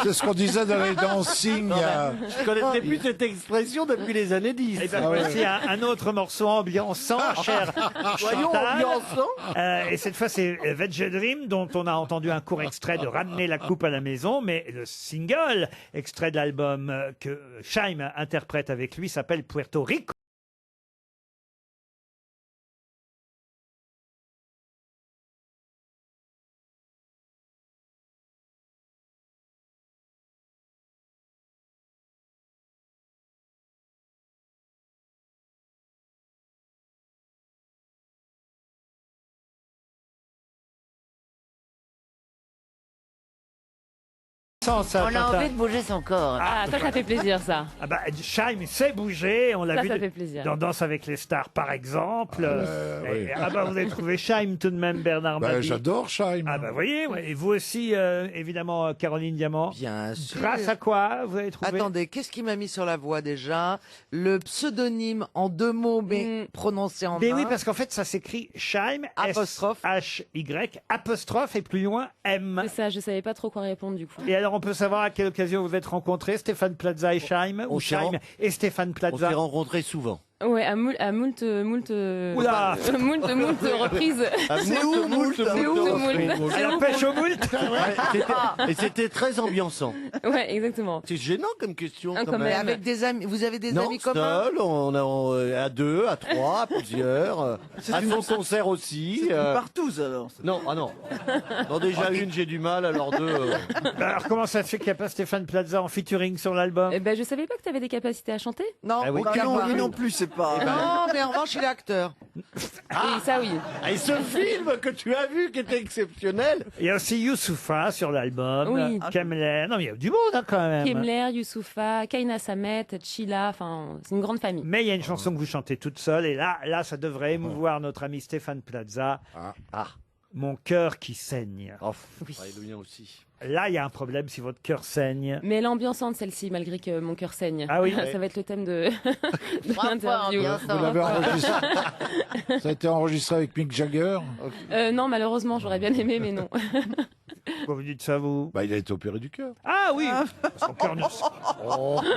F: C'est ce qu'on disait dans les dancing.
H: Je connaissais plus cette expression depuis les années 10.
C: Et bien voici un autre morceau ambiançant, cher
H: Voyons,
C: Chantal.
H: ambiançant.
C: Et cette fois, c'est Veg Dream, dont on a entendu un court extrait de Ramener la coupe à la maison, mais le single, extrait de l'album que Chaim interprète avec lui, s'appelle Puerto Rico. Ça,
E: On a
C: Chantal.
E: envie de bouger son corps.
O: Ah, ça fait plaisir, ça.
C: Ah bah, Scheim sait bouger, on l'a
O: Ça,
C: vu
O: ça fait plaisir.
C: dans Danse avec les stars, par exemple.
F: oui.
C: Ah bah, vous avez trouvé Scheim tout de même, Bernard
F: Bah,
C: Mabie.
F: j'adore Scheim.
C: Ah bah, voyez, ouais. Et vous aussi, évidemment, Caroline Diamant.
D: Bien sûr.
C: Grâce à quoi vous avez trouvé?
D: Attendez, qu'est-ce qui m'a mis sur la voie déjà? Le pseudonyme en 2 mots, mais prononcé en
C: Mais oui,
D: un.
C: parce qu'en fait, ça s'écrit Scheim,
D: Apostrophe.
C: S-H-Y, apostrophe et plus loin M.
O: C'est ça, je savais pas trop quoi répondre du coup.
C: Et alors, on peut savoir à quelle occasion vous êtes rencontrés, Stéphane Plaza et Scheim, ou
H: s'est
C: Scheim
H: ren-
C: et Stéphane
H: On
C: Plaza?
H: s'est rencontrés souvent.
O: Ouais, à moult
C: Oula.
O: moult reprises.
H: C'est où, moult
C: À la pêche au moult.
H: Et c'était très ambiançant.
O: Ouais, exactement.
H: C'est gênant comme question.
O: Ah,
H: quand
O: quand
H: même.
D: Mais
O: même.
D: avec des amis, vous avez des
H: Non,
D: amis communs?
H: seul, à 2, à 3, à plusieurs, à son concert aussi.
G: C'est une partouze alors.
H: Non, ah non. Non, déjà une, j'ai du mal, alors 2.
C: Alors, comment ça se fait qu'il n'y a pas Stéphane Plaza en featuring sur l'album?
O: Eh ben, je savais pas que tu avais des capacités à chanter.
D: Non,
H: Ah oui.
D: aucun
G: Non,
D: pas.
G: lui non plus, c'est pas.
D: Non, mais en revanche, il est acteur.
O: Oui, ça oui.
H: Et ce film que tu as vu qui était exceptionnel.
C: Il y a aussi Youssoufa sur l'album.
O: Oui.
C: Kemler. Non, mais il y a du monde hein, quand même.
O: Kemler, Youssoufa, Kaina Samet, Chila, enfin, c'est une grande famille.
C: Mais il y a une chanson que vous chantez toute seule, et là, ça devrait émouvoir notre ami Stéphane Plaza.
H: Ah.
C: Mon cœur qui saigne.
H: Oh, le mien aussi.
C: Là, il y a un problème si votre cœur saigne.
O: Mais elle est ambiançante celle-ci, malgré que mon cœur saigne.
C: Ah oui.
O: Ça va être le thème de l'interview.
F: Vous l'avez enregistré. Ça a été enregistré avec Mick Jagger.
O: Non, malheureusement, j'aurais bien aimé, mais non.
C: Pourquoi vous dites ça, vous?
F: Bah, il a été opéré du cœur.
C: Ah oui. Son cœur ne,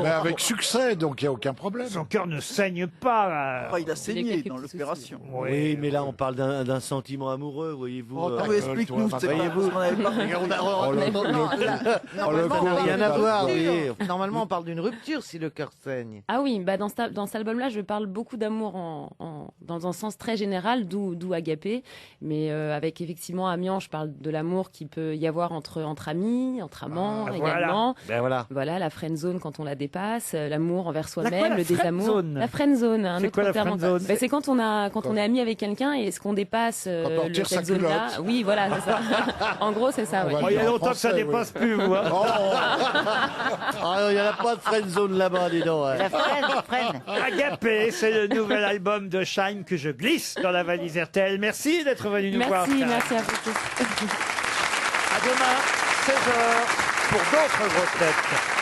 F: Mais avec succès, donc il n'y a aucun problème.
C: son cœur ne saigne pas.
G: Oh, il a saigné dans l'opération.
H: Oui, mais là, on parle d'un sentiment amoureux, voyez-vous.
G: Oh, explique-nous, c'est pas
H: voyez-vous.
G: parce qu'on avait pas.
D: Non, là, normalement,
H: Ça n'a
D: on
H: rien
D: parle
H: à
D: d'une
H: voir,
D: rupture.
H: oui.
D: Normalement, on parle d'une rupture si le cœur saigne.
O: Ah oui, bah dans cet album-là, je parle beaucoup d'amour dans un sens très général, d'où Agapé. Mais avec effectivement Amiens, je parle de l'amour qui peut y avoir entre amis, entre amants également.
H: Ben voilà.
O: Voilà, la friend zone quand on la dépasse, l'amour envers
C: quoi, la
O: soi-même, le désamour.
C: friendzone
O: La friend zone, un
C: C'est
O: autre
C: quoi la
O: terme.
C: friendzone
O: Bah, c'est quand on est ami avec quelqu'un et est-ce qu'on dépasse
F: Quand on
O: le
F: tire sa
O: friend zone là.
F: culotte.
O: Oui, voilà, c'est ça. En gros, c'est ça.
F: On
O: Ouais.
F: va
C: Oh, il y a
F: En
C: longtemps que ça
F: français,
C: dépasse
F: oui.
C: plus, vous. hein.
H: Ah, il n'y en a pas de friendzone là-bas, dis donc.
E: La freine.
C: Agapé, c'est le nouvel album de Scheim que je glisse dans la valise RTL. Merci d'être venu nous voir.
O: Merci,
C: Karl.
O: merci à vous tous.
C: À demain, 16h, pour d'autres grosses têtes.